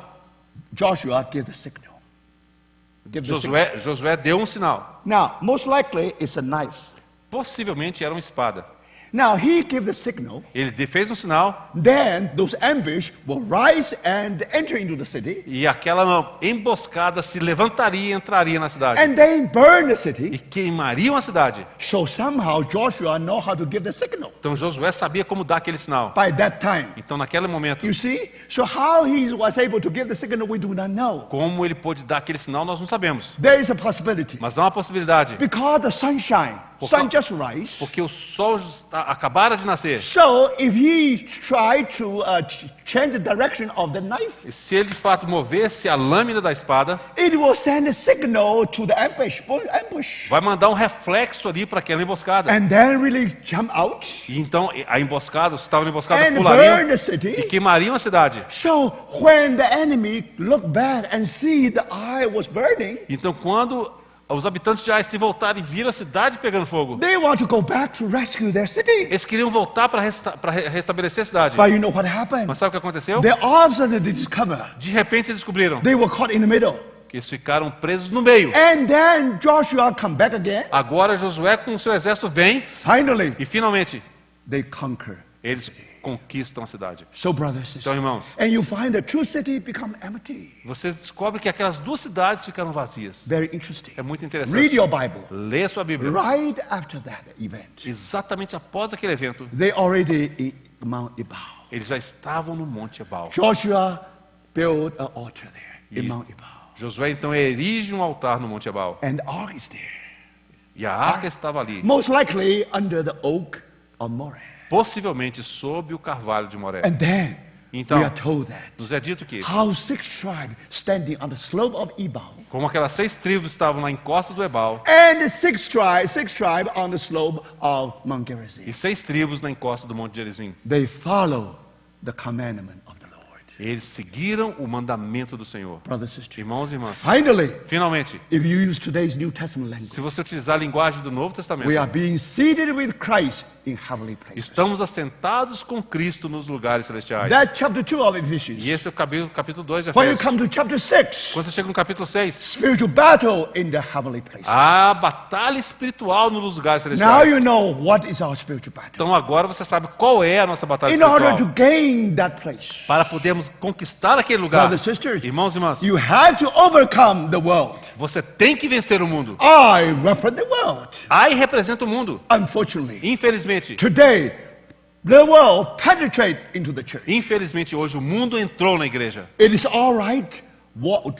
S1: Joshua gave the signal. Give the signal.
S2: Josué deu um sinal.
S1: Now, most likely it's a knife.
S2: Possivelmente era uma espada.
S1: Now he gave the signal.
S2: Ele fez um sinal
S1: Then those ambush will rise and enter into the city,
S2: e aquela emboscada se levantaria e entraria na cidade.
S1: and they burn the
S2: E
S1: city.
S2: queimariam a cidade.
S1: So somehow Joshua know how to give the signal
S2: Então Josué sabia como dar aquele sinal.
S1: by that time.
S2: Então naquele momento,
S1: You see? So how he was able to give the signal, we do not know.
S2: como ele pôde dar aquele sinal, nós não sabemos.
S1: There is a possibility.
S2: Mas há uma possibilidade.
S1: Because the sunshine, sun just rise.
S2: Porque o sol acabara de nascer.
S1: So if he tried to change the direction of the knife,
S2: E se ele de fato movesse a lâmina da espada,
S1: it will send a signal to the ambush.
S2: vai mandar um reflexo ali para aquela emboscada.
S1: And then really jump out
S2: E então a emboscada, os que estavam na emboscada,
S1: and burn
S2: pulariam
S1: the
S2: e
S1: city.
S2: queimariam a cidade.
S1: So when the enemy look back and see the eye was burning,
S2: Então quando os habitantes de Ai se voltarem e viram a cidade pegando fogo,
S1: they want to go back to rescue their city.
S2: eles queriam voltar para restabelecer a cidade.
S1: But you know what happened?
S2: Mas sabe o que aconteceu?
S1: They all of a sudden they discover
S2: De repente eles descobriram
S1: they were caught in the middle.
S2: que eles ficaram presos no meio.
S1: And then Joshua come back again.
S2: Agora Josué com o seu exército vem
S1: Finally,
S2: e finalmente
S1: they conquer
S2: eles conquistam a cidade.
S1: So, brothers and
S2: Então,
S1: sisters,
S2: irmãos,
S1: and you find the true city become empty.
S2: você descobre que aquelas duas cidades ficaram vazias.
S1: Very interesting.
S2: É muito
S1: Read
S2: interessante.
S1: your Bible.
S2: Lê sua Bíblia.
S1: Right after that event,
S2: Exatamente após aquele evento,
S1: they already in Mount Ebal.
S2: eles já estavam no Monte Ebal.
S1: Joshua built an altar there in
S2: Yes.
S1: Mount Ebal.
S2: Josué então erige um altar no Monte Ebal.
S1: And the ark is there.
S2: E a arca estava ali,
S1: Most likely under the oak of Moreh.
S2: possivelmente sob o carvalho de Moré.
S1: And then
S2: Então,
S1: we are told that
S2: nos é dito que,
S1: how 6 tribes standing on the slope of Ebal.
S2: como aquelas 6 tribos estavam na encosta do Ebal,
S1: And the six tribe on the slope of Mount Gerizim.
S2: e 6 tribos na encosta do Monte Gerizim,
S1: They follow the commandment of the Lord.
S2: eles seguiram o mandamento do Senhor.
S1: Brothers and sisters.
S2: Irmãos e irmãs,
S1: Finally,
S2: finalmente,
S1: if you use today's New Testament language,
S2: se você utilizar a linguagem do Novo
S1: we
S2: Testamento,
S1: are being seated with Christ in heavenly places.
S2: estamos assentados com Cristo nos lugares celestiais.
S1: That's chapter 2 of Ephesians.
S2: E esse é o capítulo 2 de
S1: When you
S2: Efésios.
S1: come to chapter 6,
S2: Quando você chega no capítulo 6,
S1: spiritual battle in the heavenly places.
S2: a batalha espiritual nos lugares
S1: Now
S2: celestiais.
S1: you know what is our spiritual battle.
S2: Então agora você sabe qual é a nossa batalha
S1: In order to
S2: espiritual.
S1: gain that place,
S2: Para podermos conquistar aquele lugar,
S1: brothers and sisters,
S2: irmãos e irmãs,
S1: you have to overcome the world.
S2: você tem que vencer o mundo.
S1: I represent the world.
S2: Ai representa o mundo.
S1: Unfortunately,
S2: Infelizmente,
S1: today, the world penetrate into the church.
S2: infelizmente hoje o mundo entrou na igreja.
S1: It is all right,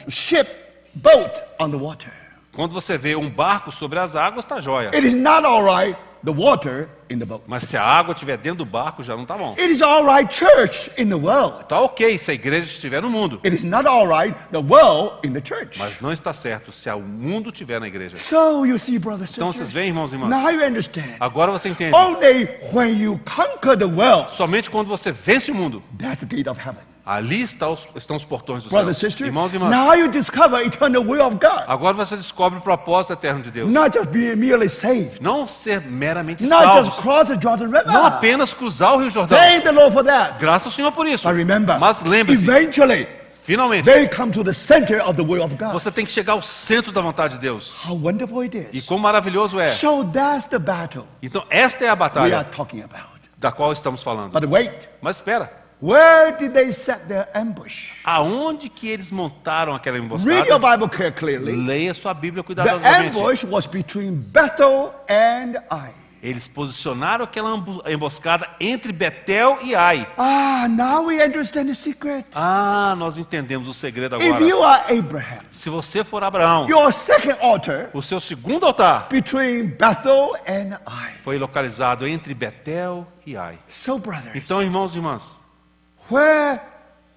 S1: ship, boat on the water.
S2: Quando você vê um barco sobre as águas, tá jóia.
S1: It is not all right, the water in the boat.
S2: Mas se a água estiver dentro do barco, já não tá bom.
S1: It is all right, church in the world.
S2: Tá ok se a igreja estiver no mundo.
S1: It is not all right, the world in the church.
S2: Mas não está certo se o mundo estiver na igreja.
S1: So you see, brothers and
S2: Então vocês
S1: sisters,
S2: veem, irmãos e irmãs.
S1: now you understand.
S2: Agora você entende.
S1: Only when you conquer the world,
S2: Somente quando você vence o mundo,
S1: that's the gate of heaven.
S2: ali estão os portões do
S1: Brothers
S2: céu.
S1: and sisters,
S2: Irmãos e irmãs.
S1: now you discover eternal will of God.
S2: Agora você descobre o propósito eterno de Deus.
S1: Not just being merely saved.
S2: Não ser meramente
S1: Not just
S2: salvos.
S1: cross the Jordan River.
S2: Não apenas cruzar o Rio Jordão.
S1: Thank the Lord for that.
S2: Graças ao Senhor por isso.
S1: But remember,
S2: Mas lembre-se,
S1: eventually,
S2: finalmente,
S1: they come to the center of the will of God.
S2: você tem que chegar ao centro da vontade de Deus.
S1: How wonderful it
S2: E
S1: is.
S2: quão maravilhoso é.
S1: So that's the battle
S2: Então esta é a
S1: we are
S2: batalha
S1: talking about.
S2: da qual estamos falando.
S1: But wait,
S2: Mas espera,
S1: where did they set their ambush?
S2: aonde que eles montaram aquela
S1: Read your
S2: emboscada?
S1: Bible clearly.
S2: Leia sua Bíblia
S1: The
S2: cuidadosamente.
S1: ambush was between Bethel and Ai.
S2: Eles posicionaram aquela emboscada entre Betel e Ai.
S1: Ah, now we understand the secret.
S2: Ah, nós entendemos o segredo
S1: If
S2: agora.
S1: you are Abraham,
S2: Se você for Abraão,
S1: your second altar
S2: o seu segundo altar
S1: between Bethel and Ai.
S2: foi localizado entre Betel e Ai.
S1: So, brothers,
S2: Então, irmãos e irmãs,
S1: where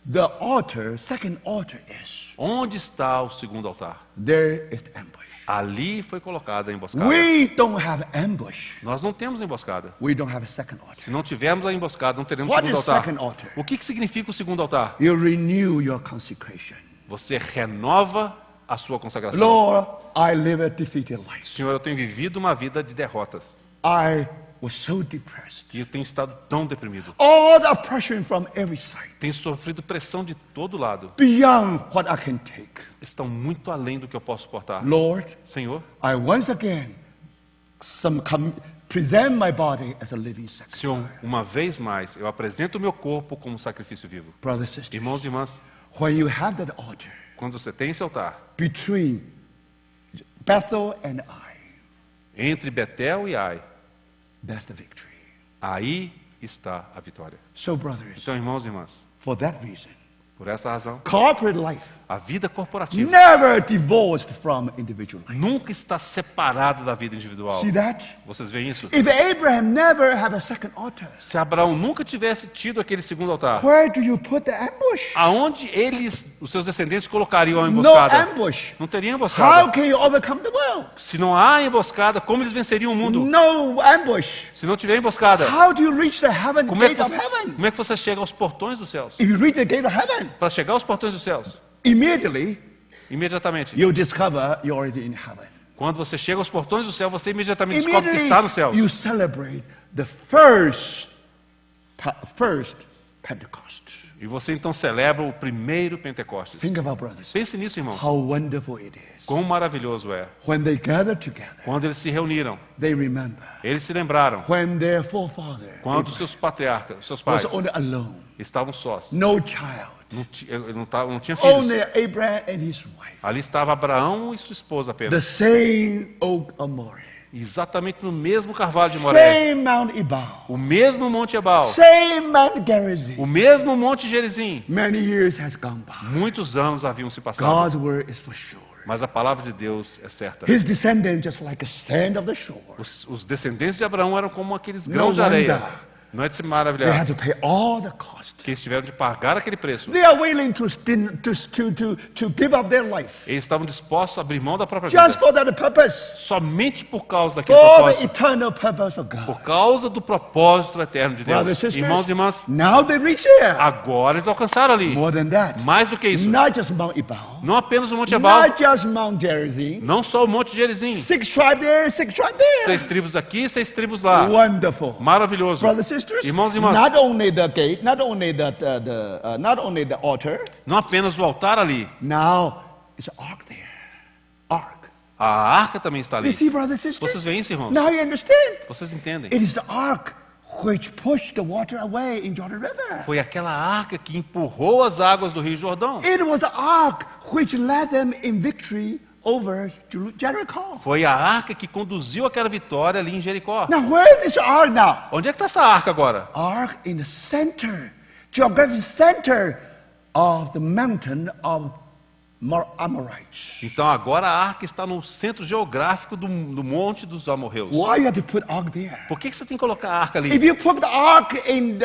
S1: the altar, second altar is,
S2: onde está o segundo altar?
S1: there is the ambush.
S2: Ali foi colocada a emboscada.
S1: We don't have ambush.
S2: Nós não temos emboscada.
S1: We don't have a second altar.
S2: Se não tivermos a emboscada, não teremos o
S1: What
S2: segundo
S1: is
S2: altar.
S1: second altar?
S2: O que significa o segundo altar?
S1: You renew your consecration.
S2: Você renova a sua consagração.
S1: Lord, I live a defeated life.
S2: Senhor, eu tenho vivido uma vida de derrotas.
S1: I was so depressed.
S2: E eu tenho estado tão deprimido.
S1: All the oppression from every side,
S2: Tenho sofrido pressão de todo lado.
S1: beyond what I can take.
S2: Estão muito além do que eu posso suportar.
S1: Lord,
S2: Senhor,
S1: I once again present my body as a living sacrifice.
S2: Senhor, uma vez mais, eu apresento o meu corpo como sacrifício vivo.
S1: Brothers and sisters,
S2: Irmãos e irmãs,
S1: when you have that altar
S2: quando você tem esse altar,
S1: between Bethel and Ai,
S2: entre Betel e Ai,
S1: that's the victory.
S2: aí está a vitória.
S1: So, brothers,
S2: Então, irmãos e irmãs,
S1: for that reason,
S2: por essa razão,
S1: corporate life
S2: a vida corporativa
S1: never divorced from individual life.
S2: nunca está separada da vida individual.
S1: See that?
S2: Vocês veem isso?
S1: If Abraham never had a second altar,
S2: Se Abraão nunca tivesse tido aquele segundo altar,
S1: where do you put the ambush?
S2: aonde eles, os seus descendentes, colocariam a
S1: No
S2: emboscada?
S1: ambush.
S2: Não teria
S1: How
S2: emboscada.
S1: can you overcome the world?
S2: Se não há emboscada, como eles venceriam o mundo?
S1: No ambush.
S2: Se não tiver emboscada,
S1: How do you reach the heaven,
S2: como é
S1: gate
S2: que
S1: of
S2: você,
S1: heaven?
S2: como é que você chega aos portões dos céus?
S1: If you reach the gate of heaven,
S2: Para chegar aos portões dos céus,
S1: immediately
S2: imediatamente.
S1: you discover you're already in heaven.
S2: Quando você chega aos portões do céu, você imediatamente descobre que
S1: Immediately
S2: está nos céus.
S1: you celebrate the first Pentecost.
S2: E você então celebra o primeiro Pentecostes.
S1: Think about, brothers,
S2: Pense nisso, irmão.
S1: how wonderful it is.
S2: Quão maravilhoso é.
S1: When they gathered together,
S2: Quando eles se reuniram,
S1: they remember
S2: eles se lembraram.
S1: when their forefather
S2: Quando seus patriarcas, seus
S1: was
S2: pais,
S1: only alone,
S2: estavam sós.
S1: no child,
S2: Não tinha filhos.
S1: only Abraham and his wife.
S2: Ali estava Abraão e sua esposa
S1: The
S2: apenas.
S1: same oak of Moreh,
S2: Exatamente no mesmo carvalho de Moré.
S1: same Mount Ebal,
S2: O mesmo Monte Ebal.
S1: same Mount Gerizim.
S2: O mesmo Monte Gerizim.
S1: Many years has gone by.
S2: Muitos anos haviam se passado.
S1: God's word is for sure.
S2: Mas a palavra de Deus é certa.
S1: His descendants just like a sand of the shore.
S2: Os descendentes de Abraão eram como aqueles
S1: No
S2: grãos de areia.
S1: wonder.
S2: Não é de se
S1: They
S2: maravilhar.
S1: had to pay all the cost.
S2: Que eles tiveram de pagar aquele preço.
S1: They are willing to give up their life
S2: Eles estavam dispostos a abrir mão da própria
S1: just
S2: vida.
S1: for that purpose,
S2: Somente por causa daquele
S1: for the
S2: propósito.
S1: eternal purpose of God.
S2: Por causa do propósito eterno de
S1: Brothers
S2: Deus.
S1: and
S2: Irmãos e
S1: sisters,
S2: irmãs,
S1: now they reach here.
S2: agora eles alcançaram ali.
S1: More than that,
S2: Mais do que isso.
S1: not just Mount Ebal,
S2: Não apenas o Monte Ebal.
S1: not just Mount Gerizim.
S2: Não só o Monte Gerizim.
S1: 6 tribes there, 6 tribes there.
S2: 6 tribos aqui, 6 tribos lá.
S1: Wonderful.
S2: Maravilhoso.
S1: Brothers and sisters,
S2: Irmãos e irmãs,
S1: not only the gate, not only the altar.
S2: não apenas o altar ali.
S1: Now it's an ark there. Ark.
S2: A arca também está ali.
S1: You see, brothers and sisters?
S2: Vocês veem isso, irmãos?
S1: Now you understand.
S2: Vocês entendem?
S1: It is the ark which pushed the water away in Jordan River.
S2: Foi aquela arca que empurrou as águas do Rio Jordão.
S1: It was the ark which led them in victory over Jericho.
S2: Foi a arca que conduziu aquela vitória ali em Jericó.
S1: Now where is this ark now?
S2: Onde é que está essa arca agora?
S1: Ark in the center, geographic center of the mountain of Amorites.
S2: Então agora a arca está no centro geográfico do monte dos amorreus.
S1: Why you have to put ark there?
S2: Por que você tem que colocar a arca
S1: If
S2: ali?
S1: you put the ark in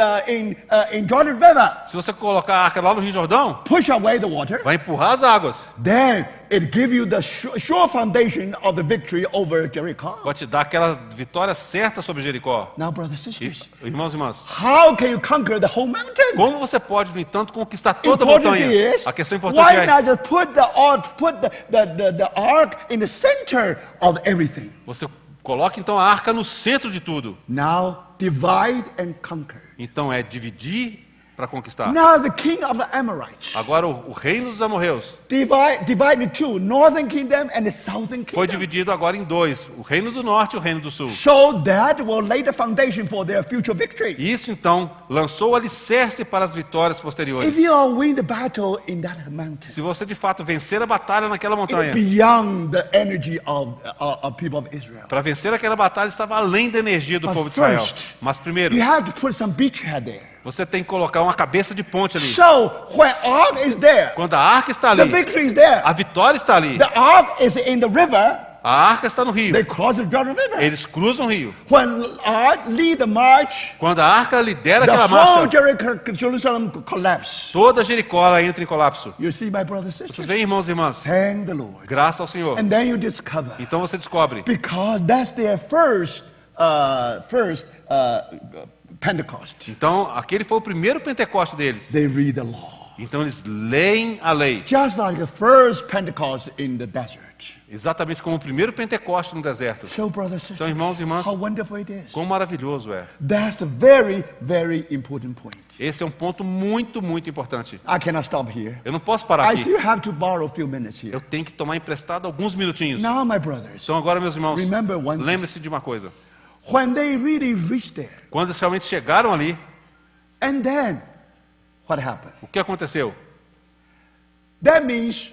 S1: Jordan River,
S2: Se você colocar a arca lá no Rio Jordão,
S1: push away the water,
S2: vai empurrar as águas.
S1: then it gives you the sure foundation of the victory over Jericho.
S2: Vai te dar aquela vitória certa sobre Jericó.
S1: Now, brothers and sisters,
S2: Irmãos e irmãs,
S1: how can you conquer the whole mountain?
S2: como você pode, no entanto, conquistar toda a
S1: Important
S2: montanha?
S1: is,
S2: A questão importante
S1: why
S2: é,
S1: not just put the ark in the center of everything?
S2: você coloca então a arca no centro de tudo.
S1: Now, divide and conquer.
S2: Então é dividir para conquistar.
S1: Now, the king of the Amorites
S2: Agora o reino dos amorreus
S1: divide in two, northern kingdom and the southern
S2: foi
S1: kingdom.
S2: dividido agora em dois, o reino do norte e o reino do sul.
S1: So that will lay the foundation for their future victory.
S2: Isso então lançou o alicerce para as vitórias posteriores.
S1: If you all win the battle in that mountain,
S2: Se você de fato vencer a batalha naquela
S1: it's
S2: montanha,
S1: beyond the energy of people of Israel.
S2: para vencer aquela batalha estava além da energia do
S1: But
S2: povo de Israel.
S1: first,
S2: Mas primeiro,
S1: You have to put some beachhead there.
S2: você tem que colocar uma cabeça de ponte ali.
S1: So when ark is there,
S2: Quando a arca está
S1: the
S2: ali,
S1: victory is there.
S2: a vitória está ali.
S1: The ark is in the river.
S2: A arca está no rio.
S1: They cross the Jordan River.
S2: Eles cruzam o rio.
S1: When ark lead the march,
S2: Quando a arca lidera
S1: the
S2: aquela
S1: whole
S2: marcha,
S1: Jerusalem collapse.
S2: toda Jericó ela entra em colapso.
S1: You see, my brothers and
S2: Vocês
S1: sisters,
S2: veem, irmãos e irmãs?
S1: thank the Lord.
S2: Graças ao Senhor.
S1: And then you discover,
S2: Então você descobre,
S1: because that's their first Pentecost.
S2: então aquele foi o primeiro Pentecoste deles.
S1: They read the law,
S2: Então eles leem a lei,
S1: just like the first Pentecost in the desert.
S2: exatamente como o primeiro Pentecoste no deserto.
S1: So, brothers and
S2: Então,
S1: sisters,
S2: irmãos e irmãs,
S1: how wonderful it is.
S2: quão maravilhoso é.
S1: That's the very, very important point.
S2: Esse é um ponto muito, muito importante.
S1: I cannot stop here.
S2: Eu não posso parar
S1: I
S2: aqui.
S1: still have to borrow a few minutes here.
S2: Eu tenho que tomar emprestado alguns minutinhos.
S1: Now, my brothers,
S2: Então agora, meus irmãos,
S1: Remember one thing.
S2: lembre-se de uma coisa.
S1: when they really reached there,
S2: Quando eles realmente chegaram ali,
S1: and then what happened?
S2: o que aconteceu?
S1: That means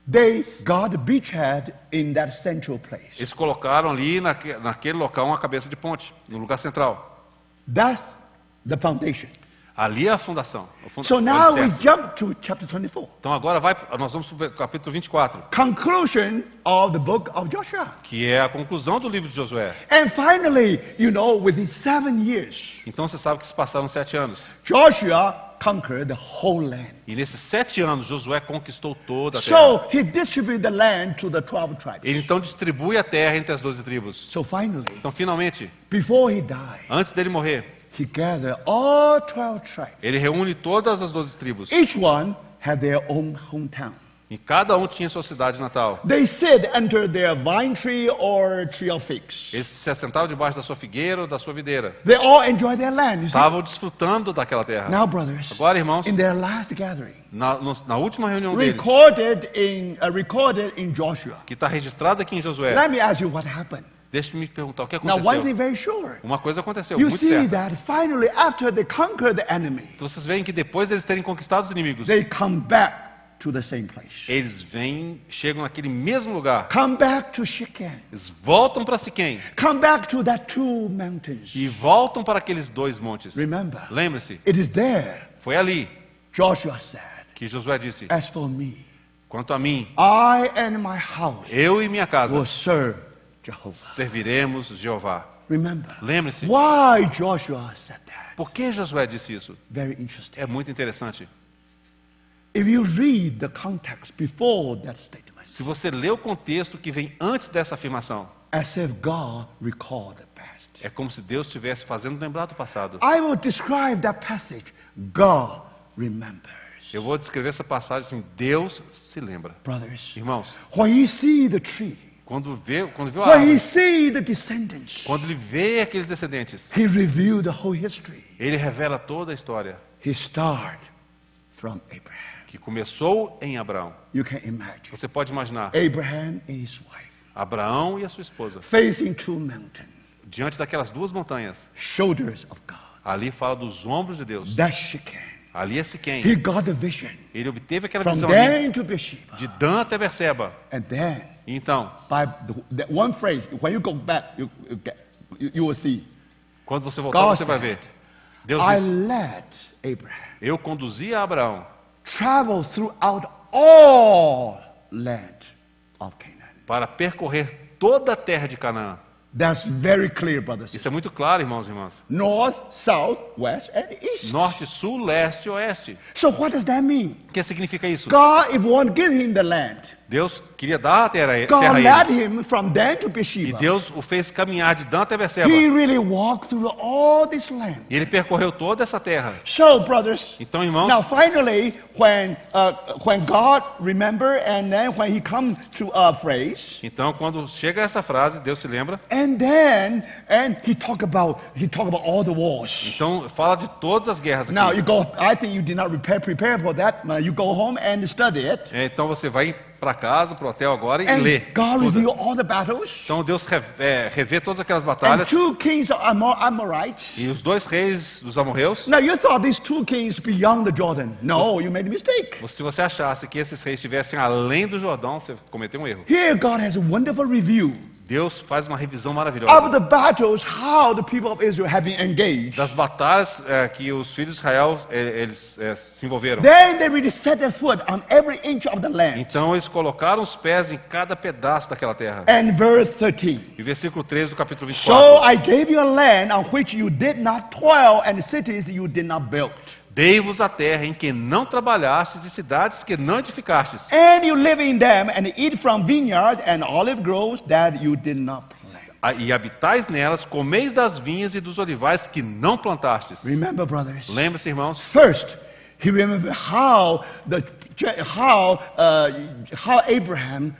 S1: they got the beachhead in that central place.
S2: Eles colocaram ali naquele local uma cabeça de ponte, no lugar central.
S1: That's the foundation.
S2: Ali é a fundação.
S1: So
S2: o
S1: now we
S2: alicerce.
S1: jump to chapter 24.
S2: Então agora nós vamos para o capítulo 24,
S1: Conclusion of the book of Joshua.
S2: que é a conclusão do livro de Josué.
S1: And finally, within 7 years,
S2: Então você sabe que se passaram 7 anos.
S1: Joshua conquered the whole land.
S2: E nesses 7 anos, Josué conquistou toda a terra.
S1: So he distributed the land to the 12 tribes.
S2: Ele então distribui a terra entre as 12 tribos.
S1: So finally,
S2: Então finalmente,
S1: before he died,
S2: antes dele morrer,
S1: he gathered all 12 tribes.
S2: ele reúne todas as 12 tribos.
S1: Each one had their own hometown.
S2: E cada um tinha sua cidade natal.
S1: They sit under their vine tree or tree of figs.
S2: Eles se assentavam debaixo da sua figueira ou da sua videira.
S1: They all enjoy their land. You see?
S2: Estavam desfrutando daquela terra.
S1: Now, brothers,
S2: Agora, irmãos,
S1: in their last gathering,
S2: na última reunião deles,
S1: recorded in Joshua.
S2: que está registrada aqui em Josué,
S1: Let me ask you what happened.
S2: deixe-me perguntar o que
S1: Now, one thing
S2: aconteceu.
S1: very sure.
S2: Uma coisa aconteceu,
S1: You
S2: muito
S1: see
S2: certa.
S1: that finally, after they conquer the enemy,
S2: Então, vocês veem que depois deles terem conquistado os inimigos,
S1: they come back to the same place.
S2: eles chegam naquele mesmo lugar.
S1: Come back to Shechem.
S2: Eles voltam para Siquém
S1: Come back to that two mountains.
S2: e voltam para aqueles 2 montes.
S1: Remember,
S2: Lembre-se,
S1: it is there,
S2: foi ali
S1: Joshua said,
S2: que Josué disse:
S1: as for me,
S2: quanto a mim,
S1: I and my house
S2: eu e minha casa
S1: will serve Jehovah.
S2: serviremos Jeová.
S1: Remember,
S2: Lembre-se,
S1: why Joshua said that.
S2: por que Josué disse isso?
S1: Very interesting.
S2: É muito interessante.
S1: If you read the context before that statement,
S2: Se você lê o contexto que vem antes dessa afirmação,
S1: as if God recalled the past.
S2: é como se Deus estivesse fazendo lembrar do passado.
S1: I will describe that passage. God remembers.
S2: Eu vou descrever essa passagem assim: Deus se lembra.
S1: Brothers,
S2: Irmãos,
S1: when you see the tree,
S2: quando viu a
S1: when you
S2: árvore,
S1: see the descendants,
S2: quando ele vê aqueles descendentes,
S1: he revealed the whole history.
S2: ele revela toda a história
S1: He started from Abraham.
S2: que começou em Abraão.
S1: You can imagine.
S2: Você pode imaginar
S1: Abraham and his wife
S2: Abraão e a sua esposa
S1: facing two mountains,
S2: diante daquelas 2 montanhas.
S1: shoulders of God.
S2: Ali fala dos ombros de Deus.
S1: That's Shechem.
S2: Ali é Siquém.
S1: He got the vision
S2: Ele obteve aquela
S1: from
S2: visão ali,
S1: Dan to Beersheba.
S2: de Dan até Berseba.
S1: And then,
S2: E então,
S1: by the one phrase, when you go back, you will see.
S2: quando você voltar,
S1: God
S2: você vai
S1: said,
S2: ver. Deus
S1: I
S2: disse:
S1: led Abraham
S2: eu conduzi a Abraão
S1: travel throughout all land of Canaan.
S2: para percorrer toda a terra de Canaã.
S1: That's very clear, brothers.
S2: Isso é muito claro, irmãos e irmãs.
S1: North, south, west, and east.
S2: Norte, sul, leste e oeste.
S1: So what does that mean?
S2: O que significa isso?
S1: God, if you want to give him the land,
S2: Deus queria dar a terra
S1: God
S2: a
S1: led
S2: ele.
S1: him from Dan to
S2: E
S1: Beersheba.
S2: Deus o fez caminhar de Dan até Berseba.
S1: He really walked through all this land.
S2: E ele percorreu toda essa terra.
S1: So, brothers,
S2: Então, irmãos,
S1: now finally, when God remember, and then when He come to a phrase,
S2: então quando chega essa frase, Deus se lembra.
S1: and He talk about all the wars.
S2: Então fala de todas as guerras aqui.
S1: Now you go. I think you did not prepare for that. You go home and study it.
S2: Então você vai para casa, para o hotel agora e
S1: And
S2: lê.
S1: God
S2: Estuda.
S1: reveal all the battles.
S2: Então Deus revê todas aquelas
S1: And
S2: batalhas.
S1: two kings of Amorites.
S2: E os 2 reis dos amorreus.
S1: Now you thought these two kings beyond the Jordan. No, you made a mistake.
S2: Se você achasse que esses reis estivessem além do Jordão, você cometeu um erro.
S1: Here God has a wonderful review
S2: Deus faz uma revisão
S1: of
S2: maravilhosa
S1: the battles, how the people of Israel have been engaged.
S2: das batalhas que os filhos de Israel eles se envolveram.
S1: Then they really set their foot on every inch of the land.
S2: Então eles colocaram os pés em cada pedaço daquela terra.
S1: And verse 13.
S2: E versículo 13 do capítulo
S1: So
S2: 24.
S1: I gave you a land on which you did not toil, and cities you did not build.
S2: Dei-vos a terra em que não trabalhastes e cidades que não edificastes.
S1: And you live in them and eat from vineyards and olive groves that you did not plant.
S2: E habitais nelas, comeis das vinhas e dos olivais que não plantastes.
S1: Remember, brothers.
S2: Lembre-se, irmãos,
S1: First, he remembered how Abraham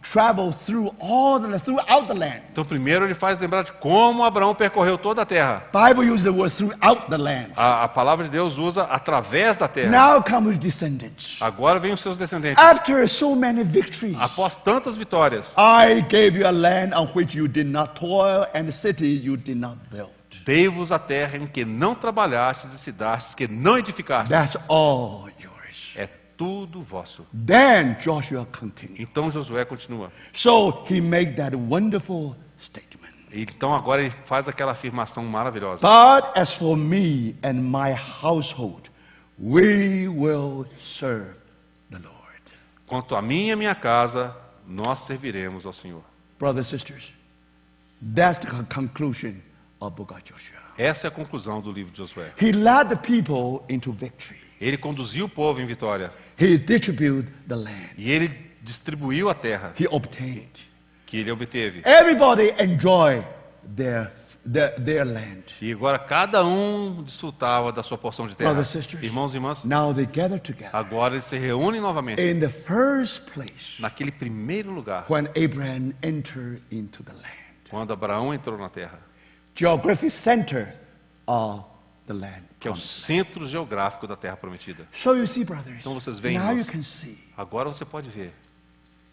S1: traveled throughout the land.
S2: então primeiro ele faz lembrar de como Abraão percorreu toda a terra.
S1: Bible uses the word throughout the land.
S2: A palavra de Deus usa através da terra.
S1: Now come his descendants.
S2: Agora vem os seus descendentes.
S1: After so many victories,
S2: Após tantas vitórias,
S1: I gave you a land on which you did not toil, and cities you did not build.
S2: dei-vos a terra em que não trabalhastes e cidades que não edificastes.
S1: That's all yours.
S2: É tudo vosso.
S1: Then Joshua continued.
S2: Então Josué continua.
S1: So he made that wonderful statement.
S2: Então agora ele faz aquela afirmação maravilhosa.
S1: But as for me and my household, we will serve the Lord.
S2: Quanto a mim e a minha casa, nós serviremos ao Senhor.
S1: Brothers and sisters, that's the conclusion of book of Joshua.
S2: Essa é a conclusão do livro de Josué.
S1: He led the people into victory.
S2: Ele conduziu o povo em vitória.
S1: He distributed the land.
S2: E ele distribuiu a terra
S1: He obtained.
S2: que ele obteve.
S1: Everybody enjoy their their land.
S2: E agora cada um desfrutava da sua porção de terra.
S1: Brothers and sisters,
S2: Irmãos e irmãs,
S1: now they gather together
S2: agora eles se reúnem novamente
S1: in the first place
S2: naquele primeiro lugar,
S1: when Abraham entered into the land.
S2: quando Abraão entrou na terra,
S1: Geographic center of the land.
S2: que é o centro geográfico da terra prometida.
S1: So you see, brothers,
S2: Então vocês veem,
S1: now you
S2: irmãos,
S1: can see
S2: agora você pode ver,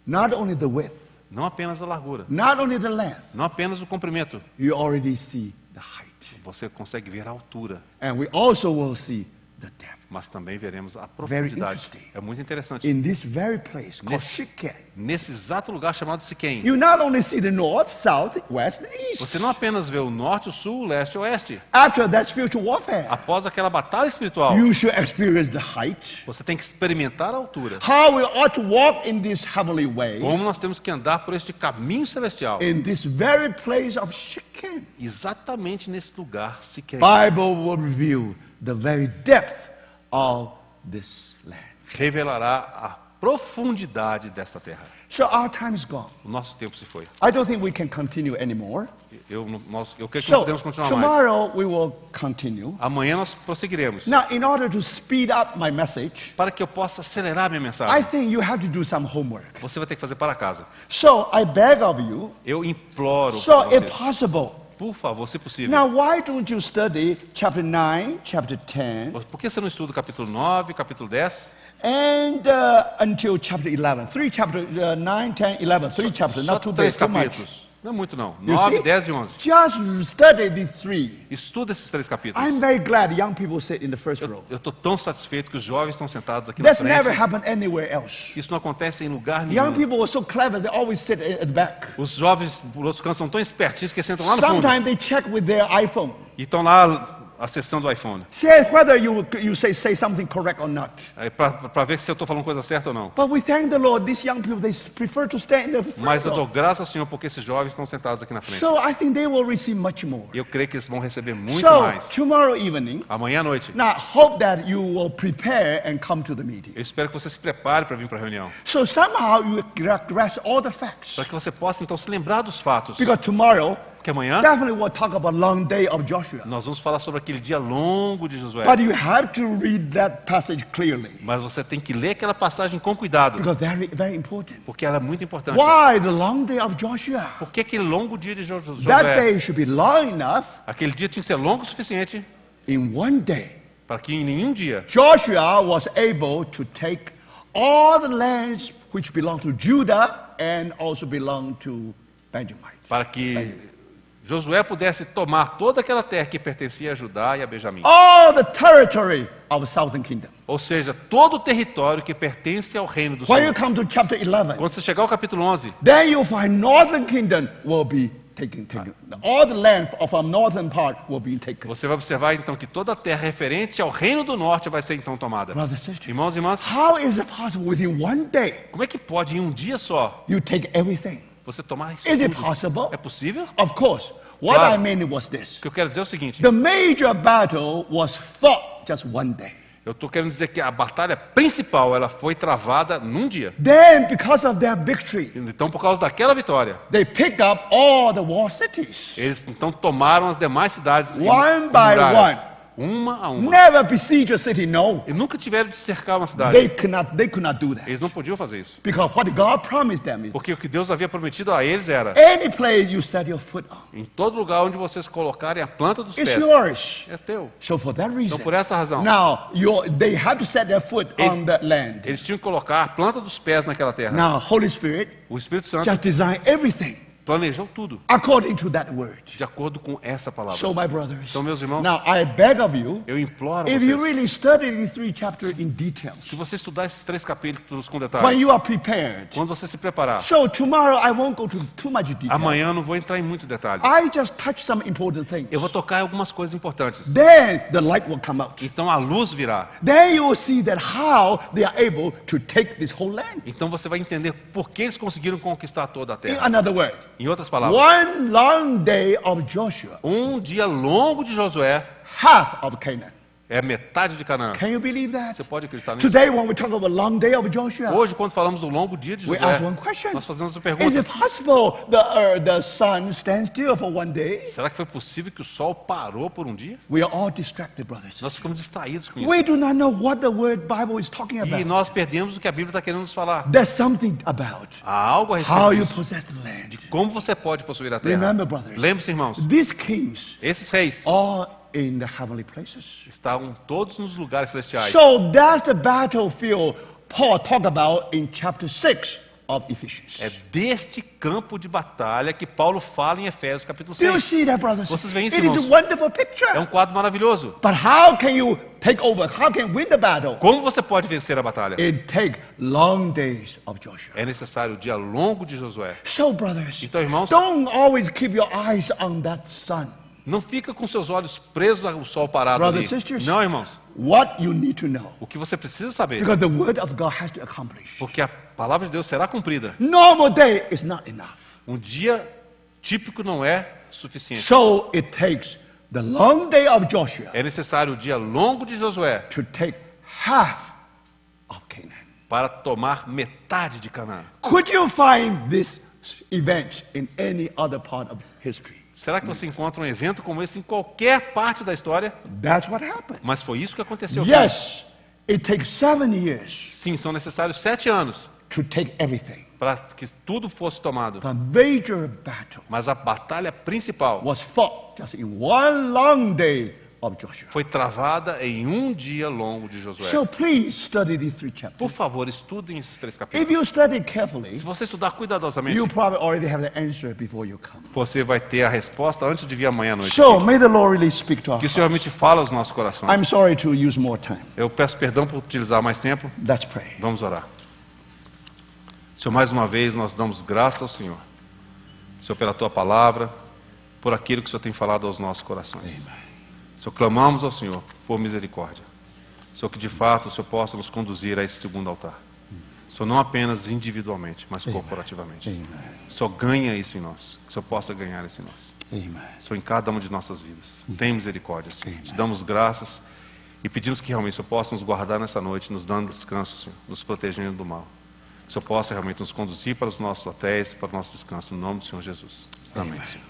S1: not only the width,
S2: não apenas a largura,
S1: not only the length,
S2: não apenas o comprimento,
S1: you already see the height.
S2: você consegue ver a altura,
S1: And we also will see the depth.
S2: mas também veremos a
S1: Very
S2: profundidade.
S1: interesting.
S2: É muito interessante.
S1: In this very place called
S2: Nesse,
S1: Shechem,
S2: nesse exato lugar chamado Siquém,
S1: you not only see the north, south, west, and east.
S2: você não apenas vê o norte, o sul, o leste e o oeste.
S1: After that spiritual warfare,
S2: Após aquela batalha espiritual,
S1: you should experience the height.
S2: você tem que experimentar a altura.
S1: How we ought to walk in this heavenly way,
S2: Como nós temos que andar por este caminho celestial.
S1: in this very place of Shechem.
S2: Exatamente nesse lugar, Siquém.
S1: Bible will reveal the very depth of this land.
S2: Revelará a profundidade desta terra.
S1: So our time is gone.
S2: O nosso tempo se foi.
S1: I don't think we can continue anymore.
S2: Eu creio que não
S1: So
S2: podemos continuar mais.
S1: tomorrow we will continue.
S2: Amanhã nós prosseguiremos.
S1: Now, in order to speed up my message,
S2: Para que eu possa acelerar minha
S1: I
S2: mensagem,
S1: think you have to do some homework.
S2: você vai ter que fazer para casa.
S1: So I beg of you,
S2: Eu imploro
S1: so
S2: para
S1: if
S2: vocês,
S1: possible,
S2: por favor, se possível.
S1: now why don't you study chapter 9, chapter 10,
S2: Por que você não estuda o capítulo 9, capítulo 10?
S1: and until chapter 11? Three chapters, 9, 10, 11, three chapters,
S2: Só
S1: not too big,
S2: três
S1: too much.
S2: capítulos. Não é muito não.
S1: You
S2: 9,
S1: see?
S2: 10 e 11.
S1: Just study these three.
S2: Estuda esses três capítulos.
S1: I'm very glad young people sit in the first row.
S2: Eu estou tão satisfeito que os jovens estão sentados aqui na
S1: That's never
S2: frente.
S1: happened anywhere else.
S2: Isso não acontece em lugar
S1: Young
S2: nenhum.
S1: people are so clever, they always sit at the back.
S2: Os jovens, por outros cantos, são tão espertinhos que sentam lá no fundo.
S1: Sometimes they check with their iPhone.
S2: E estão lá acessando o iPhone.
S1: Say whether you say something correct or not.
S2: Para ver se eu estou falando coisa certa ou não.
S1: But we thank the Lord, these young people, they prefer to stand in the front
S2: Mas eu dou
S1: row.
S2: graças ao Senhor porque esses jovens estão sentados aqui na frente.
S1: So I think they will receive much more.
S2: E eu creio que eles vão receber muito
S1: So
S2: mais.
S1: tomorrow evening,
S2: Amanhã à noite.
S1: now hope that you will prepare and come to the meeting.
S2: Eu espero que você se prepare para vir para a reunião.
S1: So somehow you grasp all the facts.
S2: Para que você possa então se lembrar dos fatos.
S1: Because tomorrow,
S2: Porque amanhã
S1: definitely we'll talk about long day of Joshua.
S2: nós vamos falar sobre aquele dia longo de Josué.
S1: But you have to read that passage clearly.
S2: Mas você tem que ler aquela passagem com cuidado.
S1: Because very, very important.
S2: Porque ela é muito importante.
S1: Why the long day of Joshua?
S2: Por que aquele longo dia de
S1: That
S2: Josué?
S1: day should be long enough
S2: Aquele dia tinha que ser longo o suficiente
S1: in one day.
S2: para que em nenhum dia
S1: Joshua was able to take all the lands which belong to Judah and also belong to Benjamin.
S2: para que Josué pudesse tomar toda aquela terra que pertencia a Judá e a Benjamim.
S1: All the territory of the southern kingdom.
S2: Ou seja, todo o território que pertence ao reino do
S1: When
S2: sul.
S1: you come to chapter 11,
S2: Quando você chegar ao capítulo 11,
S1: then you'll find northern kingdom will be taken. All the land of our northern part will be taken.
S2: você vai observar então que toda a terra referente ao reino do norte vai ser então tomada.
S1: Brothers and sisters,
S2: Irmãos e irmãs,
S1: how is it possible within one day
S2: como é que pode em um dia só
S1: you take everything?
S2: você tomar isso
S1: Is it
S2: tudo?
S1: possible?
S2: É possível?
S1: Of course. What
S2: Claro.
S1: I mean was this.
S2: O que eu quero dizer é o seguinte.
S1: The major battle was fought just one day.
S2: Eu estou querendo dizer que a batalha principal ela foi travada num dia.
S1: Then, because of their victory,
S2: Então, por causa daquela vitória,
S1: they picked up all the wall cities.
S2: eles então tomaram as demais cidades
S1: One
S2: com
S1: by
S2: muralhas, uma a uma.
S1: Never besiege a city, no.
S2: E nunca tiveram de cercar uma cidade.
S1: They could not do that.
S2: Eles não podiam fazer isso.
S1: Because what God promised them is
S2: Porque o que Deus havia prometido a eles era:
S1: any place you set your foot on,
S2: em todo lugar onde vocês colocarem a planta dos
S1: it's
S2: pés,
S1: yours.
S2: é teu.
S1: So for that reason,
S2: Então, por essa razão,
S1: now they have to set their foot on that land.
S2: eles tinham que colocar a planta dos pés naquela terra.
S1: Now, Holy Spirit
S2: O Espírito Santo
S1: just designed everything
S2: planejou tudo
S1: according to that word.
S2: de acordo com essa palavra.
S1: So, my brothers,
S2: Então, meus irmãos,
S1: now I beg of you,
S2: eu imploro a
S1: if you
S2: vocês,
S1: really study these three chapters in detail,
S2: se você estudar esses 3 capítulos com
S1: when
S2: detalhes,
S1: you are prepared,
S2: quando você se preparar,
S1: so tomorrow I won't go to too much detail.
S2: amanhã eu não vou entrar em muito detalhes.
S1: I just touch some important things.
S2: Eu vou tocar em algumas coisas importantes.
S1: Then the light will come out.
S2: Então a luz virá.
S1: Then you will see that how they are able to take this whole land.
S2: Então você vai entender por que eles conseguiram conquistar toda a
S1: In
S2: terra.
S1: another word,
S2: Em outras palavras,
S1: one long day of Joshua,
S2: um dia longo de Josué
S1: half of Canaan.
S2: É metade de Canaã.
S1: Can you believe that?
S2: Você pode acreditar nisso?
S1: Today, when we talk about a long day of Joshua,
S2: Hoje, quando falamos do longo dia de
S1: we
S2: Josué,
S1: ask one question.
S2: nós fazemos essa
S1: Is
S2: pergunta.
S1: it possible the sun stands still for one day?
S2: Será que foi possível que o sol parou por um dia?
S1: We are all distracted, brothers.
S2: Nós ficamos distraídos com isso.
S1: We do not know what the word Bible is talking
S2: E
S1: about.
S2: nós perdemos o que a Bíblia está querendo nos falar.
S1: There's something about
S2: Há algo a
S1: how
S2: respeito
S1: you
S2: disso.
S1: possess the land.
S2: Como você pode possuir a terra?
S1: Remember, brothers,
S2: Lembre-se, irmãos,
S1: these kings
S2: esses reis
S1: are in the heavenly places.
S2: estavam todos nos lugares celestiais.
S1: So that's the battlefield Paul talked about in chapter 6 of Ephesians.
S2: É deste campo de batalha que Paulo fala em Efésios capítulo
S1: Do you
S2: 6.
S1: see that, brothers?
S2: Vocês veem isso,
S1: It is a
S2: irmãos?
S1: wonderful
S2: É
S1: picture.
S2: um quadro maravilhoso.
S1: But how can you take over? How can you win the battle?
S2: Como você pode vencer a batalha?
S1: It takes long days of Joshua.
S2: É necessário o dia longo de Josué.
S1: So, brothers,
S2: Então, irmãos,
S1: don't always keep your eyes on that sun.
S2: não fica com seus olhos presos ao sol parado
S1: Brothers
S2: ali.
S1: and sisters,
S2: Não, irmãos.
S1: what you need to know,
S2: O que você precisa saber,
S1: because the word of God has to accomplish.
S2: porque a palavra de Deus será cumprida.
S1: Normal day is not enough.
S2: Um dia típico não é suficiente.
S1: So it takes the long day of Joshua
S2: É necessário o dia longo de Josué
S1: to take half of Canaan.
S2: para tomar metade de Canaã.
S1: Could you find this event in any other part of history?
S2: Será que você encontra um evento como esse em qualquer parte da história?
S1: That's what happened.
S2: Mas foi isso que aconteceu.
S1: Yes, it takes 7 years
S2: Sim, são necessários 7 anos
S1: to take everything.
S2: para que tudo fosse tomado.
S1: The major battle
S2: Mas a batalha principal
S1: was fought just in one long day of Joshua.
S2: foi travada em um dia longo de Josué.
S1: So please study these 3
S2: Por
S1: chapters.
S2: favor, estudem esses 3
S1: If
S2: capítulos.
S1: you study carefully,
S2: Se você estudar cuidadosamente,
S1: you probably already have the answer before you come.
S2: você vai ter a resposta antes de vir amanhã à noite.
S1: So may the Lord really speak to our
S2: Que o Senhor realmente fala aos nossos corações.
S1: I'm sorry to use more time.
S2: Eu peço perdão por utilizar mais tempo.
S1: Let's pray.
S2: Vamos orar. Senhor, mais uma vez nós damos graça ao Senhor. Senhor, pela Tua palavra, por aquilo que o Senhor tem falado aos nossos corações. Senhor, clamamos ao Senhor por misericórdia. Senhor, que de fato o Senhor possa nos conduzir a esse segundo altar. Senhor, não apenas individualmente, mas corporativamente.
S1: Amen.
S2: Senhor, ganha isso em nós. Que o Senhor possa ganhar isso em nós.
S1: Amen.
S2: Senhor, em cada uma de nossas vidas. Tem misericórdia, Senhor. Te damos graças e pedimos que realmente o Senhor possa nos guardar nessa noite, nos dando descanso, Senhor, nos protegendo do mal. Que o Senhor possa realmente nos conduzir para os nossos hotéis, para o nosso descanso, no nome do Senhor Jesus. Amém, Senhor.